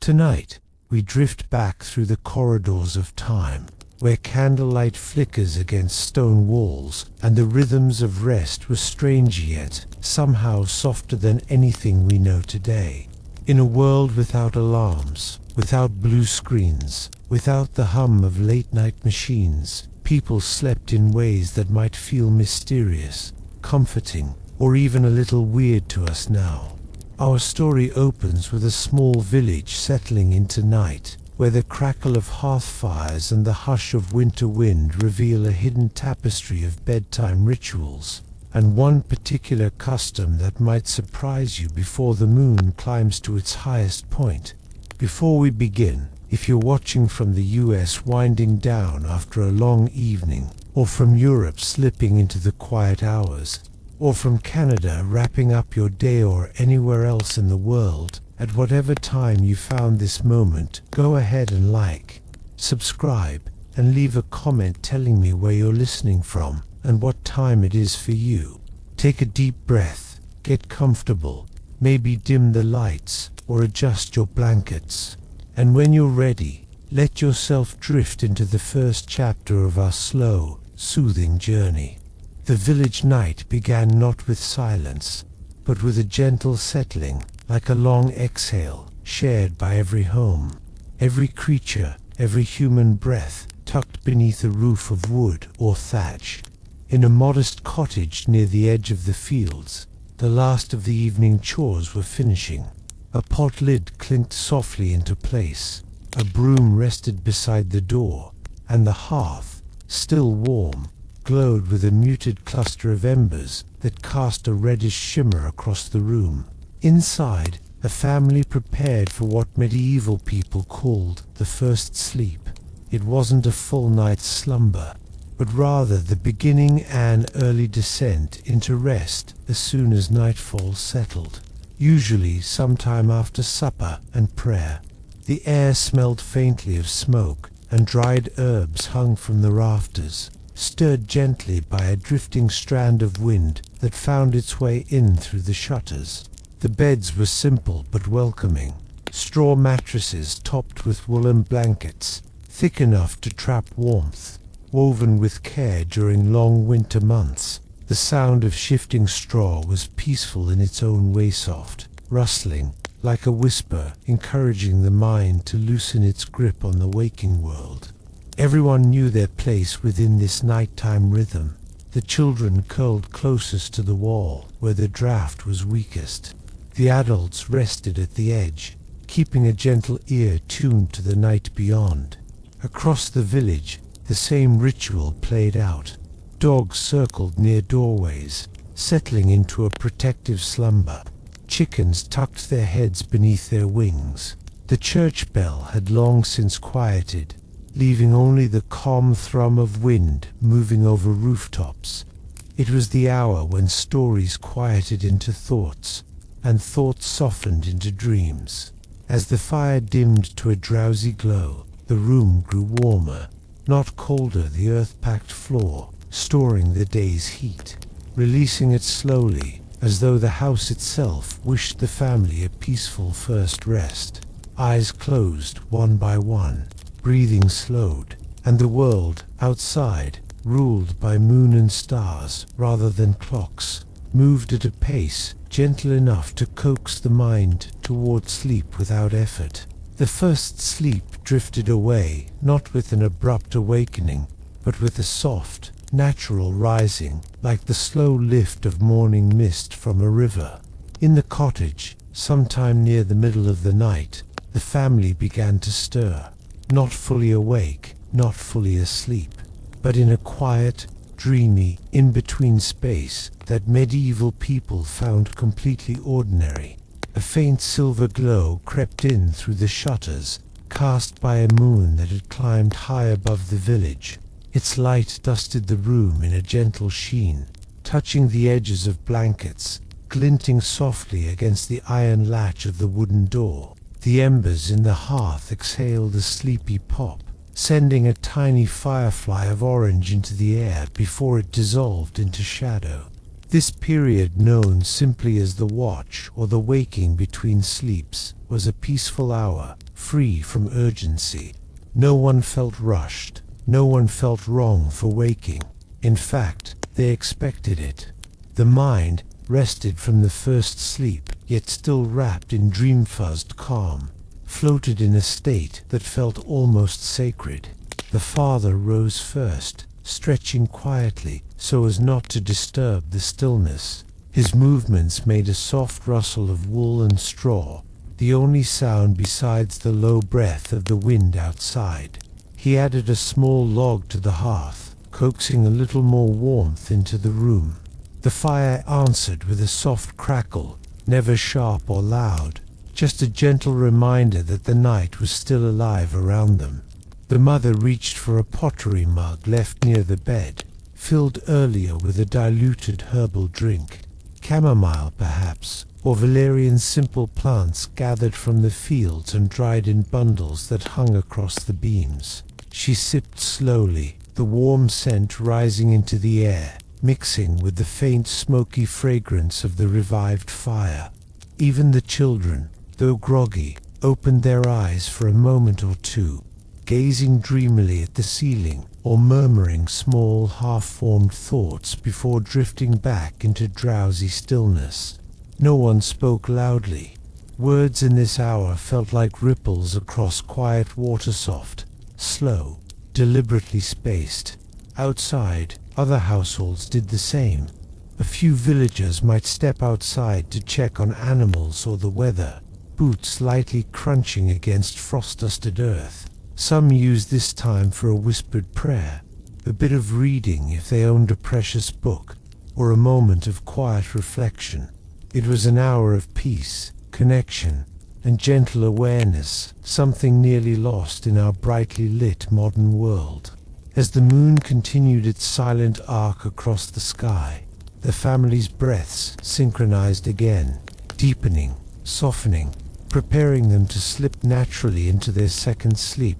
Tonight, we drift back through the corridors of time, where candlelight flickers against stone walls, and the rhythms of rest were strange yet somehow softer than anything we know today. In a world without alarms, without blue screens, without the hum of late-night machines, people slept in ways that might feel mysterious, comforting, or even a little weird to us now. Our story opens with a small village settling into night, where the crackle of hearth fires and the hush of winter wind reveal a hidden tapestry of bedtime rituals, and one particular custom that might surprise you before the moon climbs to its highest point. Before we begin, if you're watching from the US winding down after a long evening, or from Europe slipping into the quiet hours, or from Canada wrapping up your day, or anywhere else in the world, at whatever time you found this moment, go ahead and like, subscribe, and leave a comment telling me where you're listening from and what time it is for you. Take a deep breath, get comfortable, maybe dim the lights or adjust your blankets. And when you're ready, let yourself drift into the first chapter of our slow, soothing journey. The village night began not with silence, but with a gentle settling, like a long exhale, shared by every home, every creature, every human breath, tucked beneath a roof of wood or thatch. In a modest cottage near the edge of the fields, the last of the evening chores were finishing. A pot lid clinked softly into place, a broom rested beside the door, and the hearth, still warm, glowed with a muted cluster of embers that cast a reddish shimmer across the room. Inside, a family prepared for what medieval people called the first sleep. It wasn't a full night's slumber, but rather the beginning an early descent into rest as soon as nightfall settled, usually sometime after supper and prayer. The air smelled faintly of smoke, and dried herbs hung from the rafters, stirred gently by a drifting strand of wind that found its way in through the shutters. The beds were simple but welcoming, straw mattresses topped with woolen blankets, thick enough to trap warmth, woven with care during long winter months. The sound of shifting straw was peaceful in its own way, soft, rustling, like a whisper encouraging the mind to loosen its grip on the waking world. Everyone knew their place within this nighttime rhythm. The children curled closest to the wall, where the draft was weakest. The adults rested at the edge, keeping a gentle ear tuned to the night beyond. Across the village, the same ritual played out. Dogs circled near doorways, settling into a protective slumber. Chickens tucked their heads beneath their wings. The church bell had long since quieted, leaving only the calm thrum of wind moving over rooftops. It was the hour when stories quieted into thoughts, and thoughts softened into dreams. As the fire dimmed to a drowsy glow, the room grew warmer, not colder. The earth-packed floor, storing the day's heat, releasing it slowly, as though the house itself wished the family a peaceful first rest. Eyes closed one by one, breathing slowed, and the world outside, ruled by moon and stars rather than clocks, moved at a pace gentle enough to coax the mind toward sleep without effort. The first sleep drifted away, not with an abrupt awakening, but with a soft, natural rising, like the slow lift of morning mist from a river. In the cottage, sometime near the middle of the night, the family began to stir, not fully awake, not fully asleep, but in a quiet, dreamy, in-between space that medieval people found completely ordinary. A faint silver glow crept in through the shutters, cast by a moon that had climbed high above the village. Its light dusted the room in a gentle sheen, touching the edges of blankets, glinting softly against the iron latch of the wooden door. The embers in the hearth exhaled a sleepy pop, sending a tiny firefly of orange into the air before it dissolved into shadow. This period, known simply as the watch or the waking between sleeps, was a peaceful hour, free from urgency. No one felt rushed. No one felt wrong for waking. In fact, they expected it. The mind, rested from the first sleep, yet still wrapped in dream-fuzzed calm, floated in a state that felt almost sacred. The father rose first, stretching quietly so as not to disturb the stillness. His movements made a soft rustle of wool and straw, the only sound besides the low breath of the wind outside. He added a small log to the hearth, coaxing a little more warmth into the room. The fire answered with a soft crackle, never sharp or loud, just a gentle reminder that the night was still alive around them. The mother reached for a pottery mug left near the bed, filled earlier with a diluted herbal drink. Chamomile, perhaps, or valerian simple plants gathered from the fields and dried in bundles that hung across the beams. She sipped slowly, the warm scent rising into the air, mixing with the faint smoky fragrance of the revived fire. Even the children, though groggy, opened their eyes for a moment or two, gazing dreamily at the ceiling or murmuring small half-formed thoughts before drifting back into drowsy stillness. No one spoke loudly. Words in this hour felt like ripples across quiet water, soft, slow, deliberately spaced. Outside, other households did the same. A few villagers might step outside to check on animals or the weather, boots lightly crunching against frost-dusted earth. Some used this time for a whispered prayer, a bit of reading if they owned a precious book, or a moment of quiet reflection. It was an hour of peace, connection, and gentle awareness, something nearly lost in our brightly lit modern world. As the moon continued its silent arc across the sky, the family's breaths synchronized again, deepening, softening, preparing them to slip naturally into their second sleep,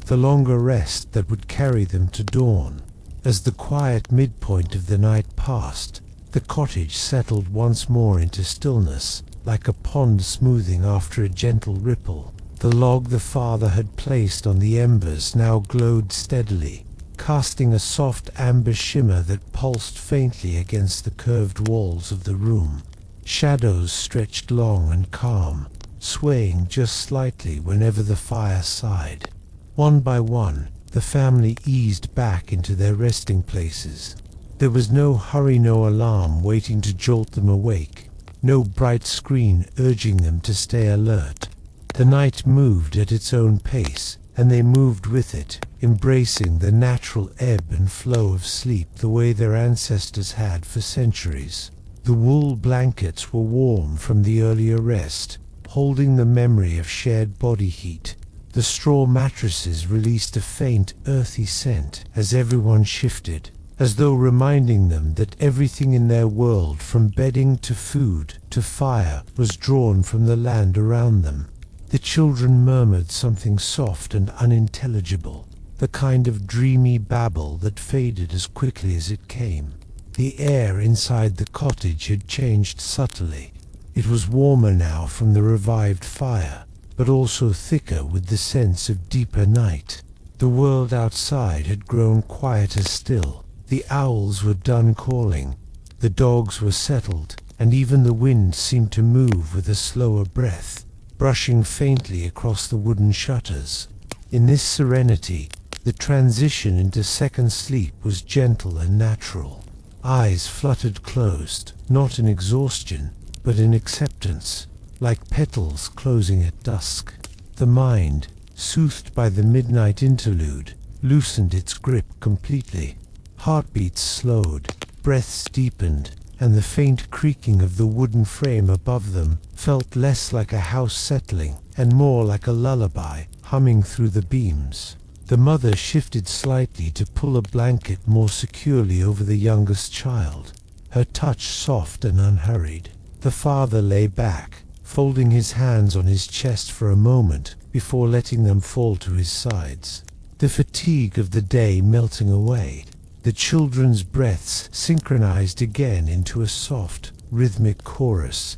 the longer rest that would carry them to dawn. As the quiet midpoint of the night passed, the cottage settled once more into stillness, like a pond smoothing after a gentle ripple. The log the father had placed on the embers now glowed steadily, casting a soft amber shimmer that pulsed faintly against the curved walls of the room. Shadows stretched long and calm, swaying just slightly whenever the fire sighed. One by one, the family eased back into their resting places. There was no hurry, no alarm waiting to jolt them awake, no bright screen urging them to stay alert. The night moved at its own pace, and they moved with it, embracing the natural ebb and flow of sleep the way their ancestors had for centuries. The wool blankets were warm from the earlier rest, holding the memory of shared body heat. The straw mattresses released a faint, earthy scent as everyone shifted, as though reminding them that everything in their world, from bedding to food to fire, was drawn from the land around them. The children murmured something soft and unintelligible, the kind of dreamy babble that faded as quickly as it came. The air inside the cottage had changed subtly. It was warmer now from the revived fire, but also thicker with the sense of deeper night. The world outside had grown quieter still. The owls were done calling, the dogs were settled, and even the wind seemed to move with a slower breath, brushing faintly across the wooden shutters. In this serenity, the transition into second sleep was gentle and natural. Eyes fluttered closed, not in exhaustion, but in acceptance, like petals closing at dusk. The mind, soothed by the midnight interlude, loosened its grip completely. Heartbeats slowed, breaths deepened, and the faint creaking of the wooden frame above them felt less like a house settling and more like a lullaby humming through the beams. The mother shifted slightly to pull a blanket more securely over the youngest child, her touch soft and unhurried. The father lay back, folding his hands on his chest for a moment before letting them fall to his sides. The fatigue of the day melting away, the children's breaths synchronized again into a soft, rhythmic chorus.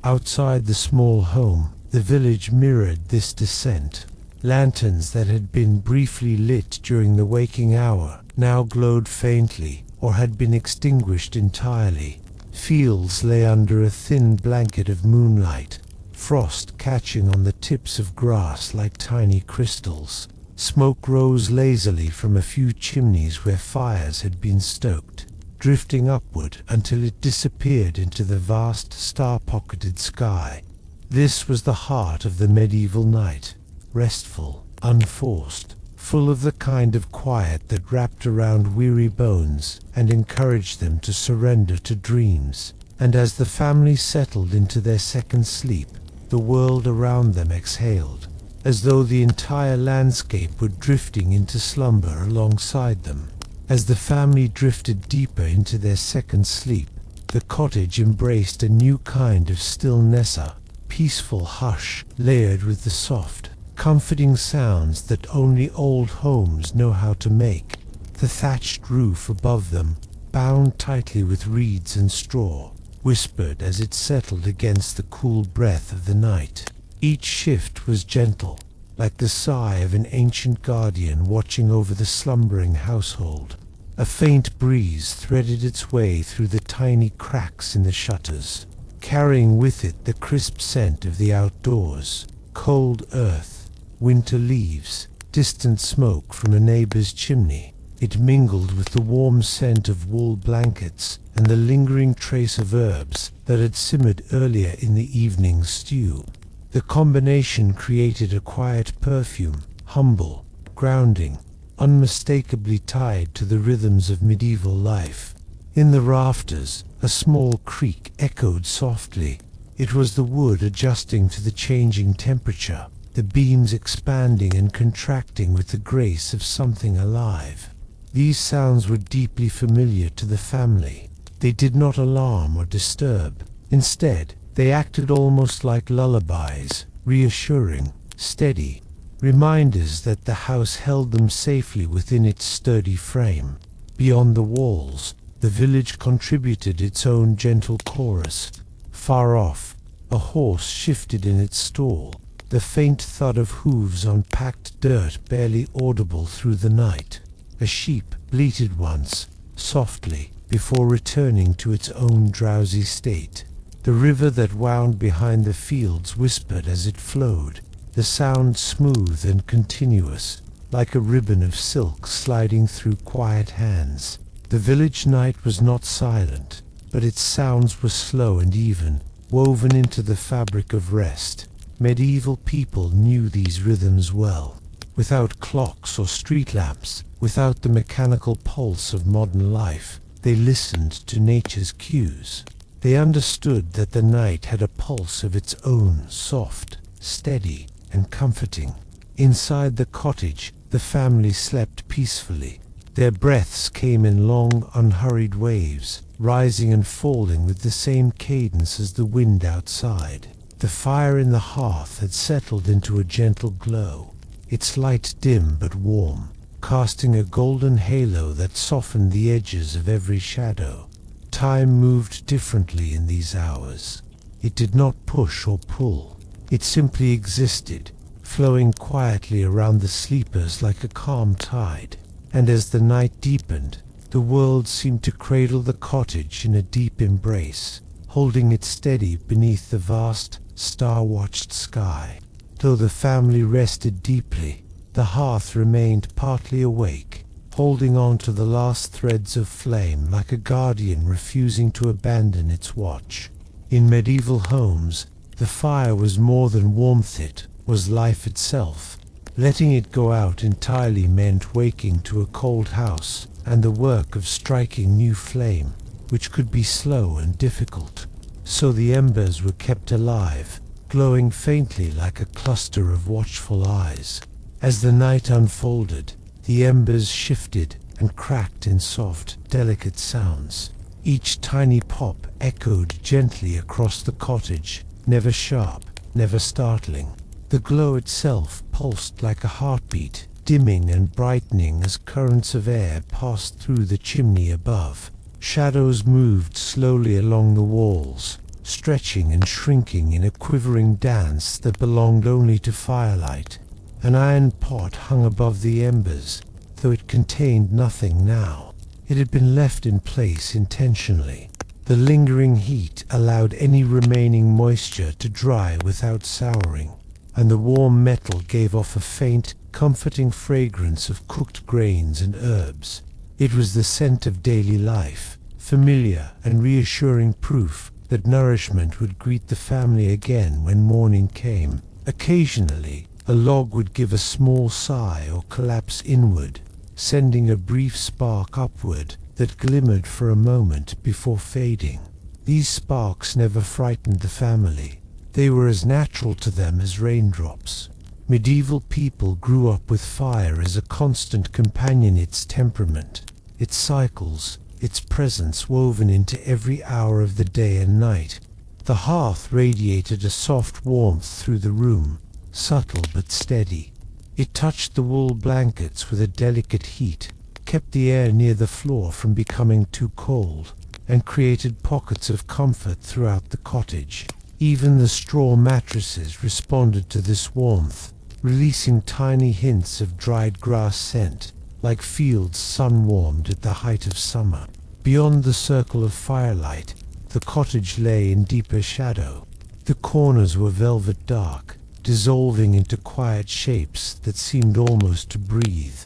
Outside the small home, The village mirrored this descent. Lanterns that had been briefly lit during the waking hour now glowed faintly or had been extinguished entirely. Fields lay under a thin blanket of moonlight, frost catching on the tips of grass like tiny crystals. Smoke rose lazily from a few chimneys where fires had been stoked, drifting upward until it disappeared into the vast star-pocketed sky. This was the heart of the medieval night, restful, unforced, full of the kind of quiet that wrapped around weary bones and encouraged them to surrender to dreams. And as the family settled into their second sleep, the world around them exhaled, as though the entire landscape were drifting into slumber alongside them. As the family drifted deeper into their second sleep, the cottage embraced a new kind of stillness, a peaceful hush layered with the soft, comforting sounds that only old homes know how to make. The thatched roof above them, bound tightly with reeds and straw, whispered as it settled against the cool breath of the night. Each shift was gentle, like the sigh of an ancient guardian watching over the slumbering household. A faint breeze threaded its way through the tiny cracks in the shutters, carrying with it the crisp scent of the outdoors, cold earth, winter leaves, distant smoke from a neighbor's chimney. It mingled with the warm scent of wool blankets and the lingering trace of herbs that had simmered earlier in the evening's stew. The combination created a quiet perfume, humble, grounding, unmistakably tied to the rhythms of medieval life. In the rafters, a small creak echoed softly. It was the wood adjusting to the changing temperature, the beams expanding and contracting with the grace of something alive. These sounds were deeply familiar to the family. They did not alarm or disturb. Instead, they acted almost like lullabies, reassuring, steady, reminders that the house held them safely within its sturdy frame. Beyond the walls, the village contributed its own gentle chorus. Far off, a horse shifted in its stall, the faint thud of hooves on packed dirt barely audible through the night. A sheep bleated once, softly, before returning to its own drowsy state. The river that wound behind the fields whispered as it flowed, the sound smooth and continuous, like a ribbon of silk sliding through quiet hands. The village night was not silent, but its sounds were slow and even, woven into the fabric of rest. Medieval people knew these rhythms well. Without clocks or street lamps, without the mechanical pulse of modern life, they listened to nature's cues. They understood that the night had a pulse of its own, soft, steady, and comforting. Inside the cottage, the family slept peacefully. Their breaths came in long, unhurried waves, rising and falling with the same cadence as the wind outside. The fire in the hearth had settled into a gentle glow, its light dim but warm, casting a golden halo that softened the edges of every shadow. Time moved differently in these hours. It did not push or pull. It simply existed, flowing quietly around the sleepers like a calm tide. And as the night deepened, the world seemed to cradle the cottage in a deep embrace, holding it steady beneath the vast, star-watched sky. Though the family rested deeply, the hearth remained partly awake, holding on to the last threads of flame like a guardian refusing to abandon its watch. In medieval homes, the fire was more than warmth, it was life itself. Letting it go out entirely meant waking to a cold house and the work of striking new flame, which could be slow and difficult. So the embers were kept alive, glowing faintly like a cluster of watchful eyes. As the night unfolded, the embers shifted and cracked in soft, delicate sounds. Each tiny pop echoed gently across the cottage, never sharp, never startling. The glow itself pulsed like a heartbeat, dimming and brightening as currents of air passed through the chimney above. Shadows moved slowly along the walls, stretching and shrinking in a quivering dance that belonged only to firelight. An iron pot hung above the embers, though it contained nothing now. It had been left in place intentionally. The lingering heat allowed any remaining moisture to dry without souring, and the warm metal gave off a faint, comforting fragrance of cooked grains and herbs. It was the scent of daily life, familiar and reassuring proof that nourishment would greet the family again when morning came. Occasionally, a log would give a small sigh or collapse inward, sending a brief spark upward that glimmered for a moment before fading. These sparks never frightened the family. They were as natural to them as raindrops. Medieval people grew up with fire as a constant companion, its temperament, its cycles, its presence woven into every hour of the day and night. The hearth radiated a soft warmth through the room, subtle but steady. It touched the wool blankets with a delicate heat, kept the air near the floor from becoming too cold, and created pockets of comfort throughout the cottage. Even the straw mattresses responded to this warmth, releasing tiny hints of dried grass scent, like fields sun-warmed at the height of summer. Beyond the circle of firelight, the cottage lay in deeper shadow. The corners were velvet dark, dissolving into quiet shapes that seemed almost to breathe.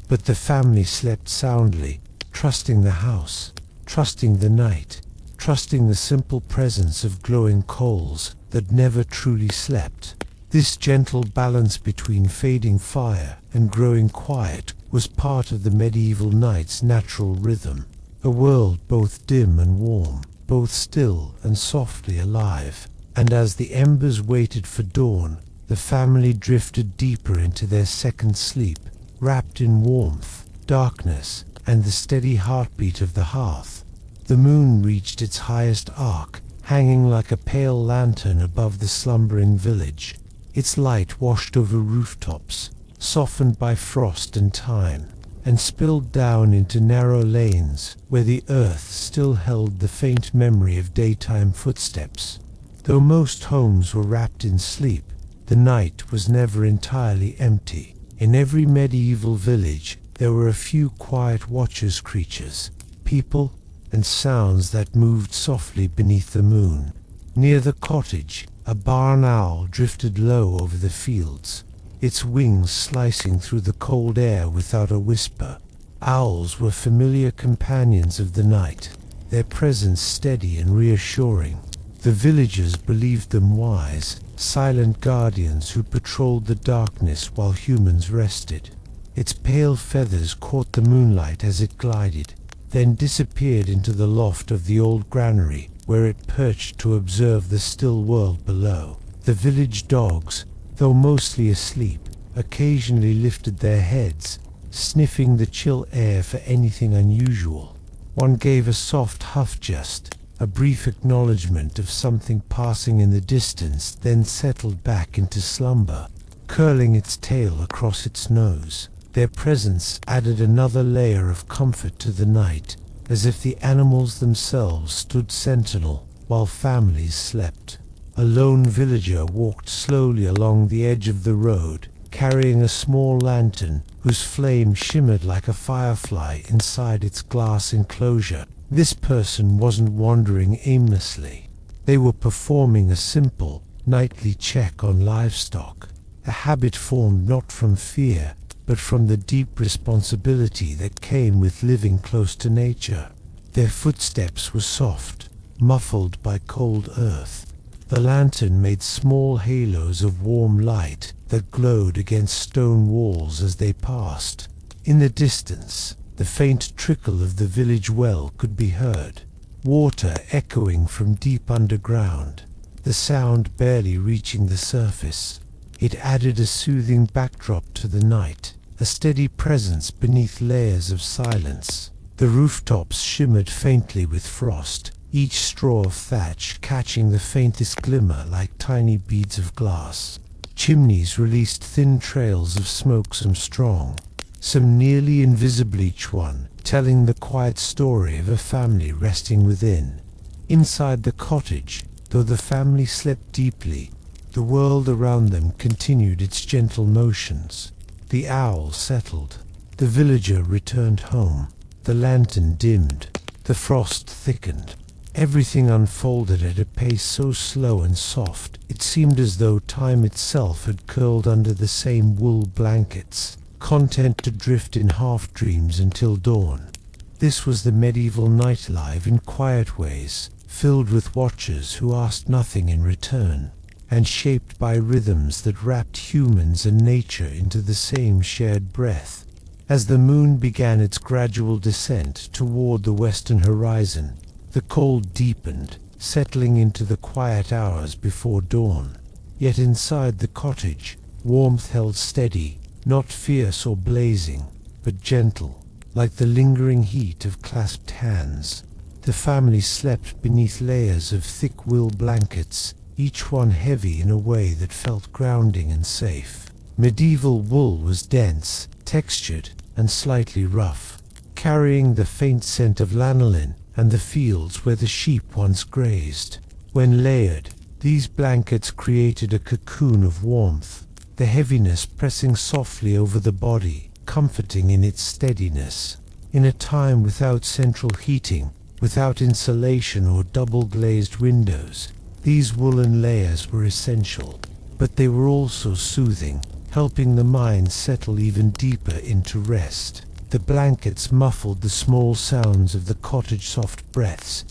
But the family slept soundly, trusting the house, trusting the night, trusting the simple presence of glowing coals that never truly slept. This gentle balance between fading fire and growing quiet was part of the medieval night's natural rhythm, a world both dim and warm, both still and softly alive. And as the embers waited for dawn, the family drifted deeper into their second sleep, wrapped in warmth, darkness, and the steady heartbeat of the hearth. The moon reached its highest arc, hanging like a pale lantern above the slumbering village. Its light washed over rooftops, softened by frost and time, and spilled down into narrow lanes where the earth still held the faint memory of daytime footsteps. Though most homes were wrapped in sleep, the night was never entirely empty. In every medieval village there were a few quiet watchers, creatures, people, and sounds that moved softly beneath the moon. Near the cottage, a barn owl drifted low over the fields, its wings slicing through the cold air without a whisper. Owls were familiar companions of the night, their presence steady and reassuring. The villagers believed them wise, silent guardians who patrolled the darkness while humans rested. Its pale feathers caught the moonlight as it glided, then disappeared into the loft of the old granary, where it perched to observe the still world below. The village dogs, though mostly asleep, occasionally lifted their heads, sniffing the chill air for anything unusual. One gave a soft huff, just a brief acknowledgement of something passing in the distance, then settled back into slumber, curling its tail across its nose. Their presence added another layer of comfort to the night, as if the animals themselves stood sentinel while families slept. A lone villager walked slowly along the edge of the road, carrying a small lantern whose flame shimmered like a firefly inside its glass enclosure. This person wasn't wandering aimlessly. They were performing a simple, nightly check on livestock, a habit formed not from fear, but from the deep responsibility that came with living close to nature. Their footsteps were soft, muffled by cold earth. The lantern made small halos of warm light that glowed against stone walls as they passed. In the distance, the faint trickle of the village well could be heard, water echoing from deep underground, the sound barely reaching the surface. It added a soothing backdrop to the night, a steady presence beneath layers of silence. The rooftops shimmered faintly with frost, each straw of thatch catching the faintest glimmer like tiny beads of glass. Chimneys released thin trails of smoke, some strong, some nearly invisible, each one telling the quiet story of a family resting within. Inside the cottage, Though the family slept deeply, the world around them continued its gentle motions. The owl settled. The villager returned home. The lantern dimmed. The frost thickened. Everything unfolded at a pace so slow and soft, it seemed as though time itself had curled under the same wool blankets, content to drift in half-dreams until dawn. This was the medieval nightlife in quiet ways, filled with watchers who asked nothing in return, and shaped by rhythms that wrapped humans and nature into the same shared breath. As the moon began its gradual descent toward the western horizon, the cold deepened, settling into the quiet hours before dawn. Yet inside the cottage, warmth held steady, not fierce or blazing, but gentle, like the lingering heat of clasped hands. The family slept beneath layers of thick wool blankets, each one heavy in a way that felt grounding and safe. Medieval wool was dense, textured, and slightly rough, carrying the faint scent of lanolin and the fields where the sheep once grazed. When layered, these blankets created a cocoon of warmth, the heaviness pressing softly over the body, comforting in its steadiness. In a time without central heating, without insulation or double-glazed windows, these woolen layers were essential, but they were also soothing, helping the mind settle even deeper into rest. The blankets muffled the small sounds of the cottage, soft breaths,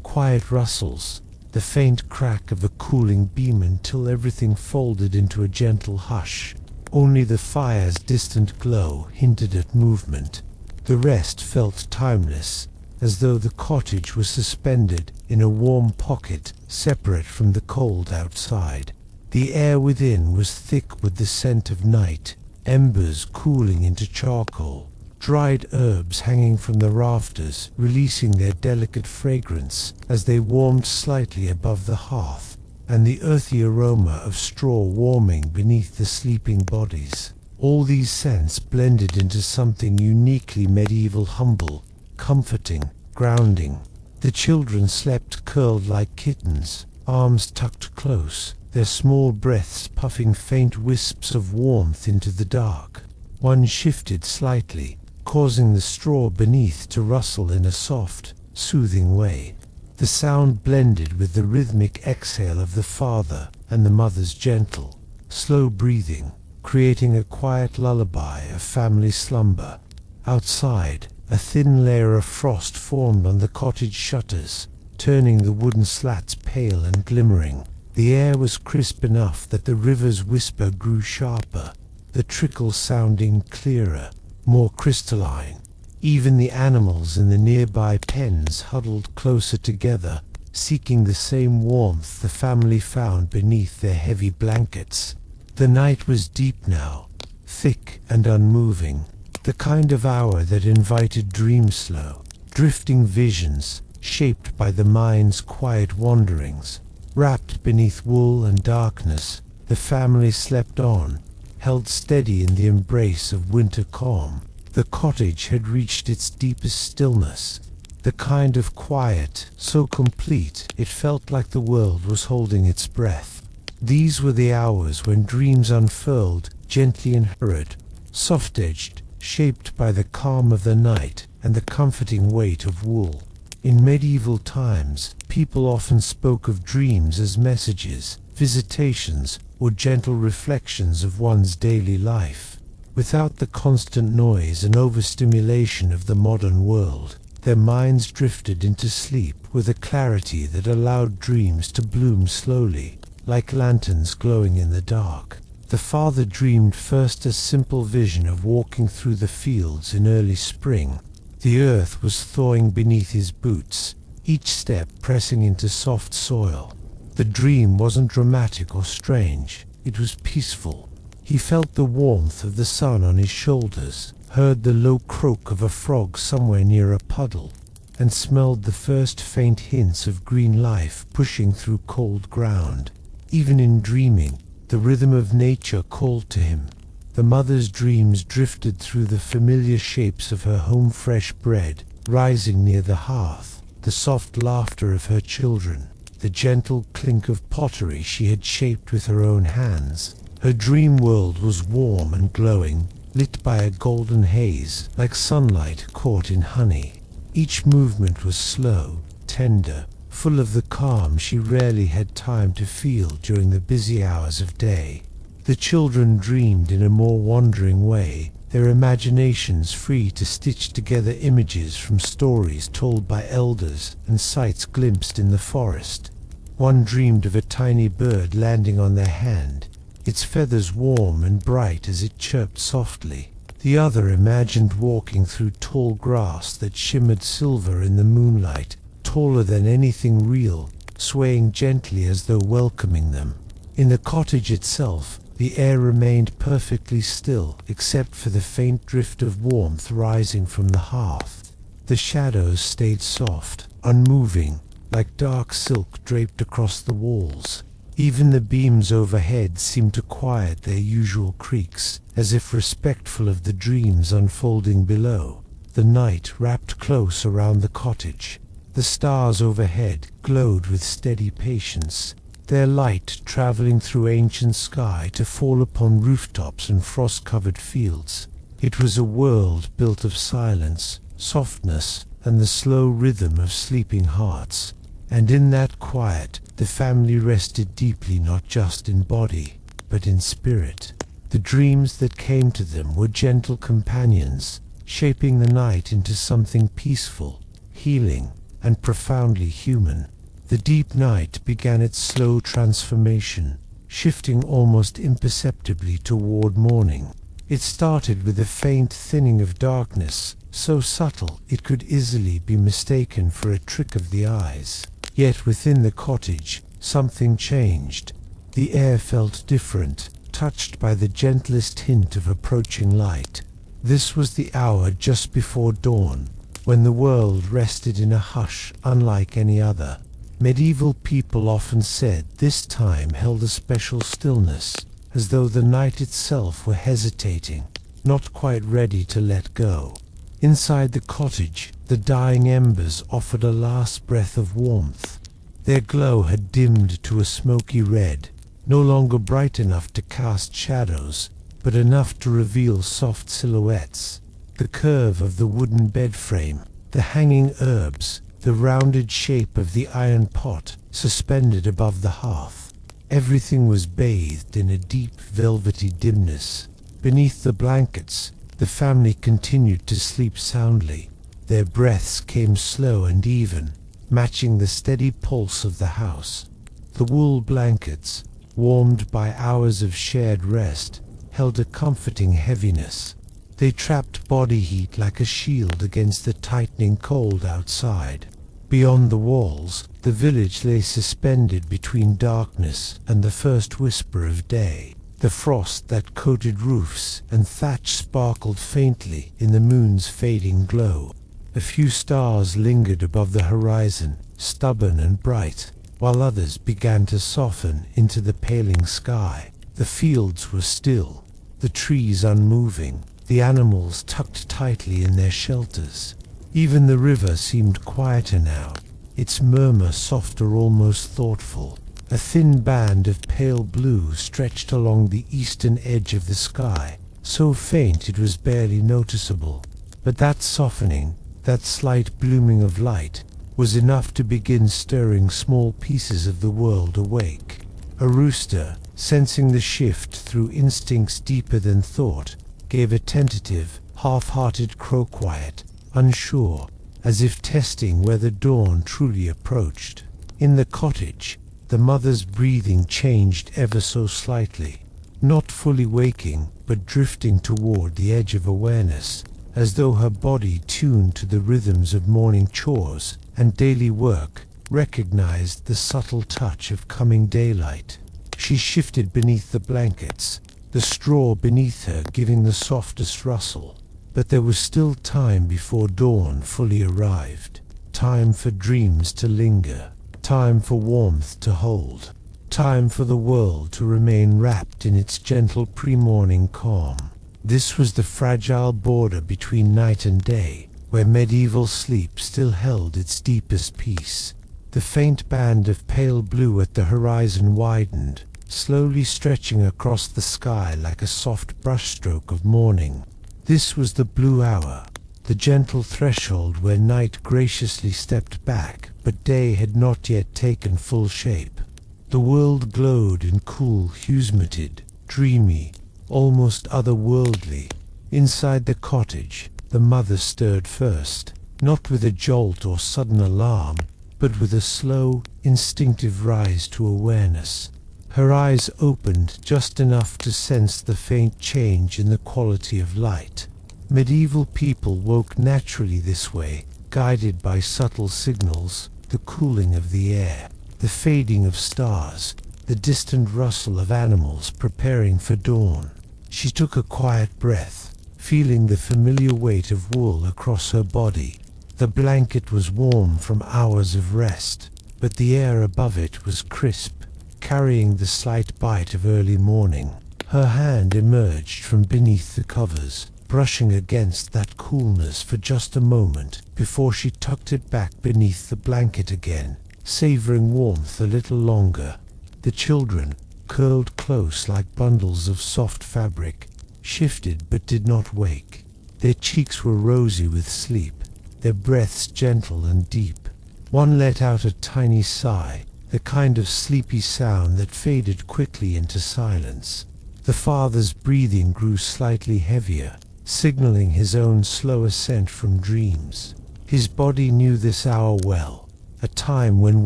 quiet rustles, the faint crack of a cooling beam, until everything folded into a gentle hush. Only the fire's distant glow hinted at movement. The rest felt timeless, as though the cottage was suspended in a warm pocket separate from the cold outside. The air within was thick with the scent of night, embers cooling into charcoal, dried herbs hanging from the rafters, releasing their delicate fragrance as they warmed slightly above the hearth, and the earthy aroma of straw warming beneath the sleeping bodies. All these scents blended into something uniquely medieval, humble, comforting, grounding. The children slept curled like kittens, arms tucked close, their small breaths puffing faint wisps of warmth into the dark. One shifted slightly, causing the straw beneath to rustle in a soft, soothing way. The sound blended with the rhythmic exhale of the father and the mother's gentle, slow breathing, creating a quiet lullaby of family slumber. Outside, a thin layer of frost formed on the cottage shutters, turning the wooden slats pale and glimmering. The air was crisp enough that the river's whisper grew sharper, the trickle sounding clearer, more crystalline. Even the animals in the nearby pens huddled closer together, seeking the same warmth the family found beneath their heavy blankets. The night was deep now, thick and unmoving, the kind of hour that invited dream slow, drifting visions shaped by the mind's quiet wanderings. Wrapped beneath wool and darkness, the family slept on, held steady in the embrace of winter calm. The cottage had reached its deepest stillness, the kind of quiet so complete it felt like the world was holding its breath. These were the hours when dreams unfurled, gently and hurried, soft-edged, shaped by the calm of the night and the comforting weight of wool. In medieval times, people often spoke of dreams as messages, visitations, or gentle reflections of one's daily life. Without the constant noise and overstimulation of the modern world, their minds drifted into sleep with a clarity that allowed dreams to bloom slowly, like lanterns glowing in the dark. The father dreamed first a simple vision of walking through the fields in early spring. The earth was thawing beneath his boots, each step pressing into soft soil. The dream wasn't dramatic or strange, it was peaceful. He felt the warmth of the sun on his shoulders, heard the low croak of a frog somewhere near a puddle, and smelled the first faint hints of green life pushing through cold ground. Even in dreaming, the rhythm of nature called to him. The mother's dreams drifted through the familiar shapes of her home fresh bread, rising near the hearth, the soft laughter of her children, the gentle clink of pottery she had shaped with her own hands. Her dream world was warm and glowing, lit by a golden haze, like sunlight caught in honey. Each movement was slow, tender, full of the calm she rarely had time to feel during the busy hours of day. The children dreamed in a more wandering way, their imaginations free to stitch together images from stories told by elders and sights glimpsed in the forest. One dreamed of a tiny bird landing on their hand, its feathers warm and bright as it chirped softly. The other imagined walking through tall grass that shimmered silver in the moonlight, taller than anything real, swaying gently as though welcoming them. In the cottage itself, the air remained perfectly still, except for the faint drift of warmth rising from the hearth. The shadows stayed soft, unmoving, like dark silk draped across the walls. Even the beams overhead seemed to quiet their usual creaks, as if respectful of the dreams unfolding below. The night wrapped close around the cottage. The stars overhead glowed with steady patience, their light traveling through ancient sky to fall upon rooftops and frost-covered fields. It was a world built of silence, softness, and the slow rhythm of sleeping hearts. And in that quiet, the family rested deeply, not just in body, but in spirit. The dreams that came to them were gentle companions, shaping the night into something peaceful, healing, and profoundly human. The deep night began its slow transformation, shifting almost imperceptibly toward morning. It started with a faint thinning of darkness, so subtle it could easily be mistaken for a trick of the eyes. Yet within the cottage, something changed. The air felt different, touched by the gentlest hint of approaching light. This was the hour just before dawn, when the world rested in a hush unlike any other. Medieval people often said this time held a special stillness, as though the night itself were hesitating, not quite ready to let go. Inside the cottage, the dying embers offered a last breath of warmth. Their glow had dimmed to a smoky red, no longer bright enough to cast shadows, but enough to reveal soft silhouettes. The curve of the wooden bed frame, the hanging herbs, the rounded shape of the iron pot suspended above the hearth. Everything was bathed in a deep velvety dimness. Beneath the blankets, the family continued to sleep soundly. Their breaths came slow and even, matching the steady pulse of the house. The wool blankets, warmed by hours of shared rest, held a comforting heaviness. They trapped body heat like a shield against the tightening cold outside. Beyond the walls, the village lay suspended between darkness and the first whisper of day. The frost that coated roofs and thatch sparkled faintly in the moon's fading glow. A few stars lingered above the horizon, stubborn and bright, while others began to soften into the paling sky. The fields were still, the trees unmoving, the animals tucked tightly in their shelters. Even the river seemed quieter now, its murmur softer, almost thoughtful. A thin band of pale blue stretched along the eastern edge of the sky, so faint it was barely noticeable. But that softening, that slight blooming of light, was enough to begin stirring small pieces of the world awake. A rooster, sensing the shift through instincts deeper than thought, gave a tentative, half-hearted crow, quiet, unsure, as if testing whether dawn truly approached. In the cottage, the mother's breathing changed ever so slightly, not fully waking, but drifting toward the edge of awareness, as though her body, tuned to the rhythms of morning chores and daily work, recognized the subtle touch of coming daylight. She shifted beneath the blankets, the straw beneath her giving the softest rustle. But there was still time before dawn fully arrived. Time for dreams to linger. Time for warmth to hold. Time for the world to remain wrapped in its gentle pre-morning calm. This was the fragile border between night and day, where medieval sleep still held its deepest peace. The faint band of pale blue at the horizon widened, slowly stretching across the sky like a soft brushstroke of morning. This was the blue hour, the gentle threshold where night graciously stepped back, but day had not yet taken full shape. The world glowed in cool hues, muted, dreamy, almost otherworldly. Inside the cottage, the mother stirred first, not with a jolt or sudden alarm, but with a slow, instinctive rise to awareness. Her eyes opened just enough to sense the faint change in the quality of light. Medieval people woke naturally this way, guided by subtle signals, the cooling of the air, the fading of stars, the distant rustle of animals preparing for dawn. She took a quiet breath, feeling the familiar weight of wool across her body. The blanket was warm from hours of rest, but the air above it was crisp, carrying the slight bite of early morning. Her hand emerged from beneath the covers, brushing against that coolness for just a moment before she tucked it back beneath the blanket again, savoring warmth a little longer. The children, curled close like bundles of soft fabric, shifted but did not wake. Their cheeks were rosy with sleep, their breaths gentle and deep. One let out a tiny sigh, the kind of sleepy sound that faded quickly into silence. The father's breathing grew slightly heavier, signaling his own slow ascent from dreams. His body knew this hour well, a time when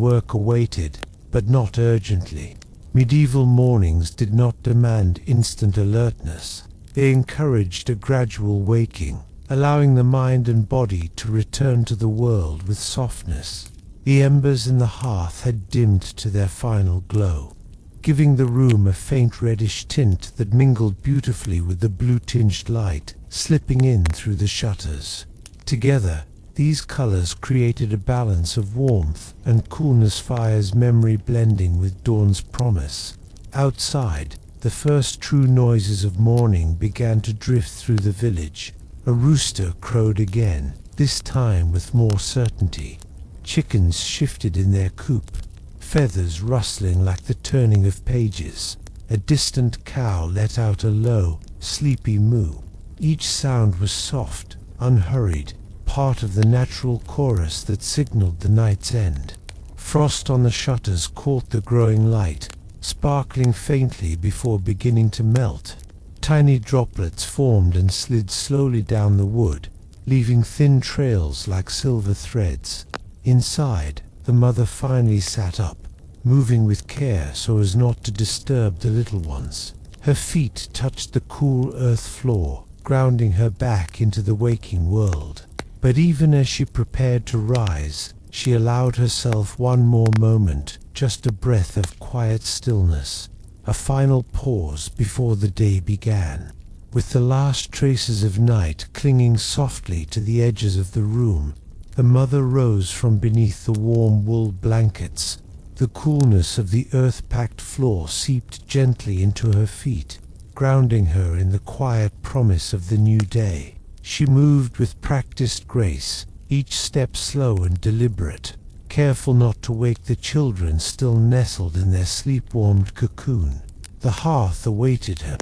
work awaited, but not urgently. Medieval mornings did not demand instant alertness. They encouraged a gradual waking, allowing the mind and body to return to the world with softness. The embers in the hearth had dimmed to their final glow, giving the room a faint reddish tint that mingled beautifully with the blue-tinged light slipping in through the shutters. Together, these colors created a balance of warmth and coolness, fire's memory blending with dawn's promise. Outside, the first true noises of morning began to drift through the village. A rooster crowed again, this time with more certainty. Chickens shifted in their coop, feathers rustling like the turning of pages. A distant cow let out a low, sleepy moo. Each sound was soft, unhurried, part of the natural chorus that signaled the night's end. Frost on the shutters caught the growing light, sparkling faintly before beginning to melt. Tiny droplets formed and slid slowly down the wood, leaving thin trails like silver threads. Inside, the mother finally sat up, moving with care so as not to disturb the little ones. Her feet touched the cool earth floor, grounding her back into the waking world. But even as she prepared to rise, she allowed herself one more moment, just a breath of quiet stillness, a final pause before the day began. With the last traces of night clinging softly to the edges of the room, the mother rose from beneath the warm wool blankets. The coolness of the earth-packed floor seeped gently into her feet, grounding her in the quiet promise of the new day. She moved with practiced grace, each step slow and deliberate, careful not to wake the children still nestled in their sleep-warmed cocoon. The hearth awaited her.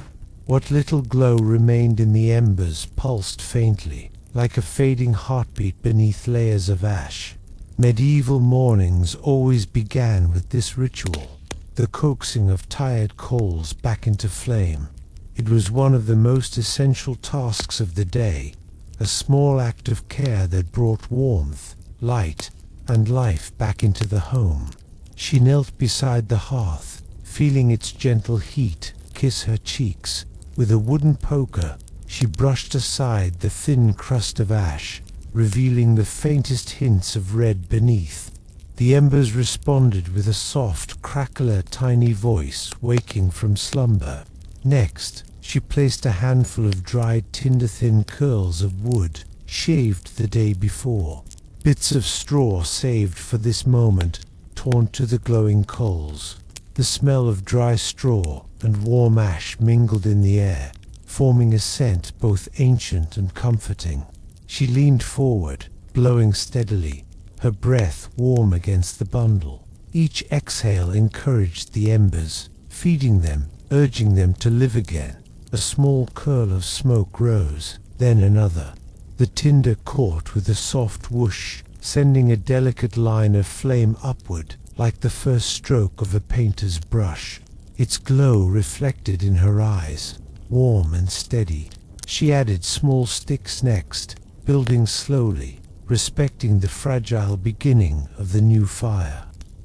What little glow remained in the embers pulsed faintly, like a fading heartbeat beneath layers of ash. Medieval mornings always began with this ritual, the coaxing of tired coals back into flame. It was one of the most essential tasks of the day, a small act of care that brought warmth, light, and life back into the home. She knelt beside the hearth, feeling its gentle heat kiss her cheeks. With a wooden poker, she brushed aside the thin crust of ash, revealing the faintest hints of red beneath. The embers responded with a soft crackle, a tiny voice waking from slumber. Next, she placed a handful of dried tinder-thin curls of wood, shaved the day before. Bits of straw saved for this moment, torn to the glowing coals. The smell of dry straw and warm ash mingled in the air, forming a scent both ancient and comforting. She leaned forward, blowing steadily, her breath warm against the bundle. Each exhale encouraged the embers, feeding them, urging them to live again. A small curl of smoke rose, then another. The tinder caught with a soft whoosh, sending a delicate line of flame upward, like the first stroke of a painter's brush. Its glow reflected in her eyes, warm and steady. She added small sticks next, building slowly, respecting the fragile beginning of the new fire.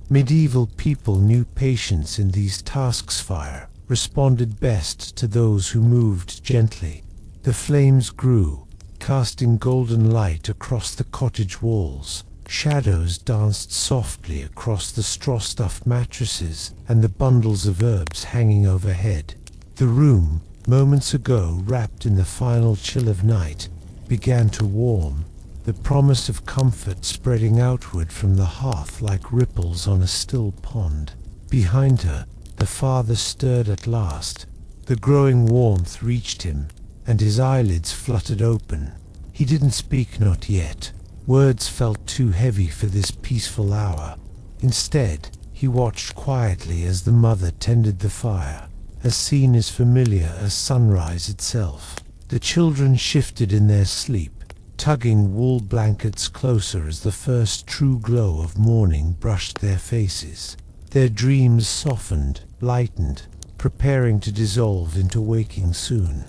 Medieval people knew patience in these tasks. Fire responded best to those who moved gently. The flames grew, casting golden light across the cottage walls. Shadows danced softly across the straw-stuffed mattresses and the bundles of herbs hanging overhead. The room, moments ago wrapped in the final chill of night, began to warm, the promise of comfort spreading outward from the hearth like ripples on a still pond. Behind her, the father stirred at last. The growing warmth reached him, and his eyelids fluttered open. He didn't speak, not yet. Words felt too heavy for this peaceful hour. Instead, he watched quietly as the mother tended the fire, a scene as familiar as sunrise itself. The children shifted in their sleep, tugging wool blankets closer as the first true glow of morning brushed their faces. Their dreams softened, lightened, preparing to dissolve into waking soon.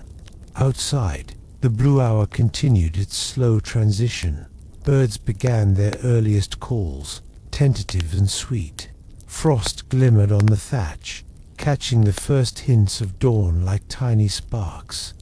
Outside, the blue hour continued its slow transition. Birds began their earliest calls, tentative and sweet. Frost glimmered on the thatch, catching the first hints of dawn like tiny sparks.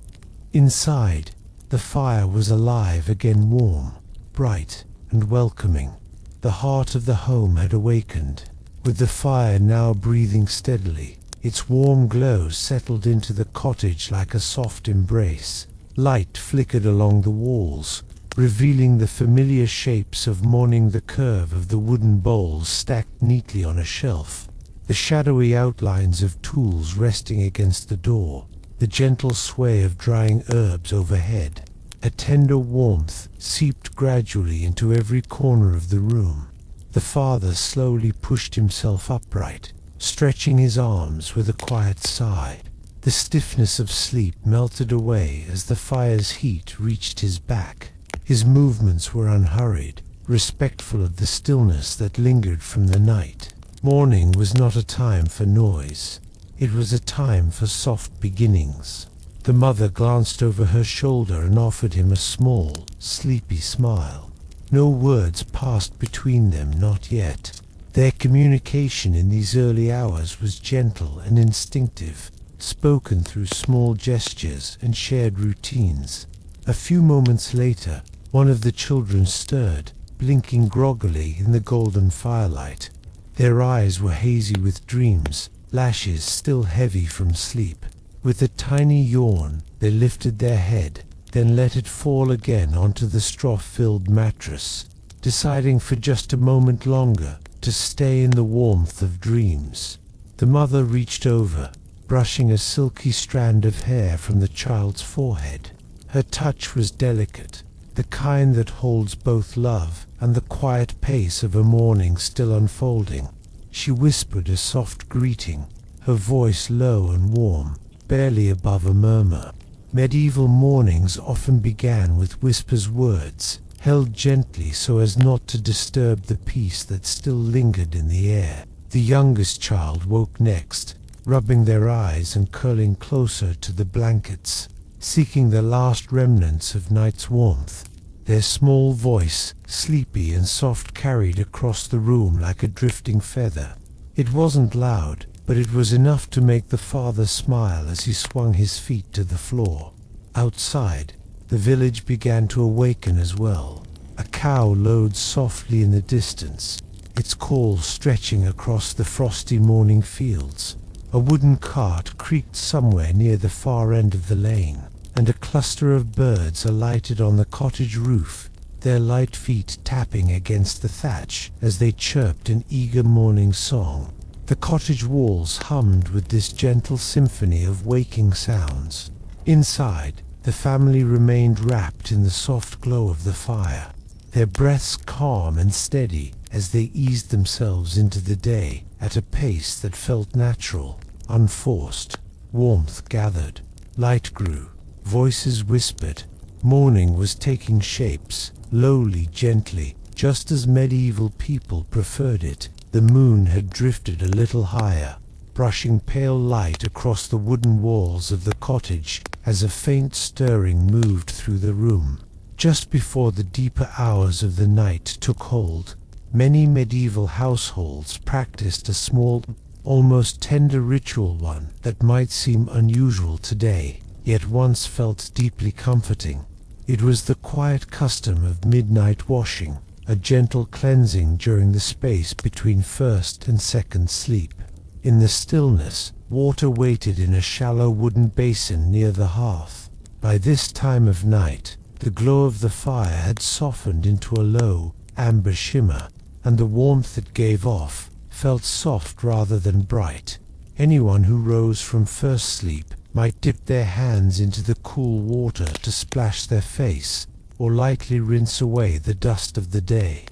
Inside, the fire was alive again, warm, bright, and welcoming. The heart of the home had awakened, with the fire now breathing steadily. Its warm glow settled into the cottage like a soft embrace. Light flickered along the walls, revealing the familiar shapes of morning, the curve of the wooden bowls stacked neatly on a shelf, the shadowy outlines of tools resting against the door, the gentle sway of drying herbs overhead. A tender warmth seeped gradually into every corner of the room. The father slowly pushed himself upright, stretching his arms with a quiet sigh. The stiffness of sleep melted away as the fire's heat reached his back. His movements were unhurried, respectful of the stillness that lingered from the night. Morning was not a time for noise. It was a time for soft beginnings. The mother glanced over her shoulder and offered him a small, sleepy smile. No words passed between them, not yet. Their communication in these early hours was gentle and instinctive, spoken through small gestures and shared routines. A few moments later, one of the children stirred, blinking groggily in the golden firelight. Their eyes were hazy with dreams, lashes still heavy from sleep. With a tiny yawn, they lifted their head, then let it fall again onto the straw-filled mattress, deciding for just a moment longer to stay in the warmth of dreams. The mother reached over, brushing a silky strand of hair from the child's forehead. Her touch was delicate, the kind that holds both love and the quiet pace of a morning still unfolding. She whispered a soft greeting, her voice low and warm, barely above a murmur. Medieval mornings often began with whispers, words held gently so as not to disturb the peace that still lingered in the air. The youngest child woke next, rubbing their eyes and curling closer to the blankets, seeking the last remnants of night's warmth. Their small voice, sleepy and soft, carried across the room like a drifting feather. It wasn't loud, but it was enough to make the father smile as he swung his feet to the floor. Outside, the village began to awaken as well. A cow lowed softly in the distance, its call stretching across the frosty morning fields. A wooden cart creaked somewhere near the far end of the lane, and a cluster of birds alighted on the cottage roof, their light feet tapping against the thatch as they chirped an eager morning song. The cottage walls hummed with this gentle symphony of waking sounds. Inside, the family remained wrapped in the soft glow of the fire, their breaths calm and steady as they eased themselves into the day at a pace that felt natural, unforced. Warmth gathered, light grew, voices whispered. Morning was taking shapes, lowly, gently, just as medieval people preferred it. The moon had drifted a little higher, brushing pale light across the wooden walls of the cottage as a faint stirring moved through the room. Just before the deeper hours of the night took hold, many medieval households practiced a small, almost tender ritual, one that might seem unusual today, yet once felt deeply comforting. It was the quiet custom of midnight washing, a gentle cleansing during the space between first and second sleep. In the stillness, water waited in a shallow wooden basin near the hearth. By this time of night, the glow of the fire had softened into a low, amber shimmer, and the warmth it gave off felt soft rather than bright. Anyone who rose from first sleep might dip their hands into the cool water to splash their face, or lightly rinse away the dust of the day.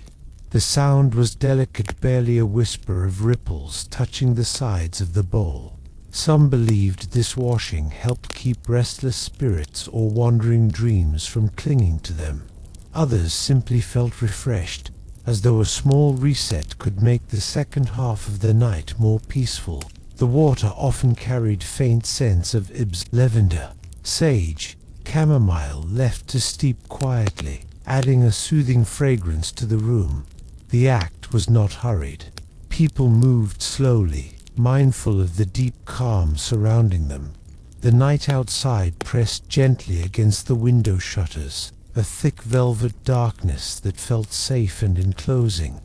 The sound was delicate, barely a whisper of ripples touching the sides of the bowl. Some believed this washing helped keep restless spirits or wandering dreams from clinging to them. Others simply felt refreshed, as though a small reset could make the second half of the night more peaceful. The water often carried faint scents of herbs, lavender, sage, chamomile, left to steep quietly, adding a soothing fragrance to the room. The act was not hurried. People moved slowly, mindful of the deep calm surrounding them. The night outside pressed gently against the window shutters, a thick velvet darkness that felt safe and enclosing.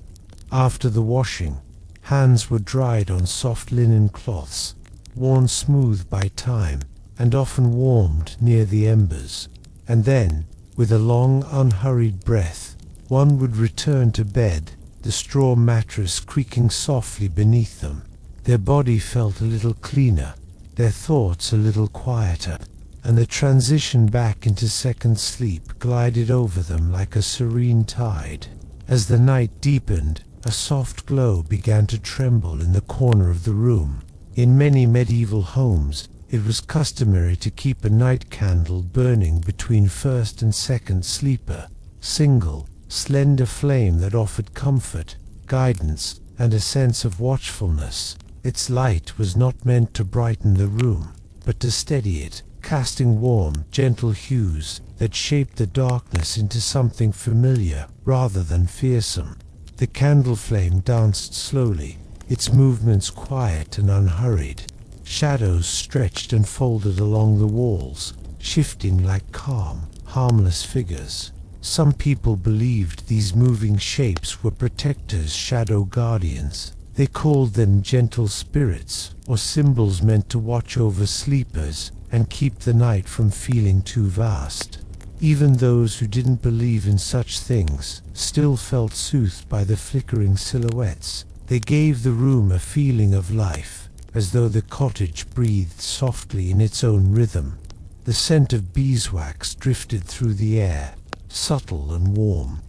After the washing, hands were dried on soft linen cloths, worn smooth by time, and often warmed near the embers. And then, with a long, unhurried breath, one would return to bed, the straw mattress creaking softly beneath them. Their body felt a little cleaner, their thoughts a little quieter, and the transition back into second sleep glided over them like a serene tide. As the night deepened, a soft glow began to tremble in the corner of the room. In many medieval homes, it was customary to keep a night candle burning between first and second sleeper, single, slender flame that offered comfort, guidance, and a sense of watchfulness. Its light was not meant to brighten the room, but to steady it, casting warm, gentle hues that shaped the darkness into something familiar rather than fearsome. The candle flame danced slowly, its movements quiet and unhurried. Shadows stretched and folded along the walls, shifting like calm, harmless figures. Some people believed these moving shapes were protectors, shadow guardians. They called them gentle spirits, or symbols meant to watch over sleepers and keep the night from feeling too vast. Even those who didn't believe in such things still felt soothed by the flickering silhouettes. They gave the room a feeling of life, as though the cottage breathed softly in its own rhythm. The scent of beeswax drifted through the air, subtle and warm.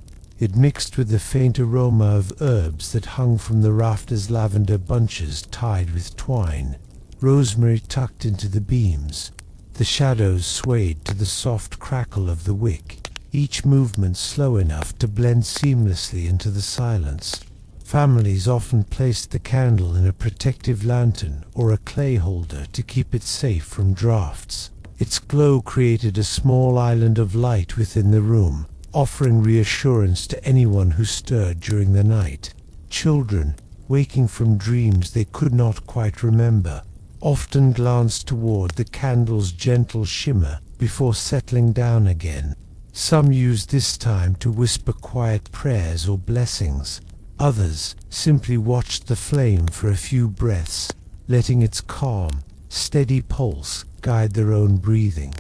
It mixed with the faint aroma of herbs that hung from the rafters, lavender bunches tied with twine, rosemary tucked into the beams. The shadows swayed to the soft crackle of the wick, each movement slow enough to blend seamlessly into the silence. Families often placed the candle in a protective lantern or a clay holder to keep it safe from drafts. Its glow created a small island of light within the room, offering reassurance to anyone who stirred during the night. Children, waking from dreams they could not quite remember, often glanced toward the candle's gentle shimmer before settling down again. Some used this time to whisper quiet prayers or blessings. Others simply watched the flame for a few breaths, letting its calm, steady pulse guide their own breathing.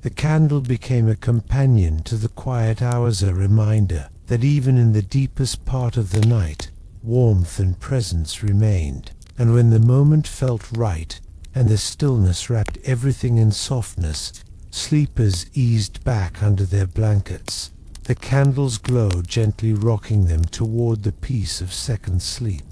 The candle became a companion to the quiet hours, a reminder that even in the deepest part of the night, warmth and presence remained. And when the moment felt right, and the stillness wrapped everything in softness, sleepers eased back under their blankets. the candles' glow gently rocking them toward the peace of second sleep.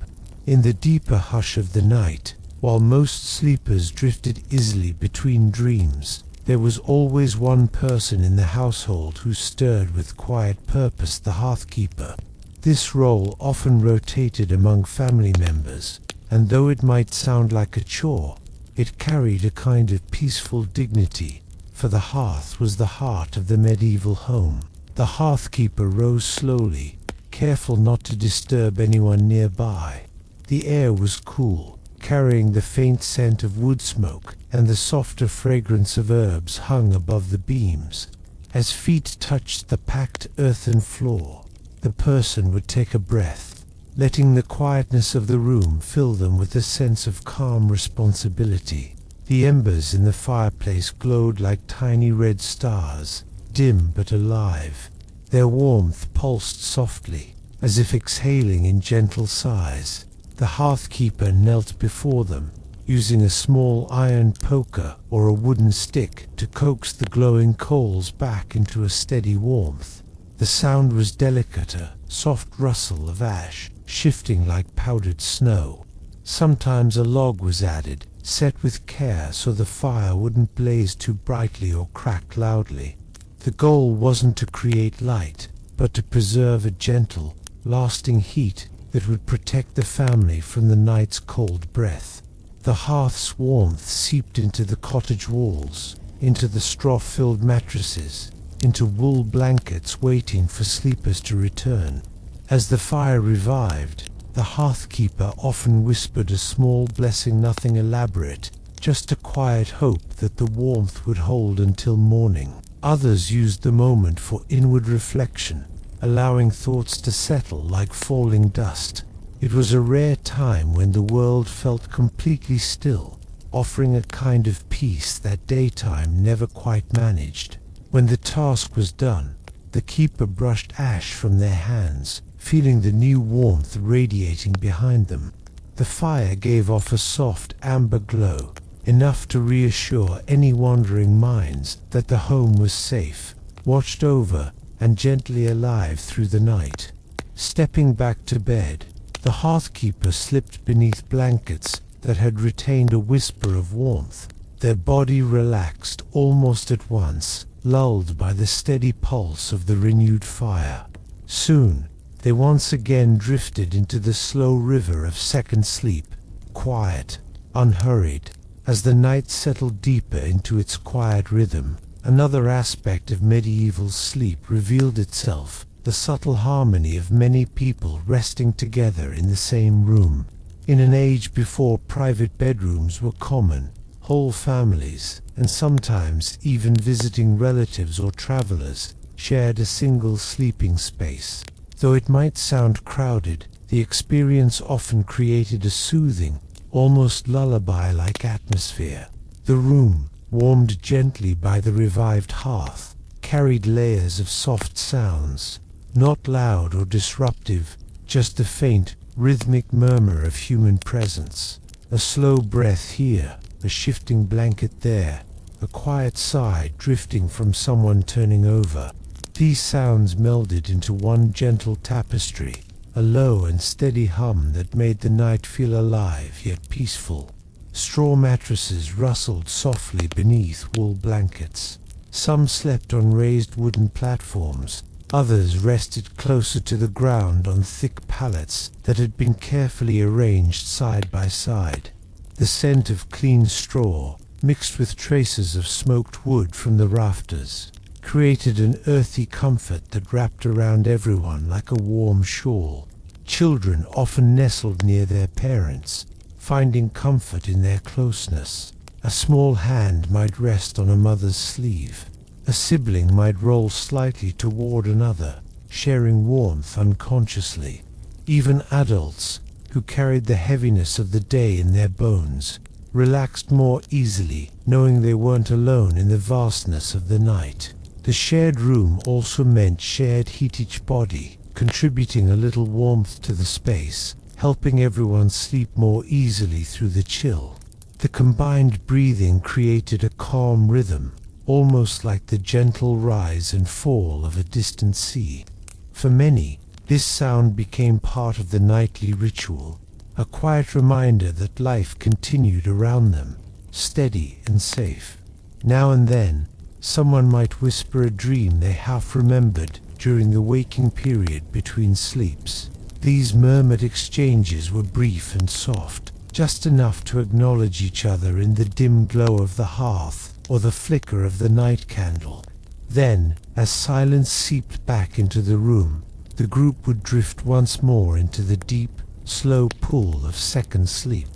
In the deeper hush of the night, while most sleepers drifted easily between dreams, there was always one person in the household who stirred with quiet purpose: the hearthkeeper. This role often rotated among family members, and though it might sound like a chore, it carried a kind of peaceful dignity, for the hearth was the heart of the medieval home. The hearthkeeper rose slowly, careful not to disturb anyone nearby. The air was cool, carrying the faint scent of wood smoke, and the softer fragrance of herbs hung above the beams. As feet touched the packed earthen floor, the person would take a breath, letting the quietness of the room fill them with a sense of calm responsibility. The embers in the fireplace glowed like tiny red stars, dim but alive. Their warmth pulsed softly, as if exhaling in gentle sighs. The hearthkeeper knelt before them, using a small iron poker or a wooden stick to coax the glowing coals back into a steady warmth. The sound was delicate, a soft rustle of ash, shifting like powdered snow. Sometimes a log was added, set with care so the fire wouldn't blaze too brightly or crack loudly. The goal wasn't to create light, but to preserve a gentle, lasting heat that would protect the family from the night's cold breath. The hearth's warmth seeped into the cottage walls, into the straw-filled mattresses, into wool blankets waiting for sleepers to return. As the fire revived, the hearthkeeper often whispered a small blessing, nothing elaborate, just a quiet hope that the warmth would hold until morning. Others used the moment for inward reflection, allowing thoughts to settle like falling dust. It was a rare time when the world felt completely still, offering a kind of peace that daytime never quite managed. When the task was done, the keeper brushed ash from their hands, feeling the new warmth radiating behind them. The fire gave off a soft amber glow, enough to reassure any wandering minds that the home was safe, watched over, and gently alive through the night. Stepping back to bed, the hearthkeeper slipped beneath blankets that had retained a whisper of warmth. Their body relaxed almost at once, lulled by the steady pulse of the renewed fire. Soon, they once again drifted into the slow river of second sleep, quiet, unhurried. As the night settled deeper into its quiet rhythm, another aspect of medieval sleep revealed itself: the subtle harmony of many people resting together in the same room. In an age before private bedrooms were common, whole families, and sometimes even visiting relatives or travelers, shared a single sleeping space. Though it might sound crowded, the experience often created a soothing, almost lullaby-like atmosphere. The room, warmed gently by the revived hearth, carried layers of soft sounds, not loud or disruptive, just the faint, rhythmic murmur of human presence. A slow breath here, a shifting blanket there, a quiet sigh drifting from someone turning over. These sounds melded into one gentle tapestry, a low and steady hum that made the night feel alive yet peaceful. Straw mattresses rustled softly beneath wool blankets. Some slept on raised wooden platforms, others rested closer to the ground on thick pallets that had been carefully arranged side by side. The scent of clean straw, mixed with traces of smoked wood from the rafters, created an earthy comfort that wrapped around everyone like a warm shawl. Children often nestled near their parents, finding comfort in their closeness. A small hand might rest on a mother's sleeve. A sibling might roll slightly toward another, sharing warmth unconsciously. Even adults, who carried the heaviness of the day in their bones, relaxed more easily, knowing they weren't alone in the vastness of the night. The shared room also meant shared heat, each body contributing a little warmth to the space, helping everyone sleep more easily through the chill. The combined breathing created a calm rhythm, almost like the gentle rise and fall of a distant sea. For many, this sound became part of the nightly ritual, a quiet reminder that life continued around them, steady and safe. Now and then, someone might whisper a dream they half remembered during the waking period between sleeps. These murmured exchanges were brief and soft, just enough to acknowledge each other in the dim glow of the hearth or the flicker of the night candle. Then, as silence seeped back into the room, the group would drift once more into the deep, slow pool of second sleep.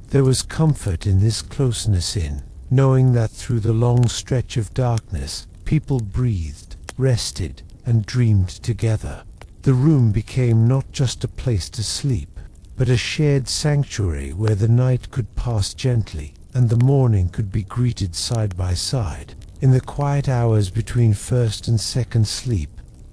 There was comfort in this closeness knowing that through the long stretch of darkness, people breathed, rested, and dreamed together. The room became not just a place to sleep, but a shared sanctuary where the night could pass gently and the morning could be greeted side by side. In the quiet hours between first and second sleep,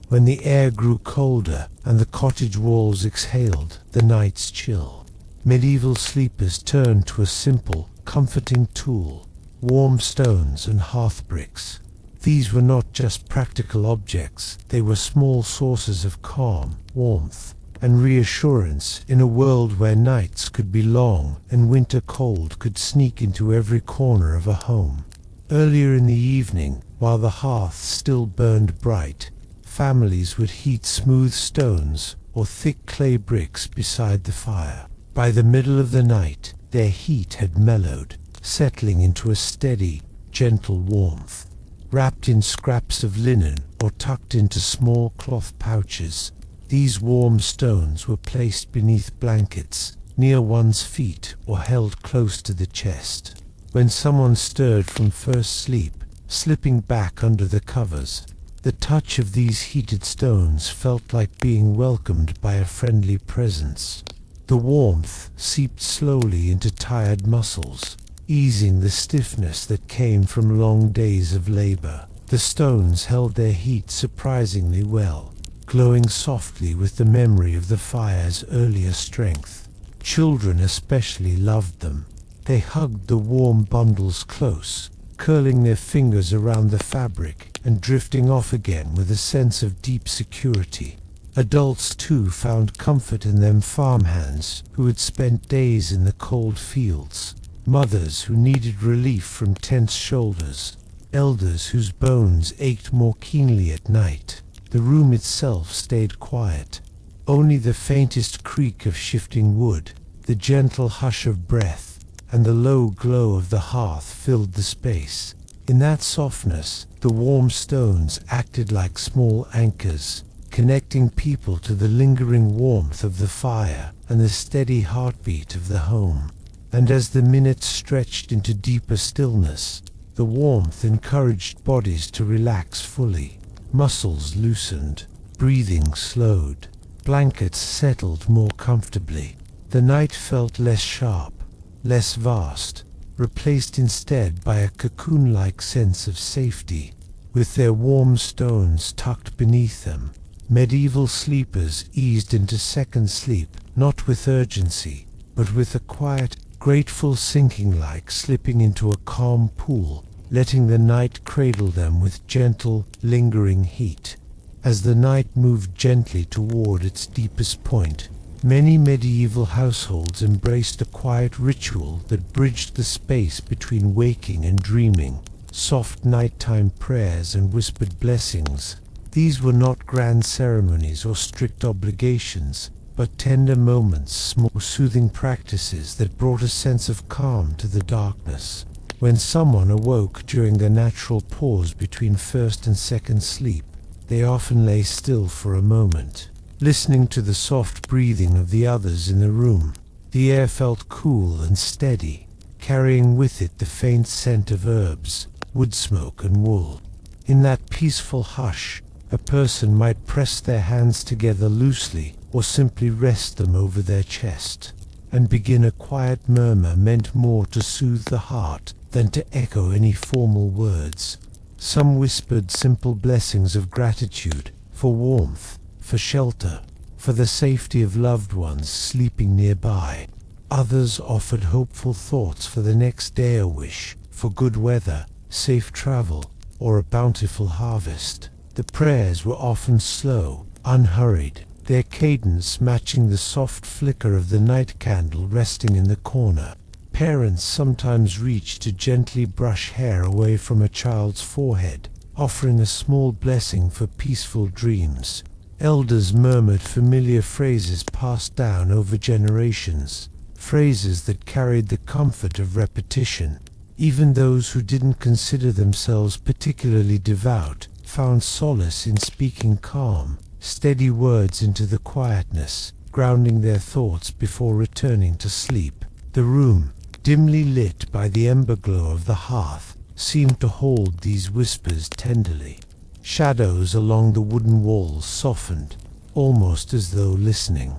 when the air grew colder and the cottage walls exhaled the night's chill, medieval sleepers turned to a simple, comforting tool: warm stones and hearth bricks. These were not just practical objects, they were small sources of calm, warmth, and reassurance in a world where nights could be long and winter cold could sneak into every corner of a home. Earlier in the evening, while the hearth still burned bright, families would heat smooth stones or thick clay bricks beside the fire. By the middle of the night, their heat had mellowed, settling into a steady, gentle warmth. Wrapped in scraps of linen or tucked into small cloth pouches, these warm stones were placed beneath blankets, near one's feet, or held close to the chest. When someone stirred from first sleep, slipping back under the covers, the touch of these heated stones felt like being welcomed by a friendly presence. The warmth seeped slowly into tired muscles, easing the stiffness that came from long days of labor. The stones held their heat surprisingly well, glowing softly with the memory of the fire's earlier strength. Children especially loved them. They hugged the warm bundles close, curling their fingers around the fabric and drifting off again with a sense of deep security. Adults too found comfort in them: farmhands who had spent days in the cold fields, mothers who needed relief from tense shoulders, elders whose bones ached more keenly at night. The room itself stayed quiet. Only the faintest creak of shifting wood, the gentle hush of breath, and the low glow of the hearth filled the space. In that softness, the warm stones acted like small anchors, connecting people to the lingering warmth of the fire and the steady heartbeat of the home. And as the minutes stretched into deeper stillness, the warmth encouraged bodies to relax fully. Muscles loosened, breathing slowed, blankets settled more comfortably. The night felt less sharp, less vast, replaced instead by a cocoon-like sense of safety. With their warm stones tucked beneath them, medieval sleepers eased into second sleep, not with urgency, but with a quiet, grateful sinking, like slipping into a calm pool, letting the night cradle them with gentle, lingering heat. As the night moved gently toward its deepest point, many medieval households embraced a quiet ritual that bridged the space between waking and dreaming: soft nighttime prayers and whispered blessings. These were not grand ceremonies or strict obligations, but tender moments, small soothing practices that brought a sense of calm to the darkness. When someone awoke during the natural pause between first and second sleep, they often lay still for a moment, listening to the soft breathing of the others in the room. The air felt cool and steady, carrying with it the faint scent of herbs, wood smoke, and wool. In that peaceful hush, a person might press their hands together loosely or simply rest them over their chest, and begin a quiet murmur meant more to soothe the heart than to echo any formal words. Some whispered simple blessings of gratitude for warmth, for shelter, for the safety of loved ones sleeping nearby. Others offered hopeful thoughts for the next day, a wish for good weather, safe travel, or a bountiful harvest. The prayers were often slow, unhurried, their cadence matching the soft flicker of the night candle resting in the corner. Parents sometimes reached to gently brush hair away from a child's forehead, offering a small blessing for peaceful dreams. Elders murmured familiar phrases passed down over generations, phrases that carried the comfort of repetition. Even those who didn't consider themselves particularly devout found solace in speaking calm, steady words into the quietness, grounding their thoughts before returning to sleep. The room, dimly lit by the ember glow of the hearth, seemed to hold these whispers tenderly. Shadows along the wooden walls softened, almost as though listening.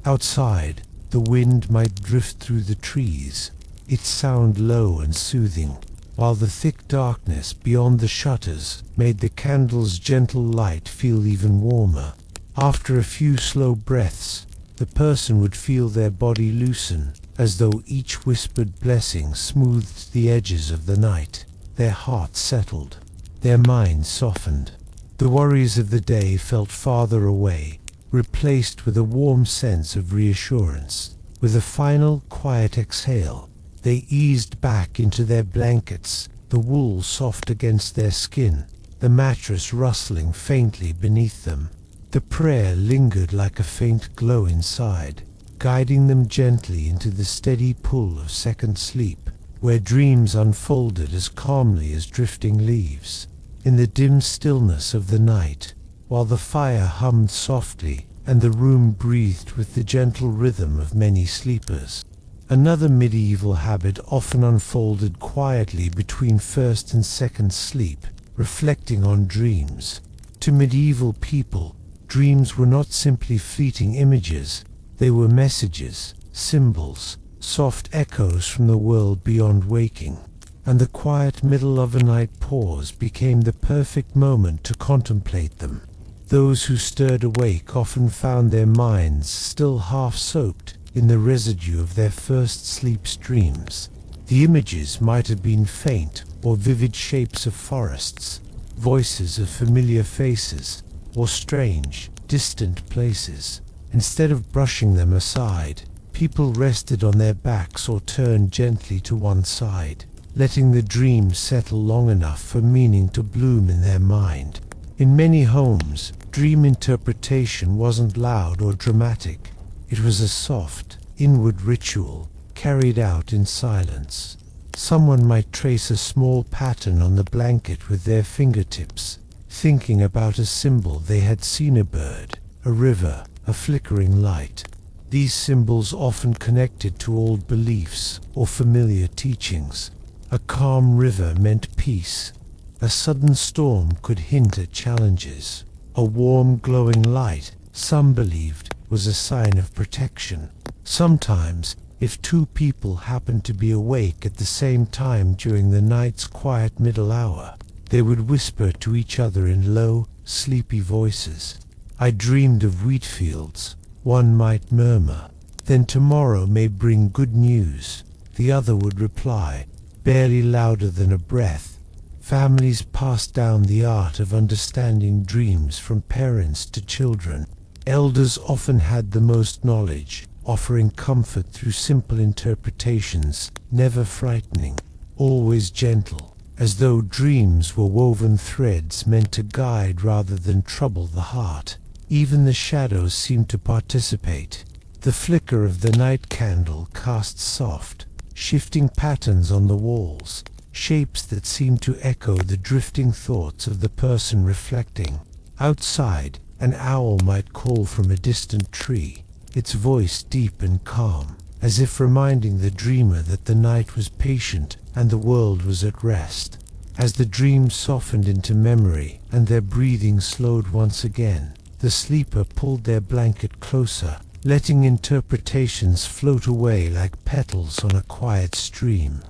Outside, the wind might drift through the trees, its sound low and soothing, while the thick darkness beyond the shutters made the candle's gentle light feel even warmer. After a few slow breaths, the person would feel their body loosen, as though each whispered blessing smoothed the edges of the night. Their hearts settled, their minds softened. The worries of the day felt farther away, replaced with a warm sense of reassurance. With a final, quiet exhale, they eased back into their blankets, the wool soft against their skin, the mattress rustling faintly beneath them. The prayer lingered like a faint glow inside, guiding them gently into the steady pull of second sleep, where dreams unfolded as calmly as drifting leaves. In the dim stillness of the night, while the fire hummed softly and the room breathed with the gentle rhythm of many sleepers, another medieval habit often unfolded quietly between first and second sleep, reflecting on dreams. To medieval people, dreams were not simply fleeting images, they were messages, symbols, soft echoes from the world beyond waking. And the quiet middle of a night pause became the perfect moment to contemplate them. Those who stirred awake often found their minds still half-soaked in the residue of their first sleep's dreams. The images might have been faint or vivid shapes of forests, voices of familiar faces, or strange, distant places. Instead of brushing them aside, people rested on their backs or turned gently to one side, letting the dream settle long enough for meaning to bloom in their mind. In many homes, dream interpretation wasn't loud or dramatic. It was a soft, inward ritual, carried out in silence. Someone might trace a small pattern on the blanket with their fingertips, thinking about a symbol they had seen: a bird, a river, a flickering light. These symbols often connected to old beliefs or familiar teachings. A calm river meant peace. A sudden storm could hint at challenges. A warm, glowing light, some believed, was a sign of protection. Sometimes, if two people happened to be awake at the same time during the night's quiet middle hour, they would whisper to each other in low, sleepy voices. "I dreamed of wheat fields," one might murmur. "Then tomorrow may bring good news," the other would reply, barely louder than a breath. Families passed down the art of understanding dreams from parents to children. Elders often had the most knowledge, offering comfort through simple interpretations, never frightening, always gentle, as though dreams were woven threads meant to guide rather than trouble the heart. Even the shadows seemed to participate. The flicker of the night candle cast soft, shifting patterns on the walls, shapes that seemed to echo the drifting thoughts of the person reflecting. Outside, an owl might call from a distant tree, its voice deep and calm, as if reminding the dreamer that the night was patient and the world was at rest. As the dream softened into memory and their breathing slowed once again, the sleeper pulled their blanket closer, letting interpretations float away like petals on a quiet stream.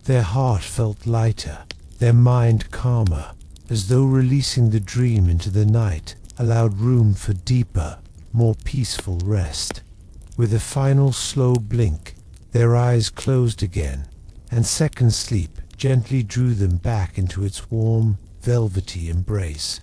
Their heart felt lighter, their mind calmer, as though releasing the dream into the night allowed room for deeper, more peaceful rest. With a final slow blink, their eyes closed again, and second sleep gently drew them back into its warm, velvety embrace.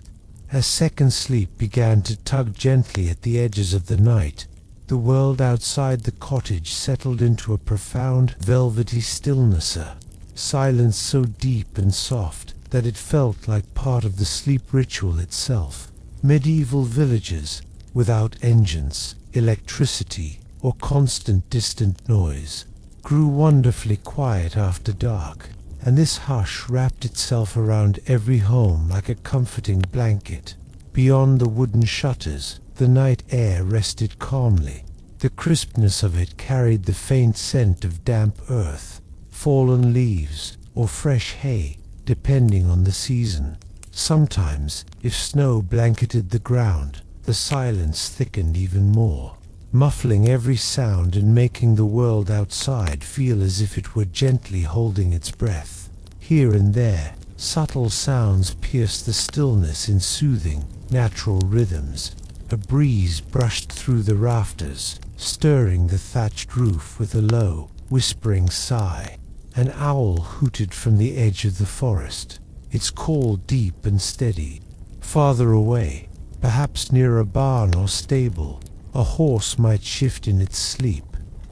As second sleep began to tug gently at the edges of the night, the world outside the cottage settled into a profound, velvety stillness, a silence so deep and soft that it felt like part of the sleep ritual itself. Medieval villages, without engines, electricity, or constant distant noise, grew wonderfully quiet after dark, and this hush wrapped itself around every home like a comforting blanket. Beyond the wooden shutters, the night air rested calmly. The crispness of it carried the faint scent of damp earth, fallen leaves, or fresh hay, depending on the season. Sometimes, if snow blanketed the ground, the silence thickened even more, muffling every sound and making the world outside feel as if it were gently holding its breath. Here and there, subtle sounds pierced the stillness in soothing, natural rhythms. A breeze brushed through the rafters, stirring the thatched roof with a low, whispering sigh. An owl hooted from the edge of the forest, its call deep and steady. Farther away, perhaps near a barn or stable, a horse might shift in its sleep,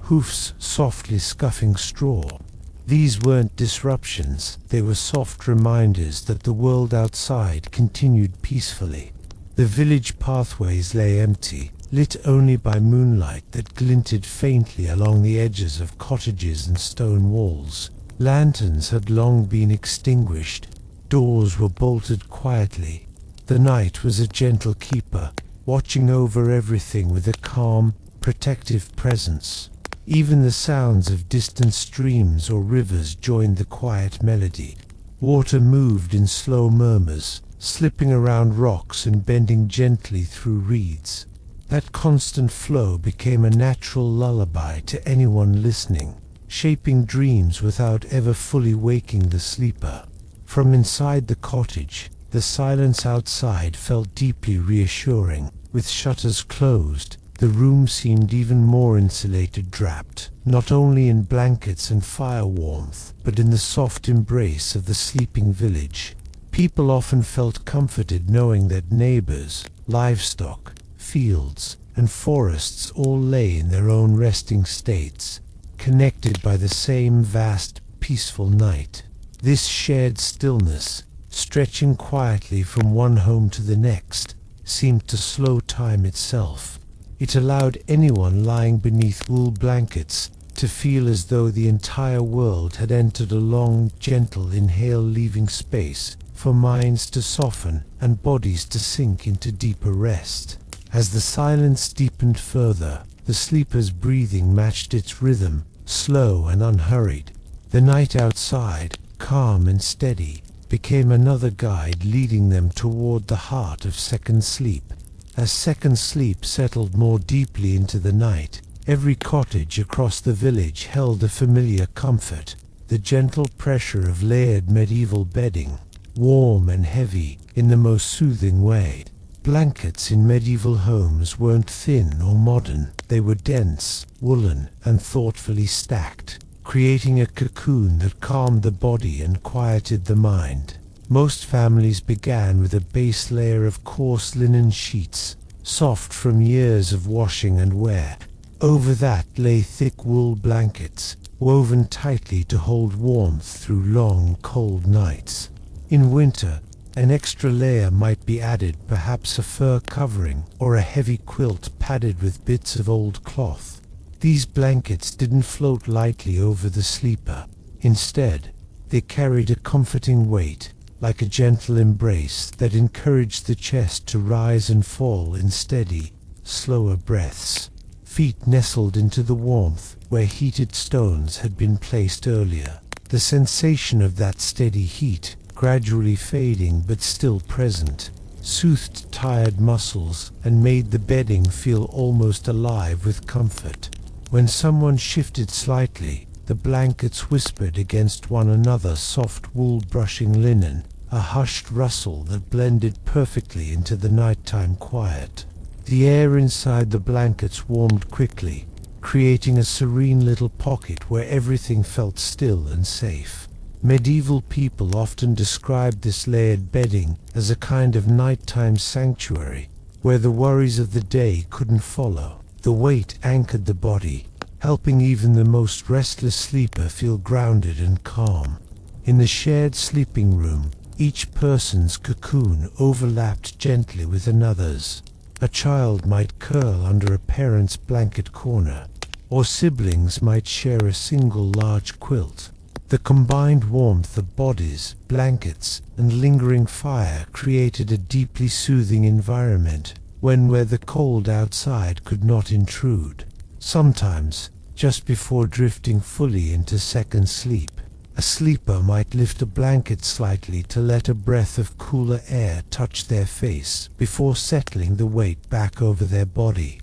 hoofs softly scuffing straw. These weren't disruptions, they were soft reminders that the world outside continued peacefully. The village pathways lay empty, lit only by moonlight that glinted faintly along the edges of cottages and stone walls. Lanterns had long been extinguished, doors were bolted quietly. The night was a gentle keeper, watching over everything with a calm, protective presence. Even the sounds of distant streams or rivers joined the quiet melody. Water moved in slow murmurs, slipping around rocks and bending gently through reeds. That constant flow became a natural lullaby to anyone listening, shaping dreams without ever fully waking the sleeper. From inside the cottage, the silence outside felt deeply reassuring. With shutters closed, the room seemed even more insulated, draped, not only in blankets and fire warmth, but in the soft embrace of the sleeping village. People often felt comforted knowing that neighbors, livestock, fields, and forests all lay in their own resting states, connected by the same vast, peaceful night. This shared stillness, stretching quietly from one home to the next, seemed to slow time itself. It allowed anyone lying beneath wool blankets to feel as though the entire world had entered a long, gentle inhale, leaving space for minds to soften and bodies to sink into deeper rest. As the silence deepened further, the sleeper's breathing matched its rhythm, slow and unhurried. The night outside, calm and steady, became another guide leading them toward the heart of second sleep. As second sleep settled more deeply into the night, every cottage across the village held a familiar comfort, the gentle pressure of layered medieval bedding, warm and heavy in the most soothing way. Blankets in medieval homes weren't thin or modern, they were dense, woolen, and thoughtfully stacked, creating a cocoon that calmed the body and quieted the mind. Most families began with a base layer of coarse linen sheets, soft from years of washing and wear. Over that lay thick wool blankets, woven tightly to hold warmth through long, cold nights. In winter, an extra layer might be added, perhaps a fur covering or a heavy quilt padded with bits of old cloth. These blankets didn't float lightly over the sleeper. Instead, they carried a comforting weight, like a gentle embrace that encouraged the chest to rise and fall in steady, slower breaths. Feet nestled into the warmth where heated stones had been placed earlier. The sensation of that steady heat, gradually fading but still present, soothed tired muscles and made the bedding feel almost alive with comfort. When someone shifted slightly, the blankets whispered against one another, soft wool brushing linen, a hushed rustle that blended perfectly into the nighttime quiet. The air inside the blankets warmed quickly, creating a serene little pocket where everything felt still and safe. Medieval people often described this layered bedding as a kind of nighttime sanctuary, where the worries of the day couldn't follow. The weight anchored the body, helping even the most restless sleeper feel grounded and calm. In the shared sleeping room, each person's cocoon overlapped gently with another's. A child might curl under a parent's blanket corner, or siblings might share a single large quilt. The combined warmth of bodies, blankets, and lingering fire created a deeply soothing environment where the cold outside could not intrude. Sometimes, just before drifting fully into second sleep, a sleeper might lift a blanket slightly to let a breath of cooler air touch their face before settling the weight back over their body.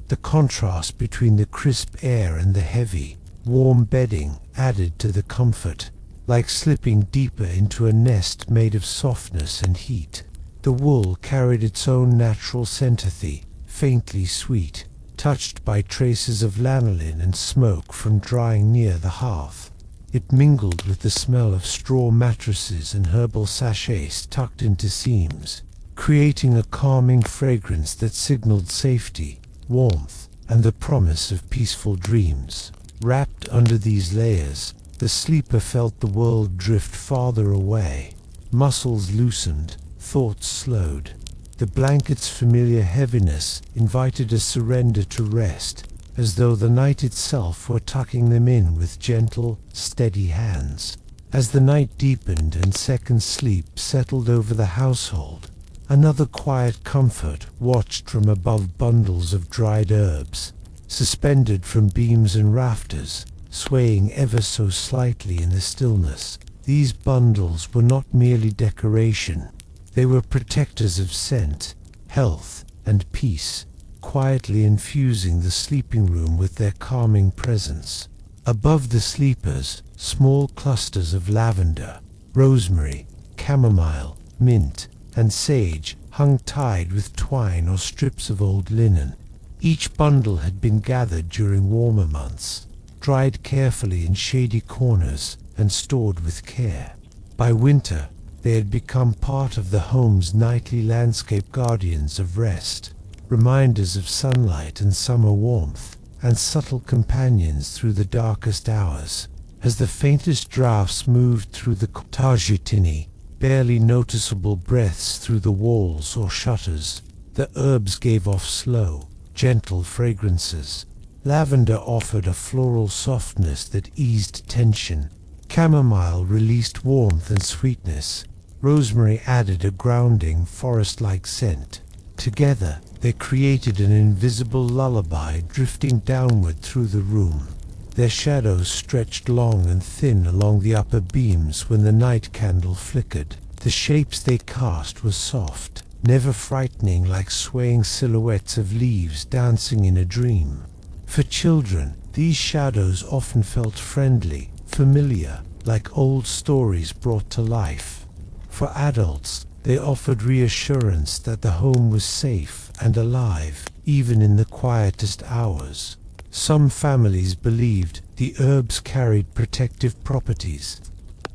The contrast between the crisp air and the heavy, warm bedding added to the comfort, like slipping deeper into a nest made of softness and heat. The wool carried its own natural sympathy, faintly sweet, touched by traces of lanolin and smoke from drying near the hearth. It mingled with the smell of straw mattresses and herbal sachets tucked into seams, creating a calming fragrance that signaled safety, warmth, and the promise of peaceful dreams. Wrapped under these layers, the sleeper felt the world drift farther away. Muscles loosened, thoughts slowed. The blanket's familiar heaviness invited a surrender to rest, as though the night itself were tucking them in with gentle, steady hands. As the night deepened and second sleep settled over the household, another quiet comfort watched from above bundles of dried herbs, suspended from beams and rafters, swaying ever so slightly in the stillness. These bundles were not merely decoration. They were protectors of scent, health, and peace, quietly infusing the sleeping room with their calming presence. Above the sleepers, small clusters of lavender, rosemary, chamomile, mint, and sage hung tied with twine or strips of old linen. Each bundle had been gathered during warmer months, dried carefully in shady corners, and stored with care. By winter, they had become part of the home's nightly landscape, guardians of rest, reminders of sunlight and summer warmth, and subtle companions through the darkest hours. As the faintest draughts moved through the tajutini, barely noticeable breaths through the walls or shutters, the herbs gave off slow, gentle fragrances. Lavender offered a floral softness that eased tension. Chamomile released warmth and sweetness. Rosemary added a grounding, forest-like scent. Together, they created an invisible lullaby drifting downward through the room. Their shadows stretched long and thin along the upper beams when the night candle flickered. The shapes they cast were soft, never frightening, like swaying silhouettes of leaves dancing in a dream. For children, these shadows often felt friendly, familiar, like old stories brought to life. For adults, they offered reassurance that the home was safe and alive, even in the quietest hours. Some families believed the herbs carried protective properties.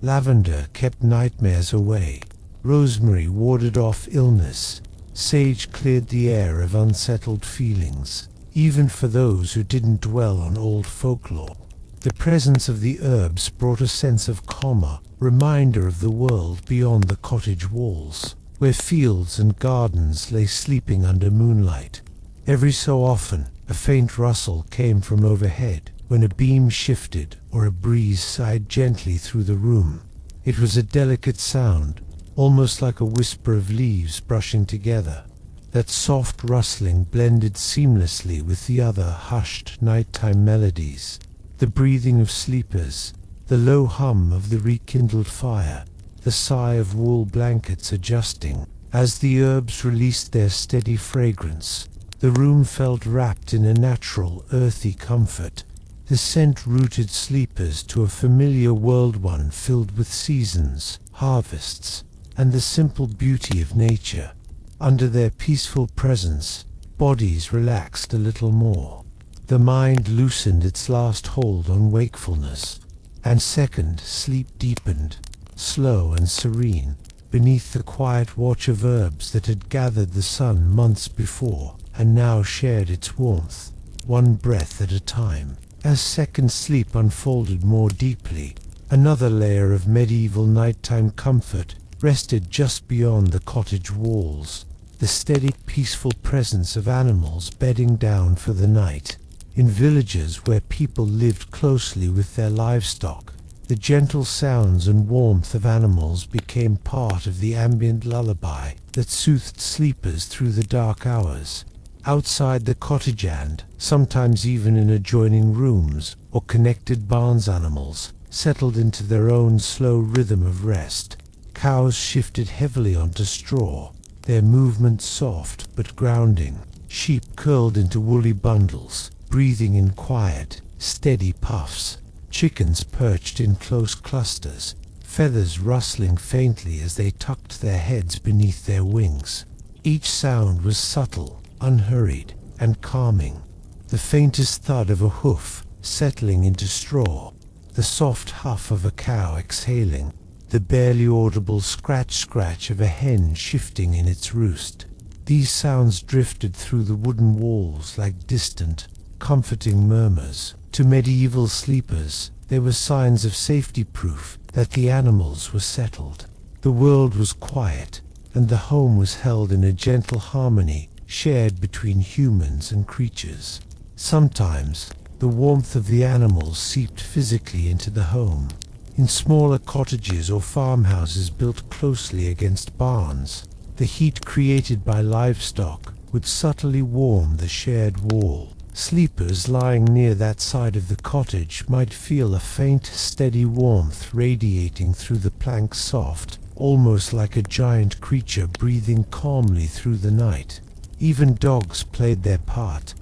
Lavender kept nightmares away. Rosemary warded off illness. Sage cleared the air of unsettled feelings, even for those who didn't dwell on old folklore. The presence of the herbs brought a sense of calm, reminder of the world beyond the cottage walls, where fields and gardens lay sleeping under moonlight. Every so often, a faint rustle came from overhead when a beam shifted or a breeze sighed gently through the room. It was a delicate sound, almost like a whisper of leaves brushing together. That soft rustling blended seamlessly with the other hushed nighttime melodies, the breathing of sleepers, the low hum of the rekindled fire, the sigh of wool blankets adjusting. As the herbs released their steady fragrance, the room felt wrapped in a natural, earthy comfort. The scent rooted sleepers to a familiar world, one filled with seasons, harvests, and the simple beauty of nature. Under their peaceful presence, bodies relaxed a little more. The mind loosened its last hold on wakefulness. and second sleep deepened, slow and serene, beneath the quiet watch of herbs that had gathered the sun months before and now shared its warmth, one breath at a time. As second sleep unfolded more deeply, another layer of medieval nighttime comfort rested just beyond the cottage walls, the steady, peaceful presence of animals bedding down for the night. In villages where people lived closely with their livestock, the gentle sounds and warmth of animals became part of the ambient lullaby that soothed sleepers through the dark hours. Outside the cottage and, sometimes even in adjoining rooms or connected barns, animals settled into their own slow rhythm of rest. Cows shifted heavily onto straw, their movements soft but grounding. Sheep curled into woolly bundles, breathing in quiet, steady puffs. Chickens perched in close clusters, feathers rustling faintly as they tucked their heads beneath their wings. Each sound was subtle, unhurried, and calming. The faintest thud of a hoof settling into straw, the soft huff of a cow exhaling, the barely audible scratch of a hen shifting in its roost. These sounds drifted through the wooden walls like distant, comforting murmurs. To medieval sleepers, they were signs of safety, proof that the animals were settled. The world was quiet, and the home was held in a gentle harmony shared between humans and creatures. Sometimes, the warmth of the animals seeped physically into the home. In smaller cottages or farmhouses built closely against barns, the heat created by livestock would subtly warm the shared wall. Sleepers lying near that side of the cottage might feel a faint, steady warmth radiating through the planks, soft, almost like a giant creature breathing calmly through the night. Even dogs played their part.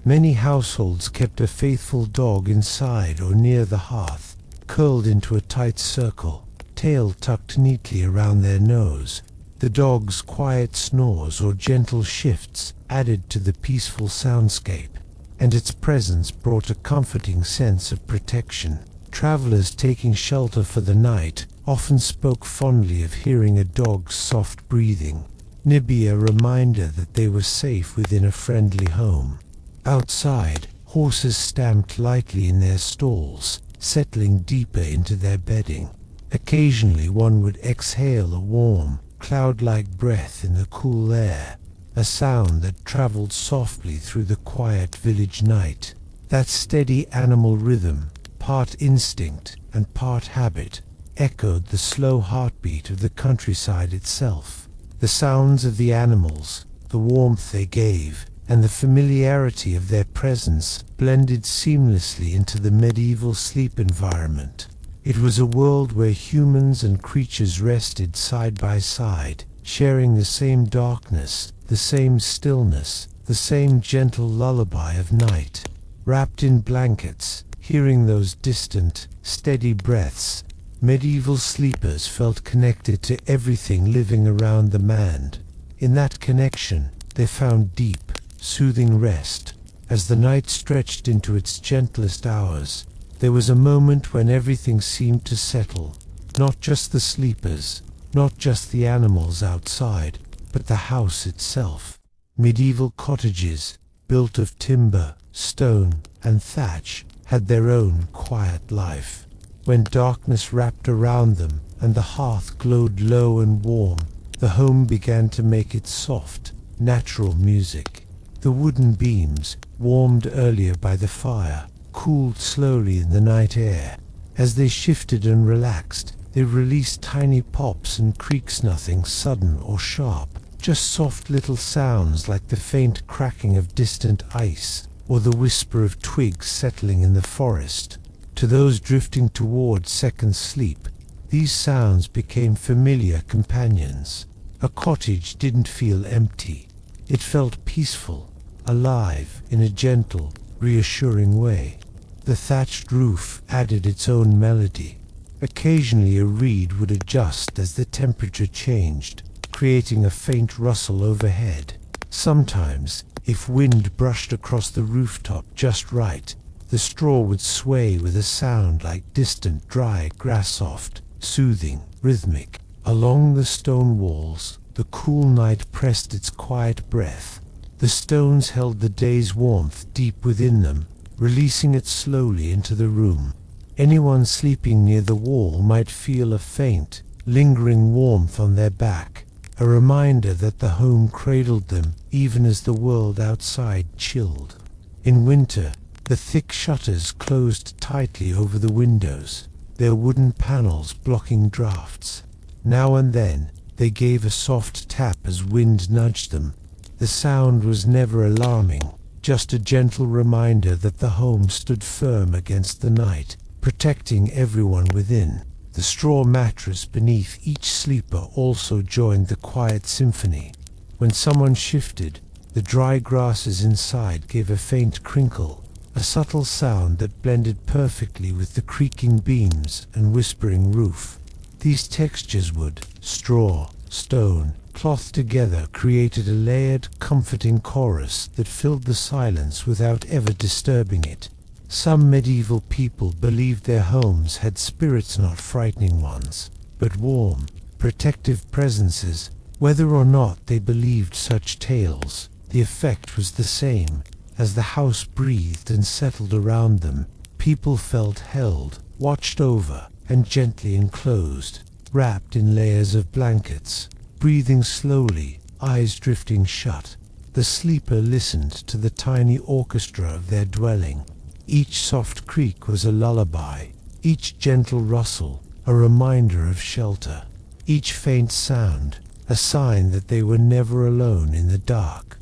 Many households kept a faithful dog inside or near the hearth, curled into a tight circle, tail tucked neatly around their nose. The dog's quiet snores or gentle shifts added to the peaceful soundscape, and its presence brought a comforting sense of protection. Travelers taking shelter for the night often spoke fondly of hearing a dog's soft breathing, maybe a reminder that they were safe within a friendly home. Outside, horses stamped lightly in their stalls, settling deeper into their bedding. Occasionally one would exhale a warm, cloud-like breath in the cool air, a sound that traveled softly through the quiet village night. That steady animal rhythm, part instinct and part habit, echoed the slow heartbeat of the countryside itself. The sounds of the animals, the warmth they gave, and the familiarity of their presence blended seamlessly into the medieval sleep environment. It was a world where humans and creatures rested side by side, sharing the same darkness, the same stillness, the same gentle lullaby of night. Wrapped in blankets, hearing those distant, steady breaths, medieval sleepers felt connected to everything living around them, and in that connection they found deep, soothing rest. As the night stretched into its gentlest hours, there was a moment when everything seemed to settle, not just the sleepers, not just the animals outside, but the house itself. Medieval cottages, built of timber, stone, and thatch, had their own quiet life. When darkness wrapped around them and the hearth glowed low and warm, the home began to make its soft, natural music. The wooden beams, warmed earlier by the fire, cooled slowly in the night air. As they shifted and relaxed, they released tiny pops and creaks, nothing sudden or sharp, just soft little sounds like the faint cracking of distant ice or the whisper of twigs settling in the forest. To those drifting toward second sleep, these sounds became familiar companions. A cottage didn't feel empty. It felt peaceful, alive in a gentle, reassuring way. The thatched roof added its own melody. Occasionally a reed would adjust as the temperature changed, creating a faint rustle overhead. Sometimes, if wind brushed across the rooftop just right, The straw would sway with a sound like distant dry grass, soft, soothing, rhythmic. Along the stone walls, the cool night pressed its quiet breath. The stones held the day's warmth deep within them, releasing it slowly into the room. Anyone sleeping near the wall might feel a faint, lingering warmth on their back, a reminder that the home cradled them even as the world outside chilled. In winter, the thick shutters closed tightly over the windows, their wooden panels blocking drafts. Now and then, they gave a soft tap as wind nudged them. The sound was never alarming, just a gentle reminder that the home stood firm against the night, protecting everyone within. The straw mattress beneath each sleeper also joined the quiet symphony. When someone shifted, the dry grasses inside gave a faint crinkle, a subtle sound that blended perfectly with the creaking beams and whispering roof. These textures, wood, straw, stone, cloth together, created a layered, comforting chorus that filled the silence without ever disturbing it. Some medieval people believed their homes had spirits, not frightening ones, but warm, protective presences. Whether or not they believed such tales, the effect was the same. As the house breathed and settled around them, people felt held, watched over, and gently enclosed, wrapped in layers of blankets, breathing slowly, eyes drifting shut. The sleeper listened to the tiny orchestra of their dwelling. Each soft creak was a lullaby, each gentle rustle a reminder of shelter, each faint sound a sign that they were never alone in the dark.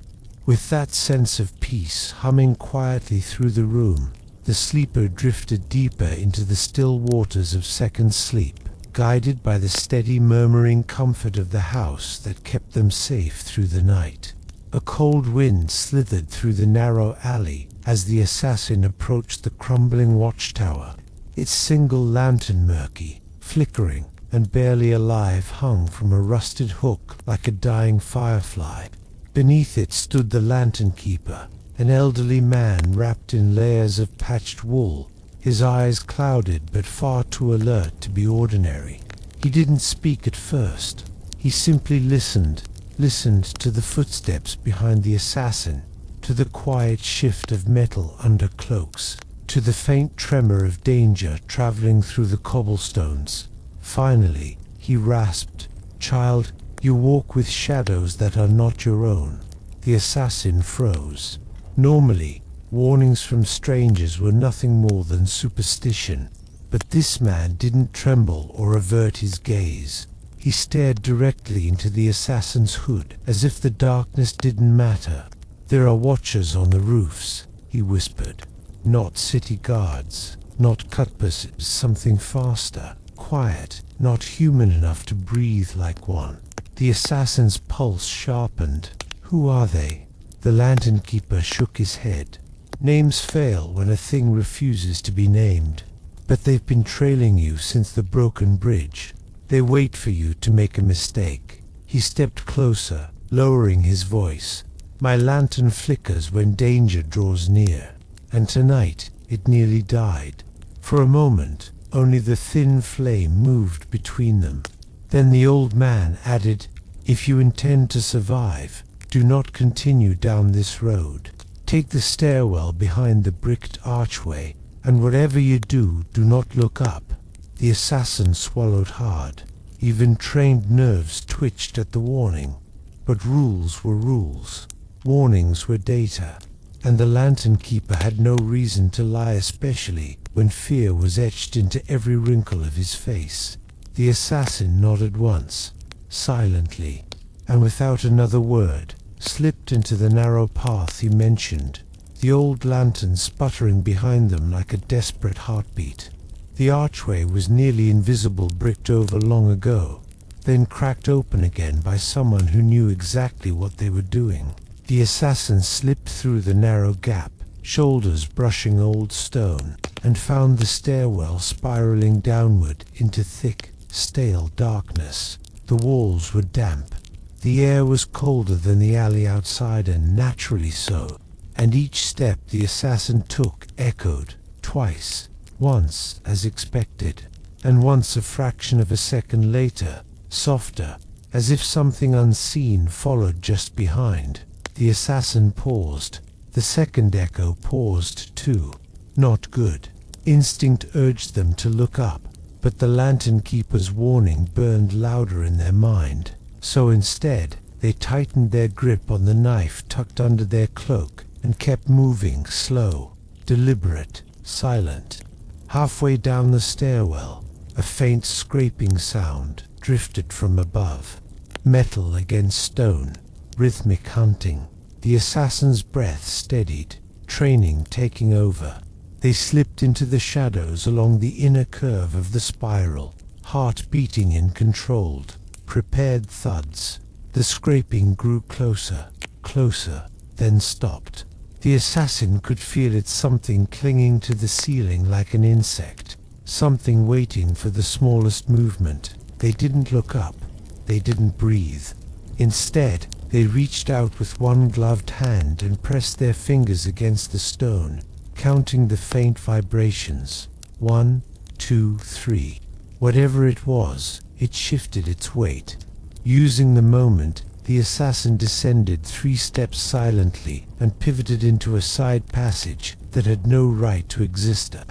With that sense of peace humming quietly through the room, the sleeper drifted deeper into the still waters of second sleep, guided by the steady murmuring comfort of the house that kept them safe through the night. A cold wind slithered through the narrow alley as the assassin approached the crumbling watchtower. Its single lantern, murky, flickering, and barely alive, hung from a rusted hook like a dying firefly. Beneath it stood the lantern keeper, an elderly man wrapped in layers of patched wool, his eyes clouded but far too alert to be ordinary. He didn't speak at first. He simply listened to the footsteps behind the assassin, to the quiet shift of metal under cloaks, to the faint tremor of danger traveling through the cobblestones. Finally, he rasped, "Child, you walk with shadows that are not your own." The assassin froze. Normally, warnings from strangers were nothing more than superstition, but this man didn't tremble or avert his gaze. He stared directly into the assassin's hood, as if the darkness didn't matter. "There are watchers on the roofs," he whispered. "Not city guards, not cutpurses, something faster, quiet, not human enough to breathe like one." The assassin's pulse sharpened. "Who are they?" The lantern keeper shook his head. "Names fail when a thing refuses to be named. But they've been trailing you since the broken bridge. They wait for you to make a mistake." He stepped closer, lowering his voice. "My lantern flickers when danger draws near, and tonight it nearly died." For a moment, only the thin flame moved between them. Then the old man added, "If you intend to survive, do not continue down this road. Take the stairwell behind the bricked archway, and whatever you do, do not look up." The assassin swallowed hard. Even trained nerves twitched at the warning. But rules were rules. Warnings were data. And the lantern keeper had no reason to lie, especially when fear was etched into every wrinkle of his face. The assassin nodded once, silently, and without another word, slipped into the narrow path he mentioned, the old lantern sputtering behind them like a desperate heartbeat. The archway was nearly invisible, bricked over long ago, then cracked open again by someone who knew exactly what they were doing. The assassin slipped through the narrow gap, shoulders brushing old stone, and found the stairwell spiraling downward into thick, stale darkness. The walls were damp. The air was colder than the alley outside, and naturally so. and each step the assassin took echoed twice, once as expected, and once a fraction of a second later, softer, as if something unseen followed just behind. The assassin paused. The second echo paused too. Not good. Instinct urged them to look up, but the lantern keeper's warning burned louder in their mind. So instead, they tightened their grip on the knife tucked under their cloak and kept moving, slow, deliberate, silent. Halfway down the stairwell, a faint scraping sound drifted from above. Metal against stone, rhythmic hunting. The assassin's breath steadied, training taking over. They slipped into the shadows along the inner curve of the spiral, heart beating in controlled, prepared thuds. The scraping grew closer, closer, then stopped. The assassin could feel it, something clinging to the ceiling like an insect, something waiting for the smallest movement. They didn't look up. They didn't breathe. Instead, they reached out with one gloved hand and pressed their fingers against the stone, counting the faint vibrations. 1, 2, 3. Whatever it was, it shifted its weight. Using the moment, the assassin descended 3 steps silently and pivoted into a side passage that had no right to exist. A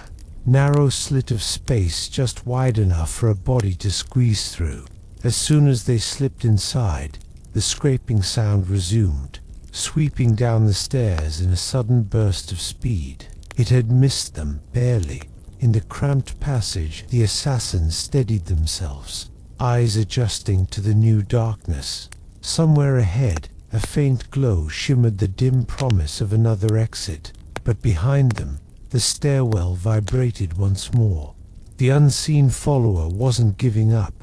narrow slit of space just wide enough for a body to squeeze through. As soon as they slipped inside, the scraping sound resumed, sweeping down the stairs in a sudden burst of speed. It had missed them, barely. In the cramped passage, the assassins steadied themselves, eyes adjusting to the new darkness. Somewhere ahead, a faint glow shimmered, the dim promise of another exit, but behind them, the stairwell vibrated once more. The unseen follower wasn't giving up.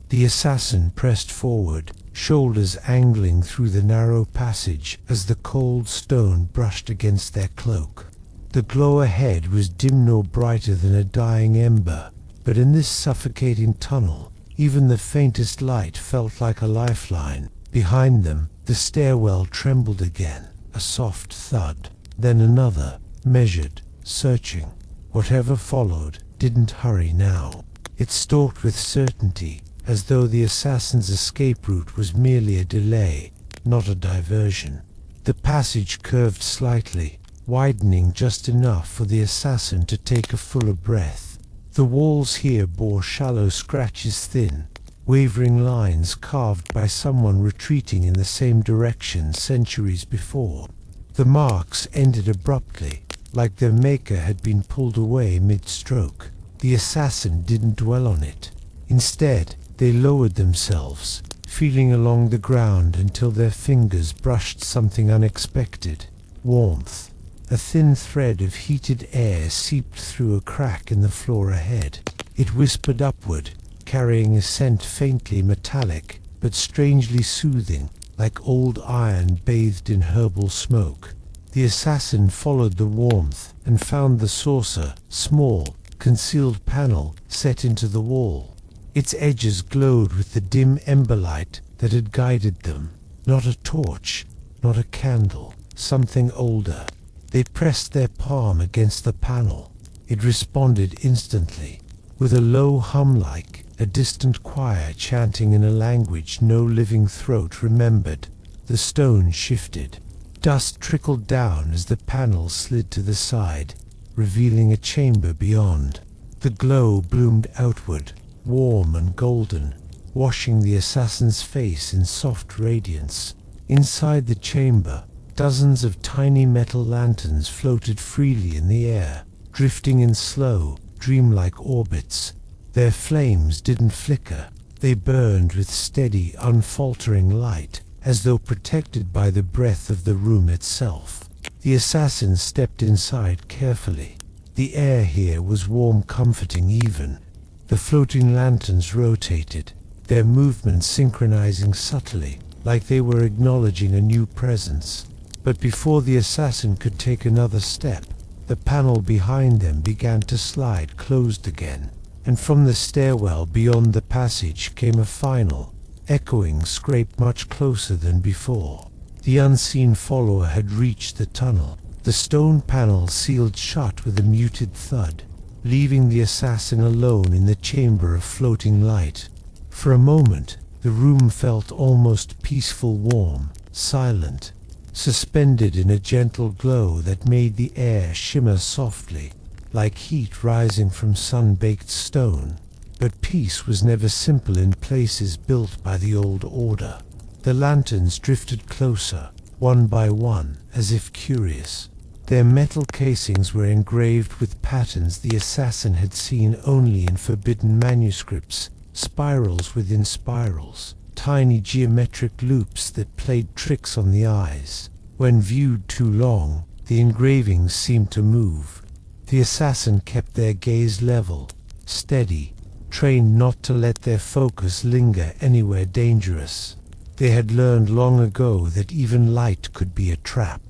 The assassin pressed forward, shoulders angling through the narrow passage as the cold stone brushed against their cloak. The glow ahead was dim, no brighter than a dying ember, but in this suffocating tunnel, even the faintest light felt like a lifeline. Behind them, the stairwell trembled again, a soft thud, then another, measured, searching. Whatever followed didn't hurry now. It stalked with certainty, as though the assassin's escape route was merely a delay, not a diversion. The passage curved slightly, widening just enough for the assassin to take a fuller breath. The walls here bore shallow scratches, thin, wavering lines carved by someone retreating in the same direction centuries before. The marks ended abruptly, like their maker had been pulled away mid-stroke. The assassin didn't dwell on it. Instead, they lowered themselves, feeling along the ground until their fingers brushed something unexpected. Warmth. A thin thread of heated air seeped through a crack in the floor ahead. It whispered upward, carrying a scent faintly metallic, but strangely soothing, like old iron bathed in herbal smoke. The assassin followed the warmth and found the saucer, small, concealed panel set into the wall. Its edges glowed with the dim ember light that had guided them. Not a torch, not a candle, something older. They pressed their palm against the panel. It responded instantly, with a low hum like a distant choir chanting in a language no living throat remembered. The stone shifted. Dust trickled down as the panel slid to the side, revealing a chamber beyond. The glow bloomed outward, warm and golden, washing the assassin's face in soft radiance. Inside the chamber, dozens of tiny metal lanterns floated freely in the air, drifting in slow, dreamlike orbits. Their flames didn't flicker. They burned with steady, unfaltering light, as though protected by the breath of the room itself. The assassin stepped inside carefully. The air here was warm, comforting even. The floating lanterns rotated, their movements synchronizing subtly, like they were acknowledging a new presence. But before the assassin could take another step, the panel behind them began to slide closed again, and from the stairwell beyond the passage came a final, echoing scrape much closer than before. The unseen follower had reached the tunnel. The stone panel sealed shut with a muted thud, leaving the assassin alone in the chamber of floating light. For a moment, the room felt almost peaceful, warm, silent, suspended in a gentle glow that made the air shimmer softly, like heat rising from sun-baked stone. But peace was never simple in places built by the old order. The lanterns drifted closer, one by one, as if curious. Their metal casings were engraved with patterns the assassin had seen only in forbidden manuscripts, spirals within spirals, tiny geometric loops that played tricks on the eyes. When viewed too long, the engravings seemed to move. The assassin kept their gaze level, steady, trained not to let their focus linger anywhere dangerous. They had learned long ago that even light could be a trap.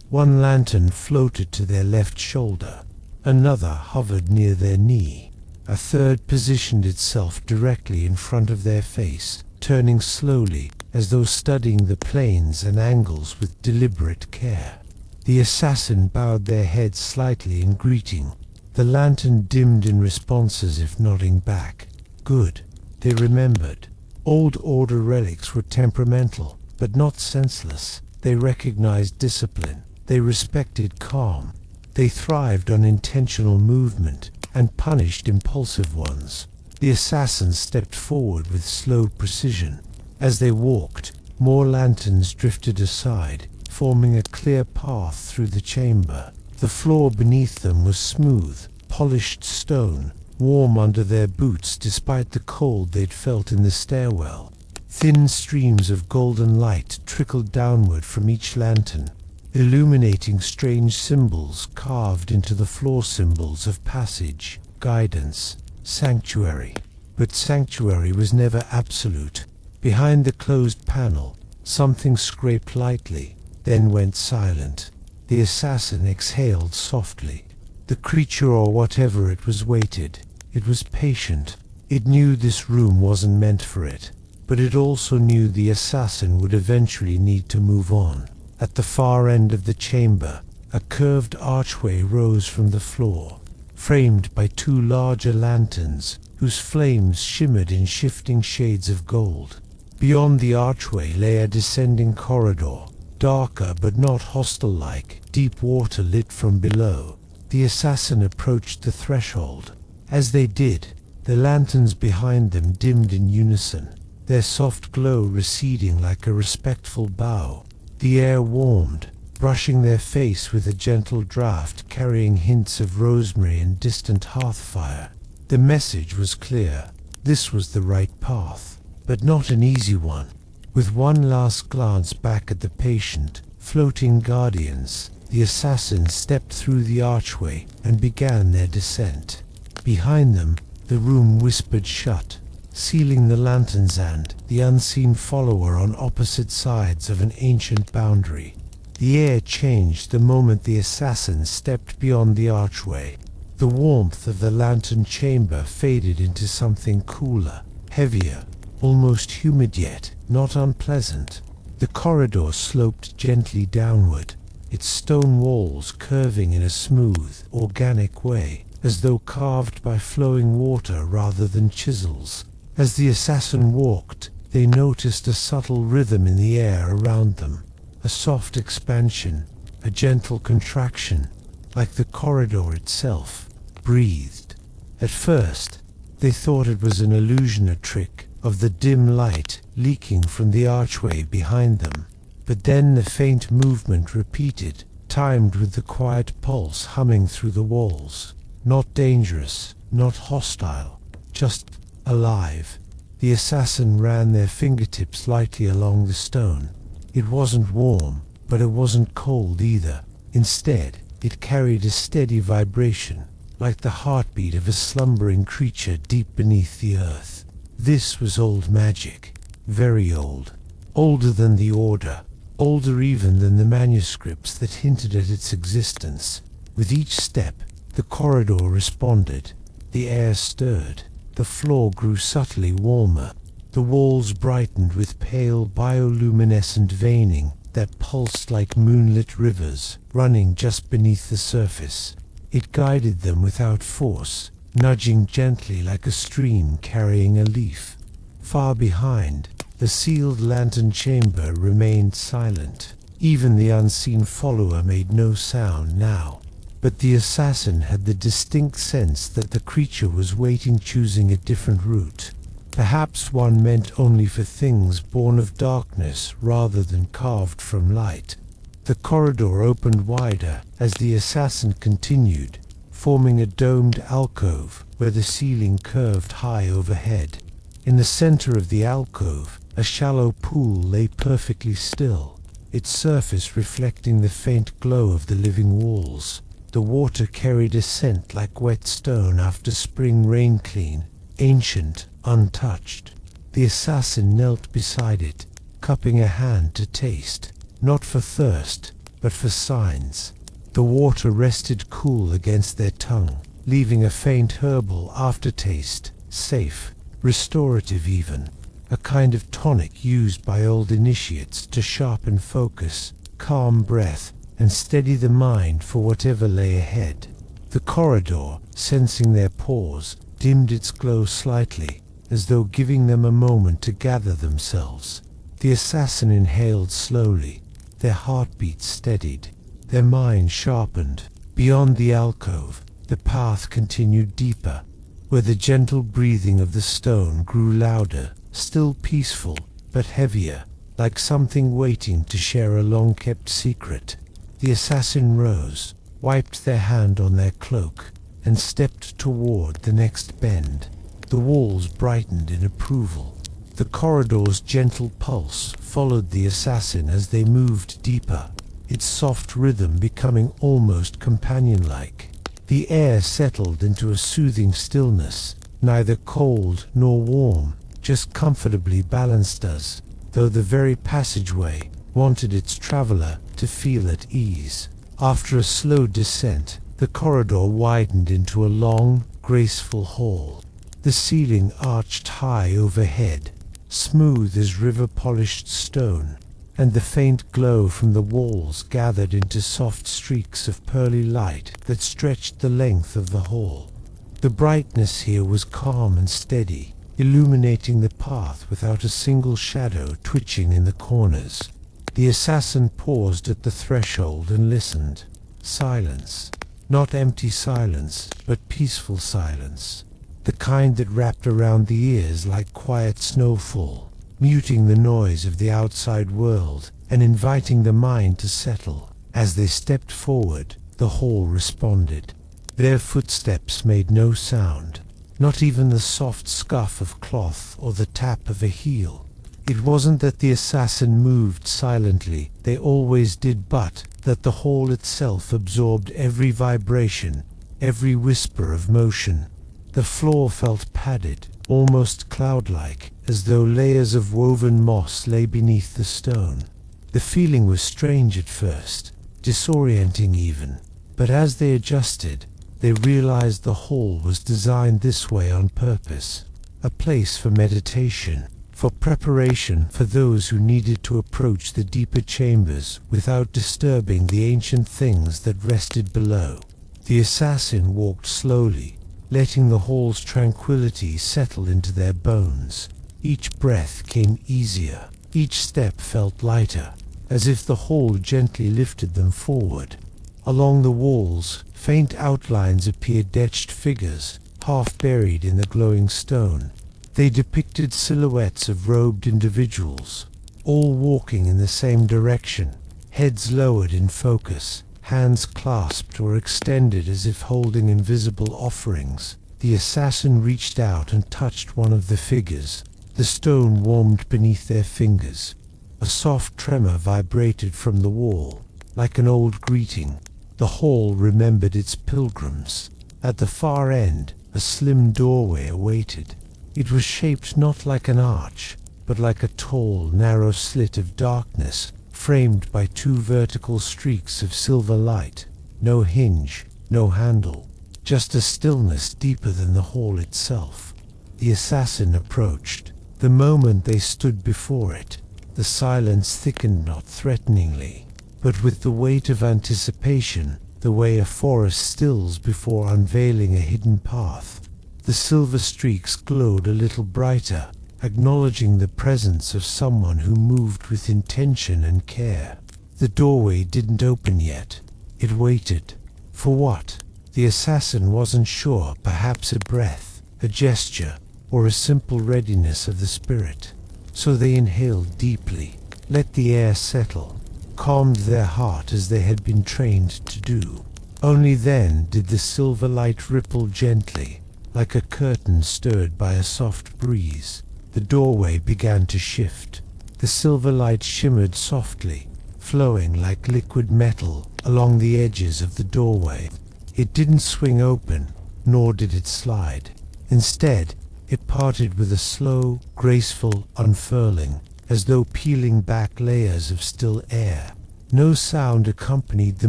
One lantern floated to their left shoulder, another hovered near their knee. A third positioned itself directly in front of their face, turning slowly, as though studying the planes and angles with deliberate care. The assassin bowed their heads slightly in greeting. The lantern dimmed in response as if nodding back. Good, they remembered. Old order relics were temperamental, but not senseless. They recognized discipline. They respected calm. They thrived on intentional movement and punished impulsive ones. The assassins stepped forward with slow precision. As they walked, more lanterns drifted aside, forming a clear path through the chamber. The floor beneath them was smooth, polished stone, warm under their boots despite the cold they'd felt in the stairwell. Thin streams of golden light trickled downward from each lantern, illuminating strange symbols carved into the floor, symbols of passage, guidance, sanctuary. But sanctuary was never absolute. Behind the closed panel, something scraped lightly, then went silent. The assassin exhaled softly. The creature, or whatever it was, waited. It was patient. It knew this room wasn't meant for it, but it also knew the assassin would eventually need to move on. At the far end of the chamber, a curved archway rose from the floor, framed by two larger lanterns whose flames shimmered in shifting shades of gold. Beyond the archway lay a descending corridor, darker but not hostile-like, deep water lit from below. The assassin approached the threshold. As they did, the lanterns behind them dimmed in unison, their soft glow receding like a respectful bow. The air warmed, brushing their face with a gentle draft carrying hints of rosemary and distant hearth fire. The message was clear. This was the right path, but not an easy one. With one last glance back at the patient, floating guardians, the assassins stepped through the archway and began their descent. Behind them, the room whispered shut, sealing the lanterns and the unseen follower on opposite sides of an ancient boundary. The air changed the moment the assassins stepped beyond the archway. The warmth of the lantern chamber faded into something cooler, heavier, almost humid, yet not unpleasant. The corridor sloped gently downward, its stone walls curving in a smooth, organic way, as though carved by flowing water rather than chisels. As the assassin walked, they noticed a subtle rhythm in the air around them, a soft expansion, a gentle contraction, like the corridor itself breathed. At first, they thought it was an illusion, a trick of the dim light leaking from the archway behind them. But then the faint movement repeated, timed with the quiet pulse humming through the walls. Not dangerous, not hostile, just alive. The assassin ran their fingertips lightly along the stone. It wasn't warm, but it wasn't cold either. Instead, it carried a steady vibration, like the heartbeat of a slumbering creature deep beneath the earth. This was old magic, very old, older than the Order, older even than the manuscripts that hinted at its existence. With each step, the corridor responded. The air stirred. The floor grew subtly warmer. The walls brightened with pale bioluminescent veining that pulsed like moonlit rivers, running just beneath the surface. It guided them without force, nudging gently like a stream carrying a leaf. Far behind, the sealed lantern chamber remained silent. Even the unseen follower made no sound now. But the assassin had the distinct sense that the creature was waiting, choosing a different route. Perhaps one meant only for things born of darkness rather than carved from light. The corridor opened wider as the assassin continued, forming a domed alcove where the ceiling curved high overhead. In the center of the alcove, a shallow pool lay perfectly still, its surface reflecting the faint glow of the living walls. The water carried a scent like wet stone after spring rain, clean, ancient, untouched. The assassin knelt beside it, cupping a hand to taste, not for thirst, but for signs. The water rested cool against their tongue, leaving a faint herbal aftertaste, safe, restorative even, a kind of tonic used by old initiates to sharpen focus, calm breath, and steady the mind for whatever lay ahead. The corridor, sensing their pause, dimmed its glow slightly, as though giving them a moment to gather themselves. The assassin inhaled slowly, their heartbeats steadied, their minds sharpened. Beyond the alcove, the path continued deeper, where the gentle breathing of the stone grew louder, still peaceful, but heavier, like something waiting to share a long-kept secret. The assassin rose, wiped their hand on their cloak, and stepped toward the next bend. The walls brightened in approval. The corridor's gentle pulse followed the assassin as they moved deeper, its soft rhythm becoming almost companion-like. The air settled into a soothing stillness, neither cold nor warm, just comfortably balanced as though the very passageway wanted its traveler to feel at ease. After a slow descent, the corridor widened into a long, graceful hall. The ceiling arched high overhead, smooth as river-polished stone, and the faint glow from the walls gathered into soft streaks of pearly light that stretched the length of the hall. The brightness here was calm and steady, illuminating the path without a single shadow twitching in the corners. The assassin paused at the threshold and listened. Silence. Not empty silence, but peaceful silence. The kind that wrapped around the ears like quiet snowfall, muting the noise of the outside world and inviting the mind to settle. As they stepped forward, the hall responded. Their footsteps made no sound, not even the soft scuff of cloth or the tap of a heel. It wasn't that the assassin moved silently, they always did, but that the hall itself absorbed every vibration, every whisper of motion. The floor felt padded, almost cloud-like, as though layers of woven moss lay beneath the stone. The feeling was strange at first, disorienting even, but as they adjusted, they realized the hall was designed this way on purpose, a place for meditation, for preparation for those who needed to approach the deeper chambers without disturbing the ancient things that rested below. The assassin walked slowly, letting the hall's tranquility settle into their bones. Each breath came easier, each step felt lighter, as if the hall gently lifted them forward. Along the walls, faint outlines appeared, etched figures, half buried in the glowing stone. They depicted silhouettes of robed individuals, all walking in the same direction, heads lowered in focus, hands clasped or extended as if holding invisible offerings. The assassin reached out and touched one of the figures. The stone warmed beneath their fingers. A soft tremor vibrated from the wall, like an old greeting. The hall remembered its pilgrims. At the far end, a slim doorway awaited. It was shaped not like an arch, but like a tall, narrow slit of darkness, framed by two vertical streaks of silver light. No hinge, no handle, just a stillness deeper than the hall itself. The assassin approached. The moment they stood before it, The silence thickened not threateningly, but with the weight of anticipation, the way a forest stills before unveiling a hidden path. The silver streaks glowed a little brighter, acknowledging the presence of someone who moved with intention and care. The doorway didn't open yet. It waited. For what? The assassin wasn't sure. Perhaps a breath, a gesture, or a simple readiness of the spirit. So they inhaled deeply, let the air settle, calmed their heart as they had been trained to do. Only then did the silver light ripple gently, like a curtain stirred by a soft breeze. The doorway began to shift. The silver light shimmered softly, flowing like liquid metal along the edges of the doorway. It didn't swing open, nor did it slide. Instead, it parted with a slow, graceful unfurling, as though peeling back layers of still air. No sound accompanied the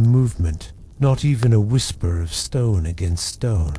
movement, not even a whisper of stone against stone.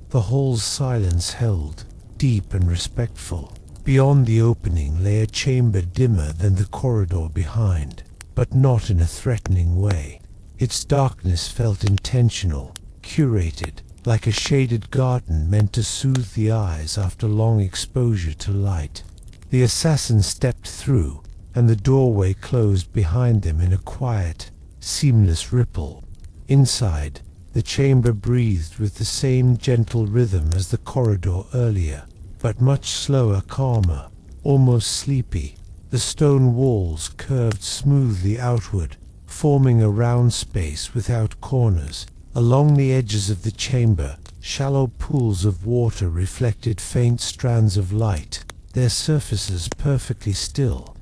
The hall's silence held, deep and respectful. Beyond the opening lay a chamber dimmer than the corridor behind, but not in a threatening way. Its darkness felt intentional, curated, like a shaded garden meant to soothe the eyes after long exposure to light. The assassin stepped through, and the doorway closed behind them in a quiet, seamless ripple. Inside, the chamber breathed with the same gentle rhythm as the corridor earlier, but much slower, calmer, almost sleepy. The stone walls curved smoothly outward, forming a round space without corners. Along the edges of the chamber, shallow pools of water reflected faint strands of light, their surfaces perfectly still.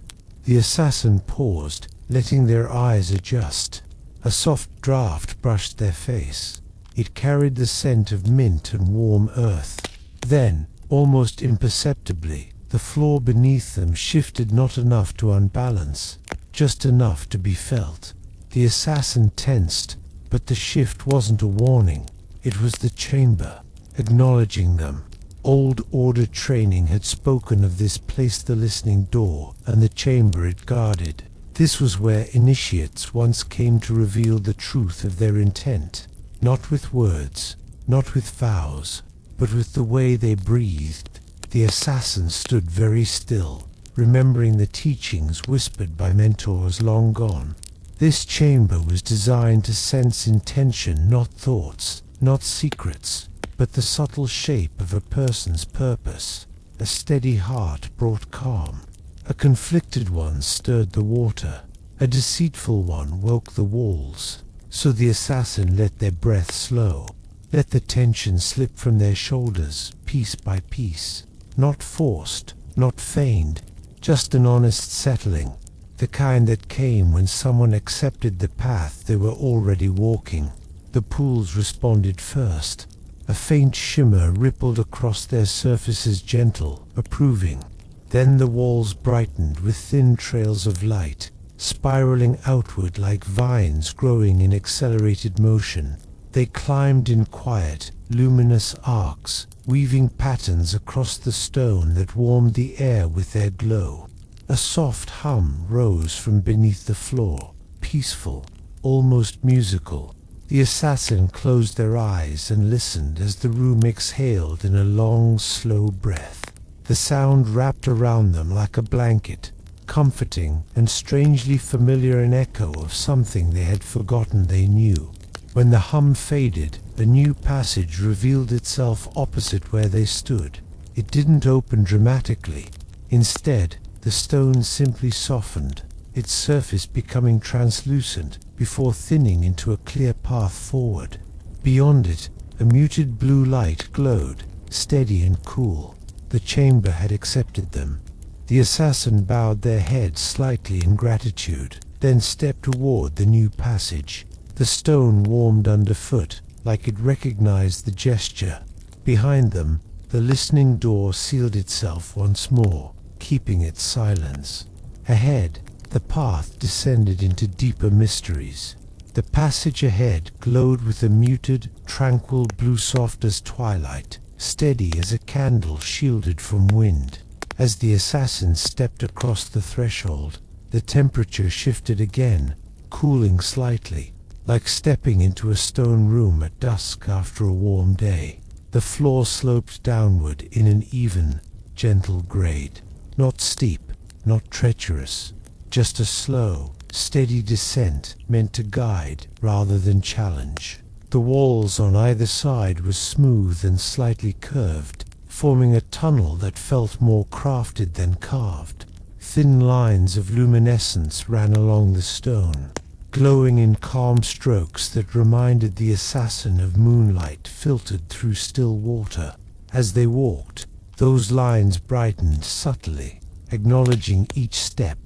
The assassin paused, letting their eyes adjust. A soft draft brushed their face. It carried the scent of mint and warm earth. Then, almost imperceptibly, the floor beneath them shifted, not enough to unbalance, just enough to be felt. The assassin tensed, but the shift wasn't a warning. It was the chamber, acknowledging them. Old order training had spoken of this place, the listening door, and the chamber it guarded. This was where initiates once came to reveal the truth of their intent, not with words, not with vows, but with the way they breathed. The assassin stood very still, remembering the teachings whispered by mentors long gone. This chamber was designed to sense intention, not thoughts, not secrets, but the subtle shape of a person's purpose. A steady heart brought calm. A conflicted one stirred the water. A deceitful one woke the walls. So the assassin let their breath slow, let the tension slip from their shoulders, piece by piece. Not forced, not feigned, just an honest settling. The kind that came when someone accepted the path they were already walking. The pools responded first. A faint shimmer rippled across their surfaces, gentle, approving. Then the walls brightened with thin trails of light, spiraling outward like vines growing in accelerated motion. They climbed in quiet, luminous arcs, weaving patterns across the stone that warmed the air with their glow. A soft hum rose from beneath the floor, peaceful, almost musical. The assassin closed their eyes and listened as the room exhaled in a long, slow breath. The sound wrapped around them like a blanket, comforting and strangely familiar, an echo of something they had forgotten they knew. When the hum faded, a new passage revealed itself opposite where they stood. It didn't open dramatically. Instead, the stone simply softened, its surface becoming translucent before thinning into a clear path forward. Beyond it, a muted blue light glowed, steady and cool. The chamber had accepted them. The assassin bowed their head slightly in gratitude, then stepped toward the new passage. The stone warmed underfoot, like it recognized the gesture. Behind them, the listening door sealed itself once more, keeping its silence. Ahead, the path descended into deeper mysteries. The passage ahead glowed with a muted, tranquil blue, soft as twilight, steady as a candle shielded from wind. As the assassin stepped across the threshold, The temperature shifted again, cooling slightly, like stepping into a stone room at dusk after a warm day. The floor sloped downward in an even, gentle grade. Not steep, not treacherous, just a slow, steady descent meant to guide rather than challenge. The walls on either side were smooth and slightly curved, forming a tunnel that felt more crafted than carved. Thin lines of luminescence ran along the stone, glowing in calm strokes that reminded the assassin of moonlight filtered through still water. As they walked, those lines brightened subtly, acknowledging each step.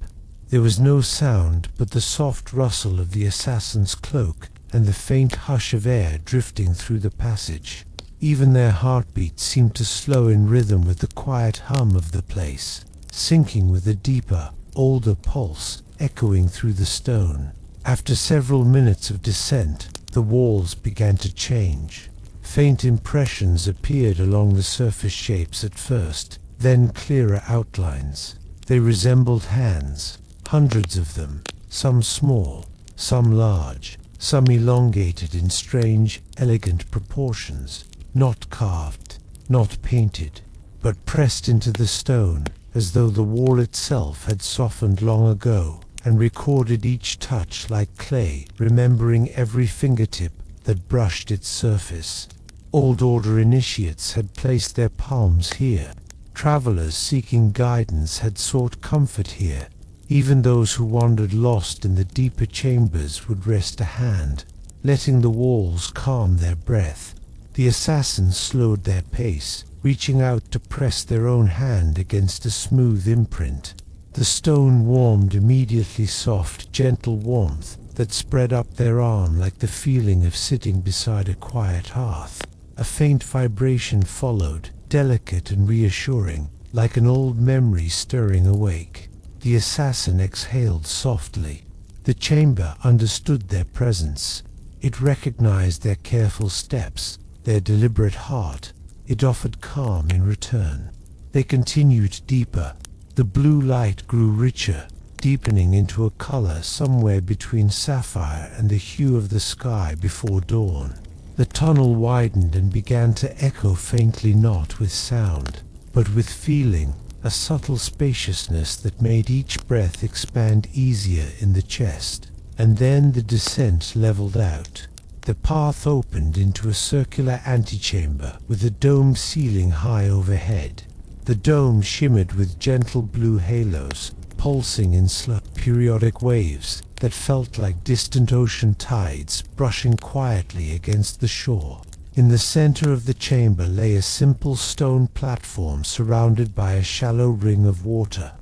There was no sound but the soft rustle of the assassin's cloak and the faint hush of air drifting through the passage. Even their heartbeats seemed to slow in rhythm with the quiet hum of the place, syncing with a deeper, older pulse echoing through the stone. After several minutes of descent, the walls began to change. Faint impressions appeared along the surface shapes at first, then clearer outlines. They resembled hands, hundreds of them, some small, some large, some elongated in strange, elegant proportions, not carved, not painted, but pressed into the stone, as though the wall itself had softened long ago and recorded each touch like clay, remembering every fingertip that brushed its surface. Old Order initiates had placed their palms here. Travelers seeking guidance had sought comfort here. Even those who wandered lost in the deeper chambers would rest a hand, letting the walls calm their breath. The assassins slowed their pace, reaching out to press their own hand against a smooth imprint. The stone warmed immediately, soft, gentle warmth that spread up their arm like the feeling of sitting beside a quiet hearth. A faint vibration followed, delicate and reassuring, like an old memory stirring awake. The assassin exhaled softly. The chamber understood their presence. It recognized their careful steps, their deliberate heart. It offered calm in return. They continued deeper. The blue light grew richer, deepening into a color somewhere between sapphire and the hue of the sky before dawn. The tunnel widened and began to echo faintly, not with sound, but with feeling, a subtle spaciousness that made each breath expand easier in the chest. And then the descent leveled out. The path opened into a circular antechamber with a domed ceiling high overhead. The dome shimmered with gentle blue halos, pulsing in slow, periodic waves that felt like distant ocean tides brushing quietly against the shore. In the center of the chamber lay a simple stone platform surrounded by a shallow ring of water.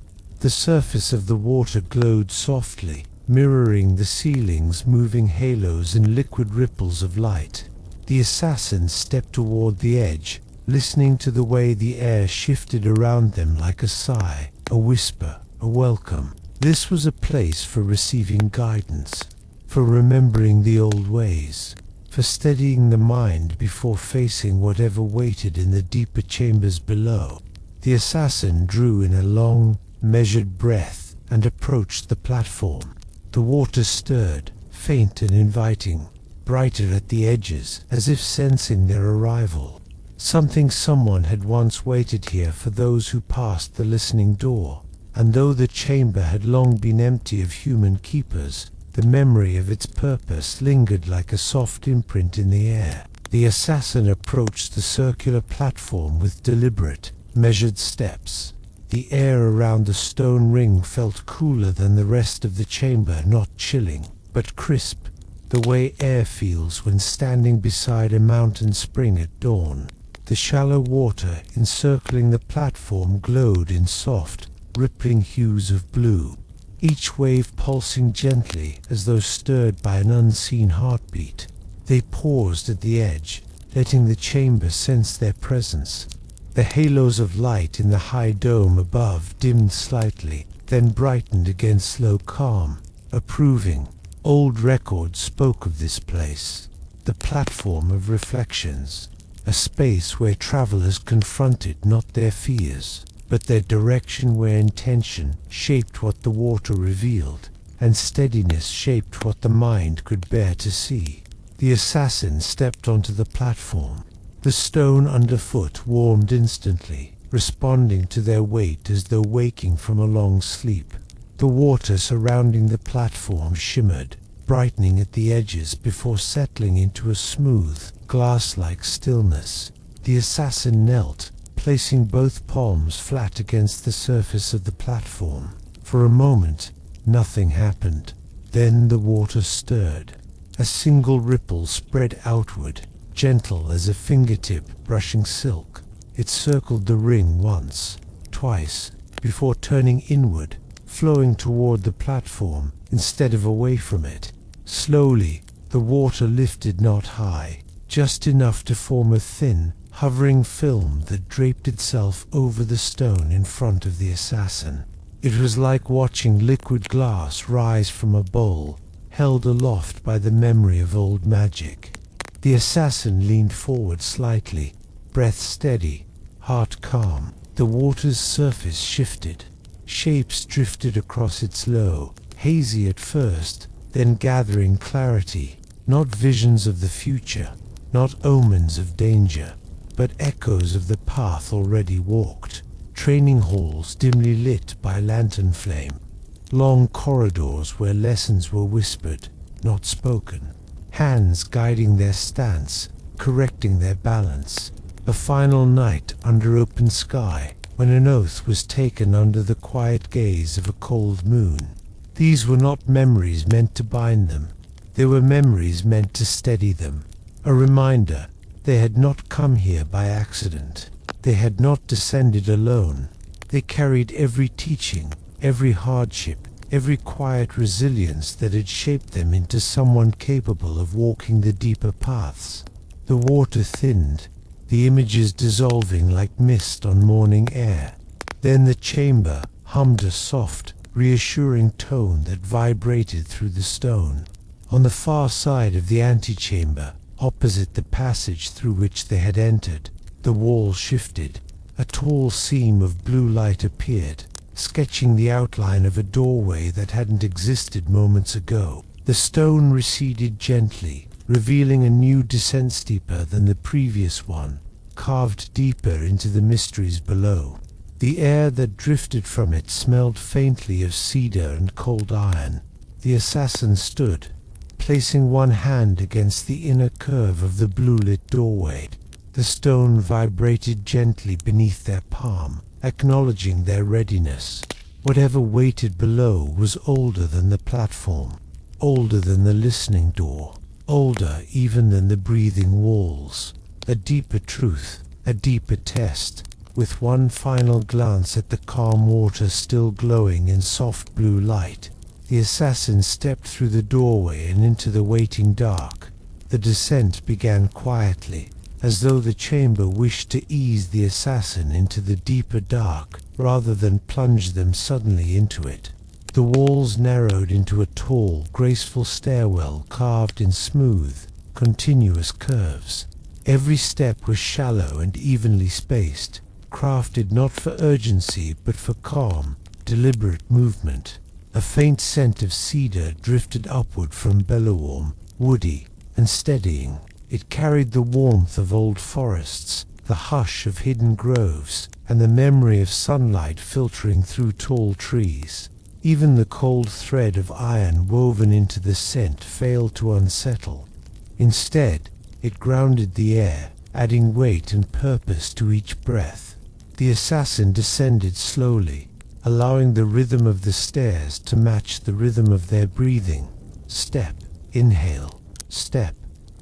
The surface of the water glowed softly, mirroring the ceiling's moving halos in liquid ripples of light. The assassin stepped toward the edge, listening to the way the air shifted around them like a sigh, a whisper, a welcome. This was a place for receiving guidance, for remembering the old ways, for steadying the mind before facing whatever waited in the deeper chambers below. The assassin drew in a long, measured breath and approached the platform. The water stirred, faint and inviting, brighter at the edges, as if sensing their arrival. Someone had once waited here for those who passed the listening door, and though the chamber had long been empty of human keepers, the memory of its purpose lingered like a soft imprint in the air. The assassin approached the circular platform with deliberate, measured steps. The air around the stone ring felt cooler than the rest of the chamber, not chilling, but crisp, the way air feels when standing beside a mountain spring at dawn. The shallow water encircling the platform glowed in soft, rippling hues of blue, each wave pulsing gently as though stirred by an unseen heartbeat. They paused at the edge, letting the chamber sense their presence. The halos of light in the high dome above dimmed slightly, then brightened again, slow calm, approving. Old records spoke of this place, the platform of reflections, a space where travelers confronted not their fears, but their direction where intention shaped what the water revealed, and steadiness shaped what the mind could bear to see. The assassin stepped onto the platform. The stone underfoot warmed instantly, responding to their weight as though waking from a long sleep. The water surrounding the platform shimmered, brightening at the edges before settling into a smooth, glass-like stillness. The assassin knelt, placing both palms flat against the surface of the platform. For a moment, nothing happened. Then the water stirred. A single ripple spread outward, gentle as a fingertip brushing silk. It circled the ring once, twice, before turning inward, flowing toward the platform instead of away from it. Slowly, the water lifted not high, just enough to form a thin, hovering film that draped itself over the stone in front of the assassin. It was like watching liquid glass rise from a bowl, held aloft by the memory of old magic. The assassin leaned forward slightly, breath steady, heart calm. The water's surface shifted. Shapes drifted across its low, hazy at first, then gathering clarity. Not visions of the future, not omens of danger, but echoes of the path already walked. Training halls dimly lit by lantern flame. Long corridors where lessons were whispered, not spoken. Hands guiding their stance, correcting their balance. A final night under open sky, when an oath was taken under the quiet gaze of a cold moon. These were not memories meant to bind them. They were memories meant to steady them. A reminder they had not come here by accident. They had not descended alone. They carried every teaching, every hardship, every quiet resilience that had shaped them into someone capable of walking the deeper paths. The water thinned, the images dissolving like mist on morning air. Then the chamber hummed a soft, reassuring tone that vibrated through the stone. On the far side of the antechamber, opposite the passage through which they had entered, the wall shifted. A tall seam of blue light appeared, sketching the outline of a doorway that hadn't existed moments ago. The stone receded gently, revealing a new descent steeper than the previous one, carved deeper into the mysteries below. The air that drifted from it smelled faintly of cedar and cold iron. The assassin stood, placing one hand against the inner curve of the blue-lit doorway. The stone vibrated gently beneath their palm, acknowledging their readiness. Whatever waited below was older than the platform, older than the listening door, older even than the breathing walls. A deeper truth, a deeper test. With one final glance at the calm water still glowing in soft blue light, the assassin stepped through the doorway and into the waiting dark. The descent began quietly, as though the chamber wished to ease the assassin into the deeper dark rather than plunge them suddenly into it. The walls narrowed into a tall, graceful stairwell carved in smooth, continuous curves. Every step was shallow and evenly spaced, crafted not for urgency but for calm, deliberate movement. A faint scent of cedar drifted upward from Bellewarm, woody and steadying. It carried the warmth of old forests, the hush of hidden groves, and the memory of sunlight filtering through tall trees. Even the cold thread of iron woven into the scent failed to unsettle. Instead, it grounded the air, adding weight and purpose to each breath. The assassin descended slowly, allowing the rhythm of the stairs to match the rhythm of their breathing. Step, inhale, step,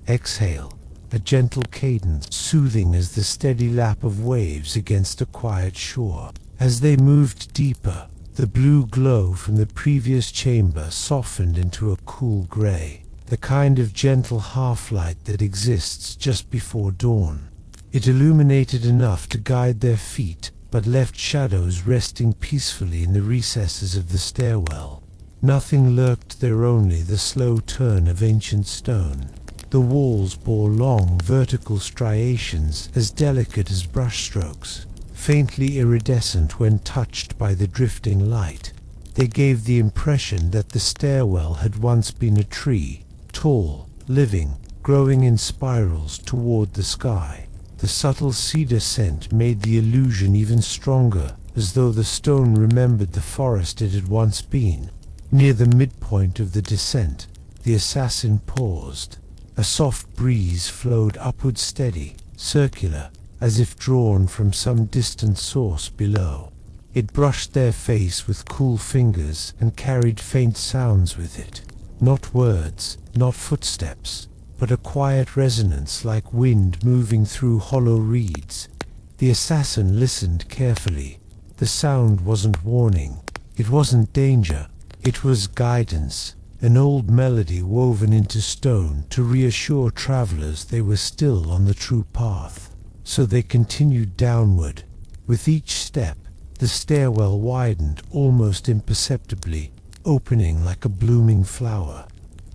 exhale, a gentle cadence, soothing as the steady lap of waves against a quiet shore. As they moved deeper, the blue glow from the previous chamber softened into a cool gray, the kind of gentle half-light that exists just before dawn. It illuminated enough to guide their feet, but left shadows resting peacefully in the recesses of the stairwell. Nothing lurked there, only the slow turn of ancient stone. The walls bore long, vertical striations as delicate as brushstrokes, faintly iridescent when touched by the drifting light. They gave the impression that the stairwell had once been a tree, tall, living, growing in spirals toward the sky. The subtle cedar scent made the illusion even stronger, as though the stone remembered the forest it had once been. Near the midpoint of the descent, the assassin paused. A soft breeze flowed upward, steady, circular, as if drawn from some distant source below. It brushed their face with cool fingers and carried faint sounds with it. Not words, not footsteps, but a quiet resonance like wind moving through hollow reeds. The assassin listened carefully. The sound wasn't warning. It wasn't danger. It was guidance, an old melody woven into stone to reassure travelers they were still on the true path. So they continued downward. With each step, the stairwell widened almost imperceptibly, opening like a blooming flower.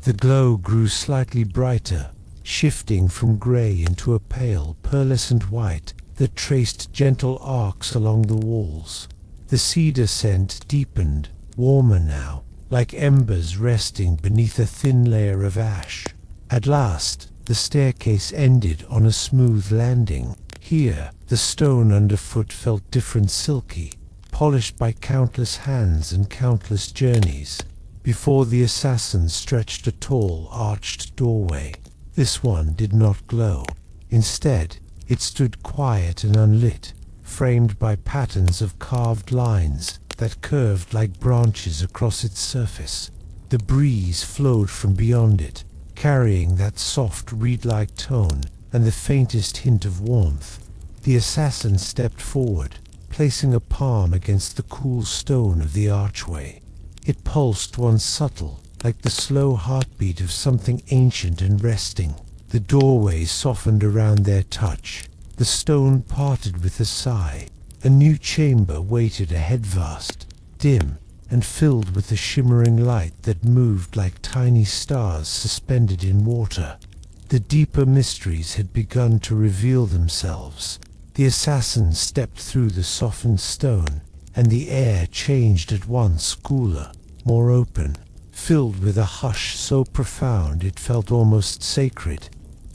The glow grew slightly brighter, shifting from gray into a pale, pearlescent white that traced gentle arcs along the walls. The cedar scent deepened, warmer now, like embers resting beneath a thin layer of ash. At last, the staircase ended on a smooth landing. Here, the stone underfoot felt different, silky, polished by countless hands and countless journeys. Before the assassin stretched a tall, arched doorway. This one did not glow. Instead, it stood quiet and unlit, framed by patterns of carved lines that curved like branches across its surface. The breeze flowed from beyond it, carrying that soft reed-like tone and the faintest hint of warmth. The assassin stepped forward, placing a palm against the cool stone of the archway. It pulsed once subtle, like the slow heartbeat of something ancient and resting. The doorway softened around their touch. The stone parted with a sigh. A new chamber waited ahead, vast, dim, and filled with a shimmering light that moved like tiny stars suspended in water. The deeper mysteries had begun to reveal themselves. The assassin stepped through the softened stone, and the air changed at once, cooler, more open, filled with a hush so profound it felt almost sacred.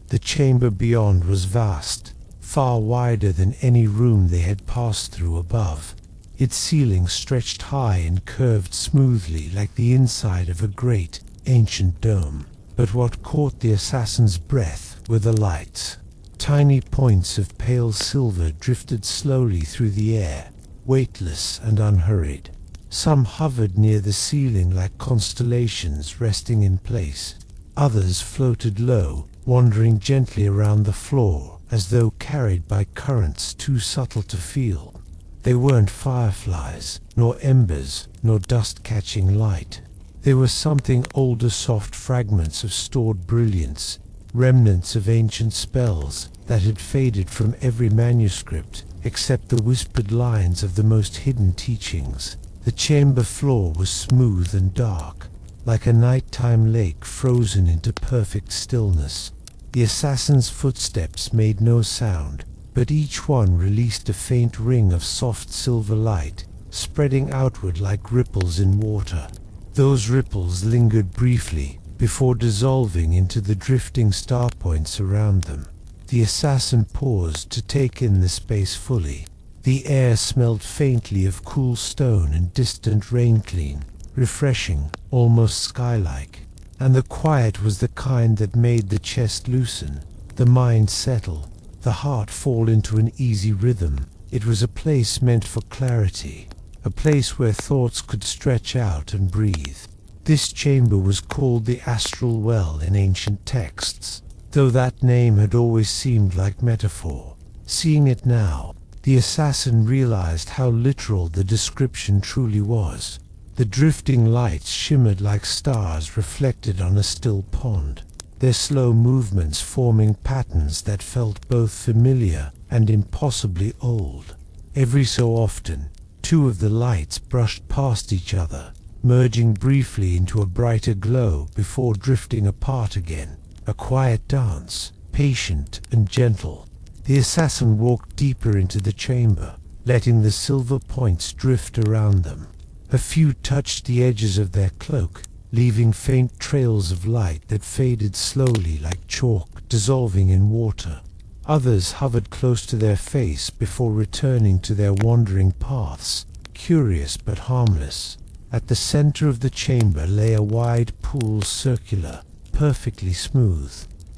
The chamber beyond was vast, far wider than any room they had passed through above. Its ceiling stretched high and curved smoothly like the inside of a great, ancient dome. But what caught the assassin's breath were the lights. Tiny points of pale silver drifted slowly through the air, weightless and unhurried. Some hovered near the ceiling like constellations resting in place. Others floated low, wandering gently around the floor, as though carried by currents too subtle to feel. They weren't fireflies, nor embers, nor dust-catching light. They were something older, soft fragments of stored brilliance, remnants of ancient spells that had faded from every manuscript except the whispered lines of the most hidden teachings. The chamber floor was smooth and dark, like a nighttime lake frozen into perfect stillness. The assassin's footsteps made no sound, but each one released a faint ring of soft silver light, spreading outward like ripples in water. Those ripples lingered briefly, before dissolving into the drifting star points around them. The assassin paused to take in the space fully. The air smelled faintly of cool stone and distant rain clean, refreshing, almost sky-like. And the quiet was the kind that made the chest loosen, the mind settle, the heart fall into an easy rhythm. It was a place meant for clarity, a place where thoughts could stretch out and breathe. This chamber was called the Astral Well in ancient texts, though that name had always seemed like metaphor. Seeing it now, the assassin realized how literal the description truly was. The drifting lights shimmered like stars reflected on a still pond, their slow movements forming patterns that felt both familiar and impossibly old. Every so often, two of the lights brushed past each other, merging briefly into a brighter glow before drifting apart again. A quiet dance, patient and gentle. The assassin walked deeper into the chamber. letting the silver points drift around them. A few touched the edges of their cloak, leaving faint trails of light that faded slowly like chalk dissolving in water. Others hovered close to their face before returning to their wandering paths, curious but harmless. At the center of the chamber lay a wide pool, circular, perfectly smooth.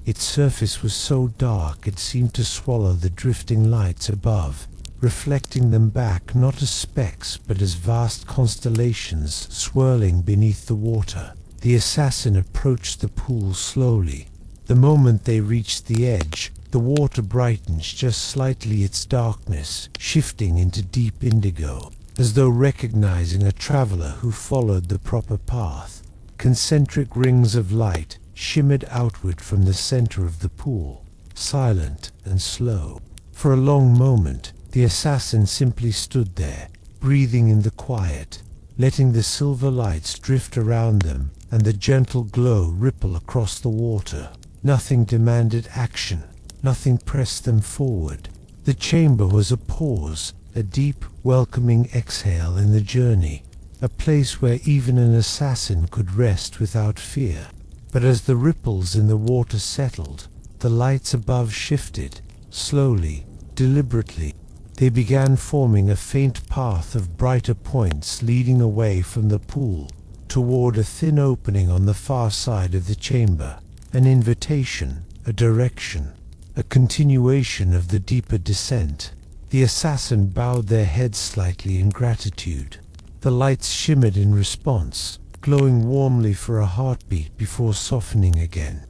Its surface was so dark it seemed to swallow the drifting lights above, reflecting them back not as specks but as vast constellations swirling beneath the water. The assassin approached the pool slowly. The moment they reached the edge, the water brightened just slightly, its darkness shifting into deep indigo, as though recognizing a traveler who followed the proper path. Concentric rings of light shimmered outward from the center of the pool, silent and slow. For a long moment, the assassin simply stood there, breathing in the quiet, letting the silver lights drift around them and the gentle glow ripple across the water. Nothing demanded action, nothing pressed them forward. The chamber was a pause, a deep, welcoming exhale in the journey, a place where even an assassin could rest without fear. But as the ripples in the water settled, the lights above shifted, slowly, deliberately. They began forming a faint path of brighter points leading away from the pool, toward a thin opening on the far side of the chamber, an invitation, a direction, a continuation of the deeper descent. The assassin bowed their heads slightly in gratitude. The lights shimmered in response, glowing warmly for a heartbeat before softening again.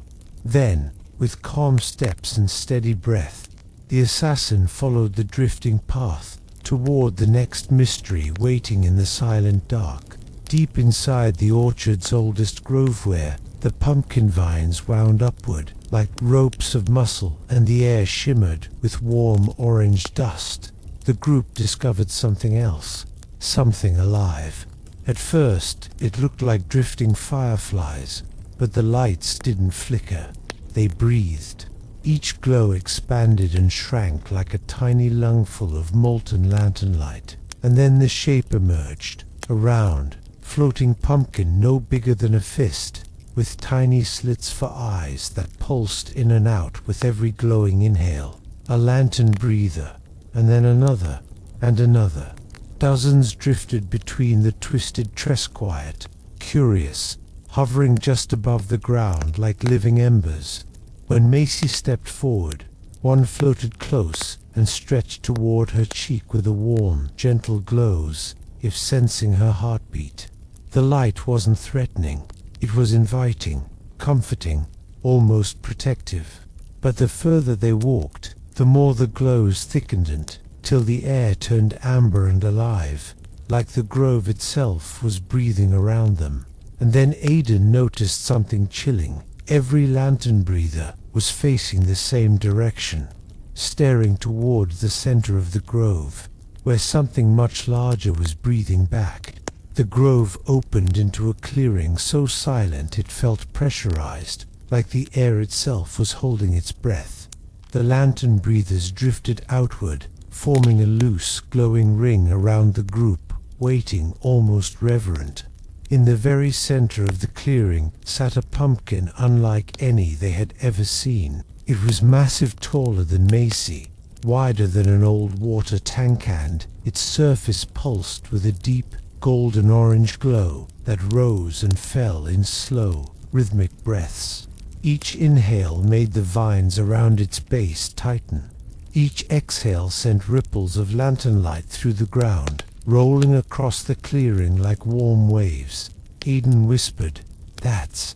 Then, with calm steps and steady breath, the assassin followed the drifting path toward the next mystery waiting in the silent dark. Deep inside the orchard's oldest grove, where the pumpkin vines wound upward like ropes of muscle and the air shimmered with warm orange dust, the group discovered something else, something alive. At first, it looked like drifting fireflies, but the lights didn't flicker. They breathed. Each glow expanded and shrank like a tiny lungful of molten lantern light. And then the shape emerged, a round, floating pumpkin no bigger than a fist, with tiny slits for eyes that pulsed in and out with every glowing inhale. A lantern breather, and then another, and another. Dozens drifted between the twisted tress, quiet, curious, hovering just above the ground like living embers. When Macy stepped forward, one floated close and stretched toward her cheek with a warm, gentle glow, as if sensing her heartbeat. The light wasn't threatening. It was inviting, comforting, almost protective. But the further they walked, the more the glows thickened till the air turned amber and alive, like the grove itself was breathing around them. And then Aidan noticed something chilling. Every lantern breather was facing the same direction, staring toward the center of the grove, where something much larger was breathing back. The grove opened into a clearing so silent it felt pressurized, like the air itself was holding its breath. The lantern breathers drifted outward, forming a loose, glowing ring around the group, waiting, almost reverent. In the very center of the clearing sat a pumpkin unlike any they had ever seen. It was massive, taller than Macy, wider than an old water tank, and its surface pulsed with a deep, golden-orange glow that rose and fell in slow, rhythmic breaths. Each inhale made the vines around its base tighten. Each exhale sent ripples of lantern light through the ground, rolling across the clearing like warm waves. Aidan whispered, That's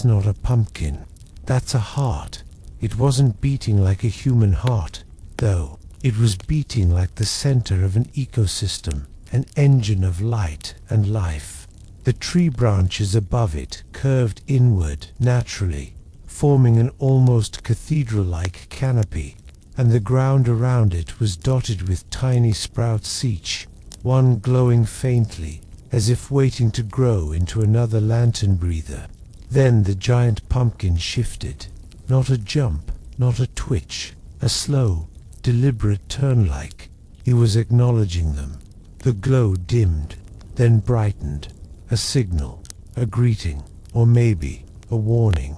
not a pumpkin. That's a heart." It wasn't beating like a human heart, though. It was beating like the center of an ecosystem, an engine of light and life. The tree branches above it curved inward naturally, forming an almost cathedral-like canopy, and the ground around it was dotted with tiny sprouts, each one glowing faintly, as if waiting to grow into another lantern breather. Then the giant pumpkin shifted. Not a jump, not a twitch, a slow, deliberate turn, like He was acknowledging them. The glow dimmed, then brightened. A signal, a greeting, or maybe a warning.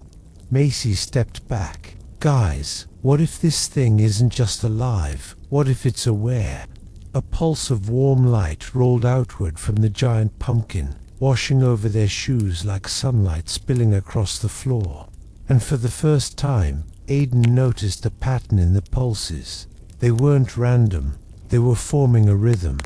Macy stepped back. Guys, what if this thing isn't just alive? What if it's aware? A pulse of warm light rolled outward from the giant pumpkin, washing over their shoes like sunlight spilling across the floor. And for the first time, Aiden noticed a pattern in the pulses. They weren't random. They were forming a rhythm,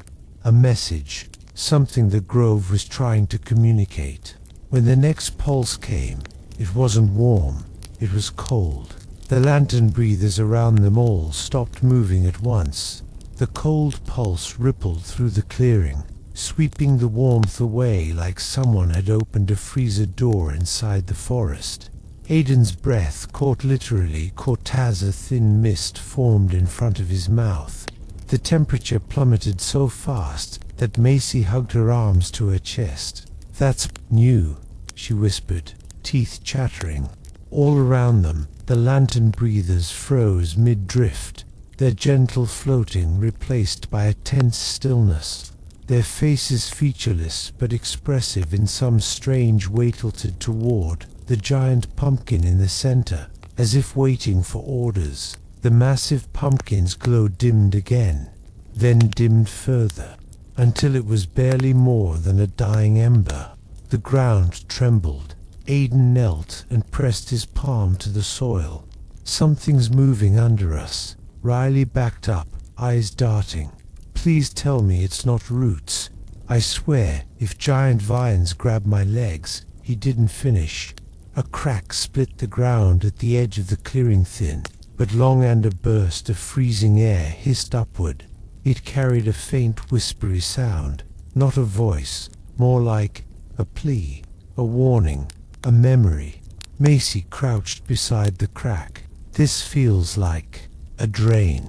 a message, something the grove was trying to communicate. When the next pulse came, it wasn't warm, it was cold. The lantern breathers around them all stopped moving at once. The cold pulse rippled through the clearing, sweeping the warmth away like someone had opened a freezer door inside the forest. Aiden's breath caught as a thin mist formed in front of his mouth. The temperature plummeted so fast that Macy hugged her arms to her chest. "That's new," she whispered, teeth chattering. All around them, the lantern breathers froze mid-drift, their gentle floating replaced by a tense stillness. Their faces featureless but expressive in some strange way, tilted toward the giant pumpkin in the center, as if waiting for orders. The massive pumpkin's glow dimmed again, then dimmed further, until it was barely more than a dying ember. The ground trembled. Aiden knelt and pressed his palm to the soil. "Something's moving under us." Riley backed up, eyes darting. "Please tell me it's not roots. I swear, if giant vines grab my legs." He didn't finish. A crack split the ground at the edge of the clearing, thin but long, and a burst of freezing air hissed upward. It carried a faint whispery sound, not a voice, more like a plea, a warning, a memory. Macy crouched beside the crack. "This feels like a drain.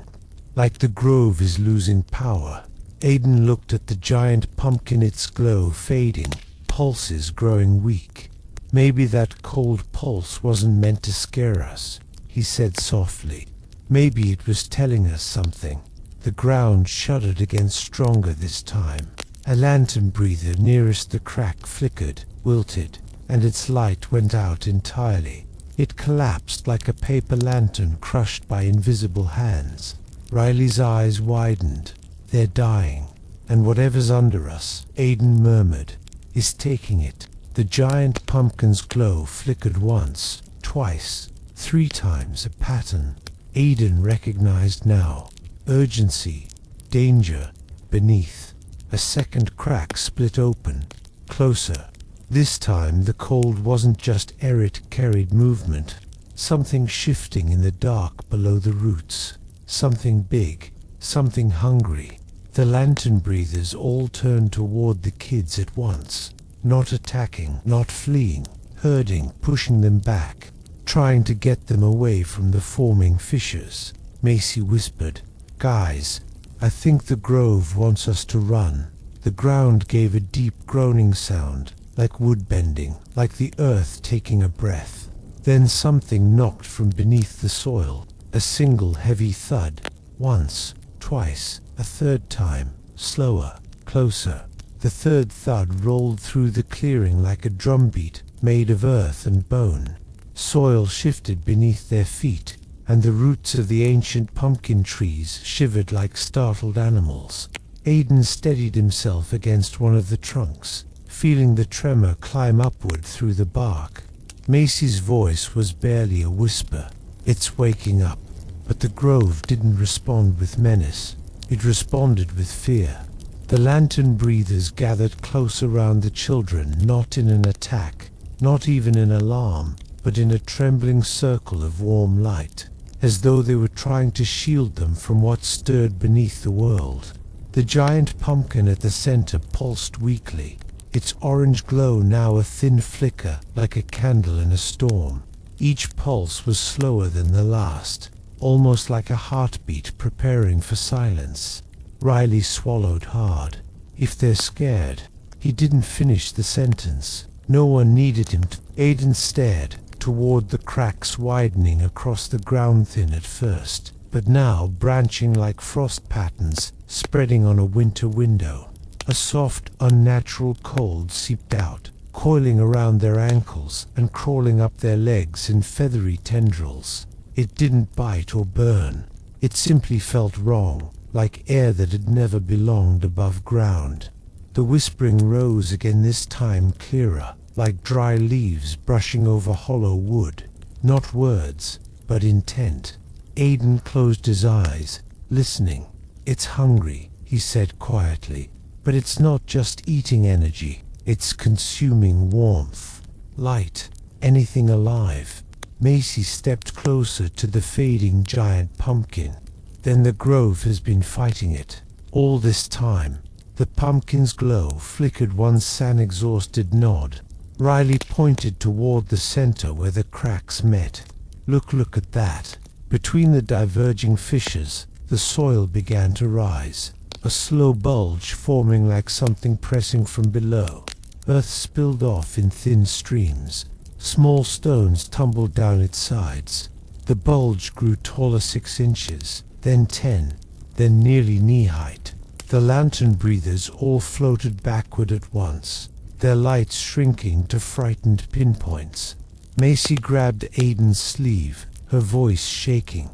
Like the grove is losing power." Aiden looked at the giant pumpkin, its glow fading, pulses growing weak. "Maybe that cold pulse wasn't meant to scare us," he said softly. "Maybe it was telling us something." The ground shuddered again, stronger this time. A lantern breather nearest the crack flickered, wilted, and its light went out entirely. It collapsed like a paper lantern crushed by invisible hands. Riley's eyes widened. "They're dying. And whatever's under us," Aiden murmured, "is taking it." The giant pumpkin's glow flickered once, twice, 3 times, a pattern Aiden recognized now. Urgency, danger, beneath. A second crack split open, closer. This time the cold wasn't just air, it carried movement. Something shifting in the dark below the roots. Something big, something hungry. The lantern breathers all turned toward the kids at once. Not attacking, not fleeing, herding, pushing them back, trying to get them away from the forming fissures. Macy whispered, "Guys, I think the grove wants us to run." The ground gave a deep groaning sound, like wood bending, like the earth taking a breath. Then something knocked from beneath the soil, a single heavy thud. Once, twice, a third time, slower, closer. The third thud rolled through the clearing like a drumbeat made of earth and bone. Soil shifted beneath their feet, and the roots of the ancient pumpkin trees shivered like startled animals. Aiden steadied himself against one of the trunks, feeling the tremor climb upward through the bark. Macy's voice was barely a whisper. "It's waking up." But the grove didn't respond with menace. It responded with fear. The lantern breathers gathered close around the children, not in an attack, not even in alarm, but in a trembling circle of warm light, as though they were trying to shield them from what stirred beneath the world. The giant pumpkin at the center pulsed weakly, its orange glow now a thin flicker like a candle in a storm. Each pulse was slower than the last, almost like a heartbeat preparing for silence. Riley swallowed hard. "If they're scared..." He didn't finish the sentence. No one needed him to. Aiden stared toward the cracks widening across the ground, thin at first, but now branching like frost patterns spreading on a winter window. A soft, unnatural cold seeped out, coiling around their ankles and crawling up their legs in feathery tendrils. It didn't bite or burn. It simply felt wrong, like air that had never belonged above ground. The whispering rose again, this time clearer, like dry leaves brushing over hollow wood. Not words, but intent. Aiden closed his eyes, listening. "It's hungry," he said quietly, "but it's not just eating energy. It's consuming warmth, light, anything alive." Macy stepped closer to the fading giant pumpkin. "Then the grove has been fighting it all this time." The pumpkin's glow flickered once an exhausted nod. Riley pointed toward the center where the cracks met. Look at that." Between the diverging fissures, the soil began to rise, a slow bulge forming like something pressing from below. Earth spilled off in thin streams. Small stones tumbled down its sides. The bulge grew taller 6 inches, then 10, then nearly knee-height. The lantern breathers all floated backward at once, their lights shrinking to frightened pinpoints. Macy grabbed Aiden's sleeve, her voice shaking.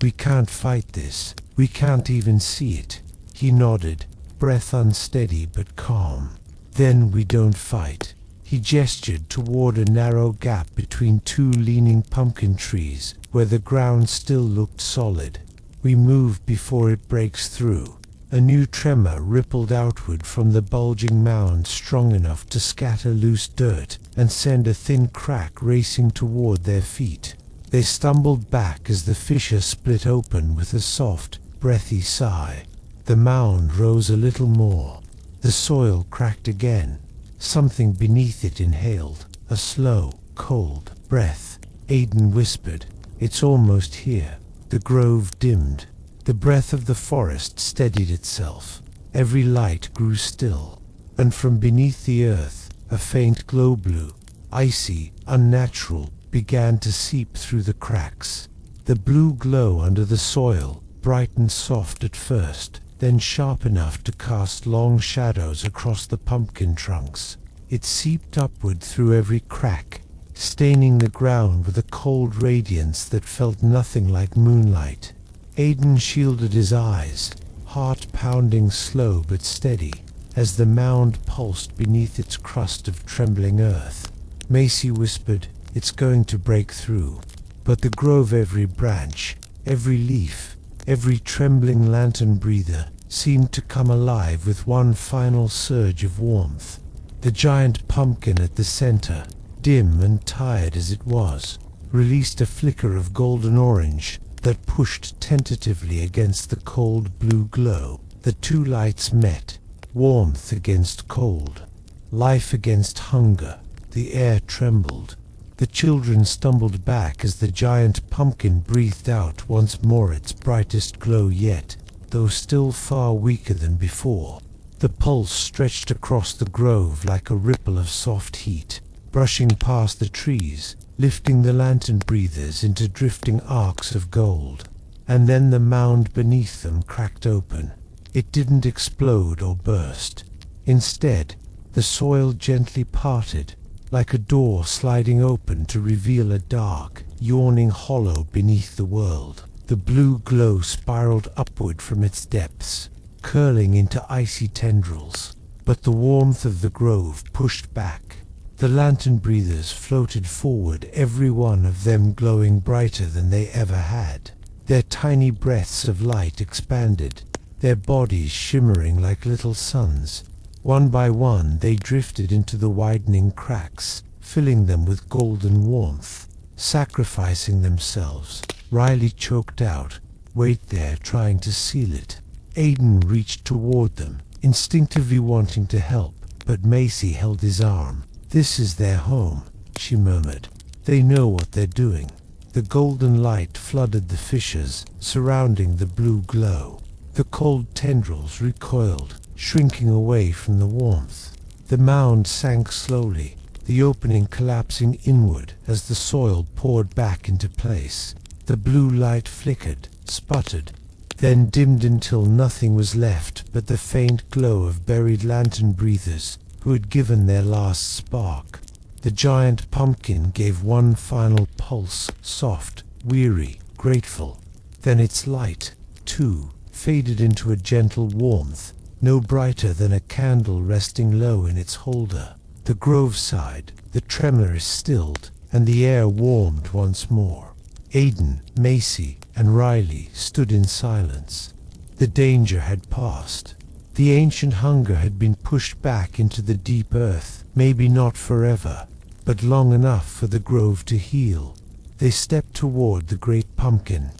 "We can't fight this. We can't even see it." He nodded, breath unsteady but calm. "Then we don't fight." He gestured toward a narrow gap between 2 leaning pumpkin trees, where the ground still looked solid. "We move before it breaks through." A new tremor rippled outward from the bulging mound, strong enough to scatter loose dirt and send a thin crack racing toward their feet. They stumbled back as the fissure split open with a soft, breathy sigh. The mound rose a little more. The soil cracked again. Something beneath it inhaled, a slow, cold breath. Aiden whispered, "It's almost here." The grove dimmed. The breath of the forest steadied itself. Every light grew still, and from beneath the earth, a faint glow, blue, icy, unnatural, began to seep through the cracks. The blue glow under the soil, bright and soft at first, then sharp enough to cast long shadows across the pumpkin trunks. It seeped upward through every crack, staining the ground with a cold radiance that felt nothing like moonlight. Aiden shielded his eyes, heart pounding slow but steady, as the mound pulsed beneath its crust of trembling earth. Macy whispered, "It's going to break through." But the grove, every branch, every leaf, every trembling lantern breather, seemed to come alive with one final surge of warmth. The giant pumpkin at the center, dim and tired as it was, released a flicker of golden orange that pushed tentatively against the cold blue glow. The 2 lights met, warmth against cold, life against hunger. The air trembled. The children stumbled back as the giant pumpkin breathed out once more its brightest glow yet, though still far weaker than before. The pulse stretched across the grove like a ripple of soft heat, brushing past the trees, lifting the lantern breathers into drifting arcs of gold. And then the mound beneath them cracked open. It didn't explode or burst. Instead, the soil gently parted, like a door sliding open to reveal a dark, yawning hollow beneath the world. The blue glow spiraled upward from its depths, curling into icy tendrils. But the warmth of the grove pushed back. The lantern breathers floated forward, every one of them glowing brighter than they ever had. Their tiny breaths of light expanded, their bodies shimmering like little suns. One by one they drifted into the widening cracks, filling them with golden warmth, sacrificing themselves. Riley choked out, "Wait there," trying to seal it. Aiden reached toward them, instinctively wanting to help, but Macy held his arm. "This is their home," she murmured. "They know what they're doing." The golden light flooded the fissures, surrounding the blue glow. The cold tendrils recoiled, shrinking away from the warmth. The mound sank slowly, the opening collapsing inward as the soil poured back into place. The blue light flickered, sputtered, then dimmed until nothing was left but the faint glow of buried lantern breathers who had given their last spark. The giant pumpkin gave one final pulse, soft, weary, grateful. Then its light, too, faded into a gentle warmth, no brighter than a candle resting low in its holder. The grove sighed, the tremor is stilled, and the air warmed once more. Aidan, Macy, and Riley stood in silence. The danger had passed. The ancient hunger had been pushed back into the deep earth, maybe not forever, but long enough for the grove to heal. They stepped toward the great pumpkin.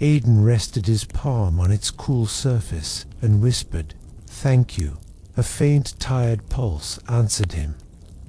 Aidan rested his palm on its cool surface and whispered, "Thank you." A faint, tired pulse answered him.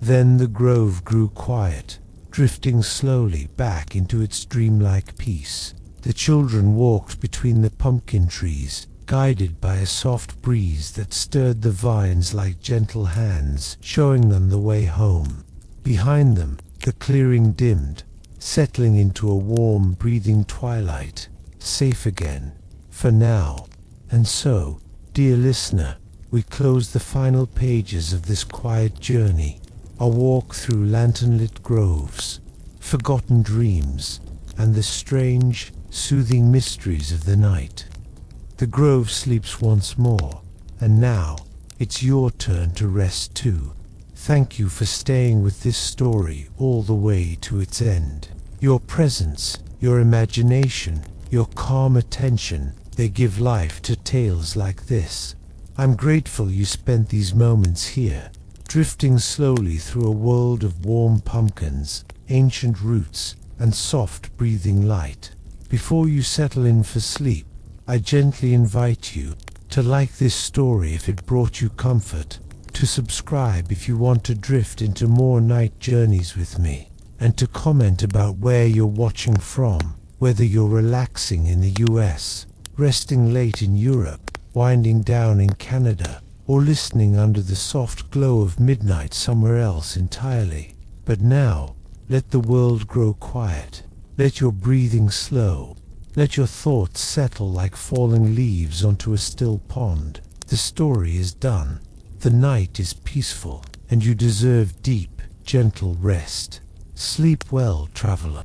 Then the grove grew quiet, drifting slowly back into its dreamlike peace. The children walked between the pumpkin trees, guided by a soft breeze that stirred the vines like gentle hands, showing them the way home. Behind them, the clearing dimmed, settling into a warm, breathing twilight, safe again, for now. And so, dear listener, we close the final pages of this quiet journey, a walk through lantern-lit groves, forgotten dreams, and the strange, soothing mysteries of the night. The grove sleeps once more, and now it's your turn to rest too. Thank you for staying with this story all the way to its end. Your presence, your imagination, your calm attention, they give life to tales like this. I'm grateful you spent these moments here, drifting slowly through a world of warm pumpkins, ancient roots, and soft breathing light. Before you settle in for sleep, I gently invite you to like this story if it brought you comfort, to subscribe if you want to drift into more night journeys with me, and to comment about where you're watching from, whether you're relaxing in the US, resting late in Europe, winding down in Canada, or listening under the soft glow of midnight somewhere else entirely. But now, let the world grow quiet. Let your breathing slow. Let your thoughts settle like falling leaves onto a still pond. The story is done. The night is peaceful, and you deserve deep, gentle rest. Sleep well, traveler.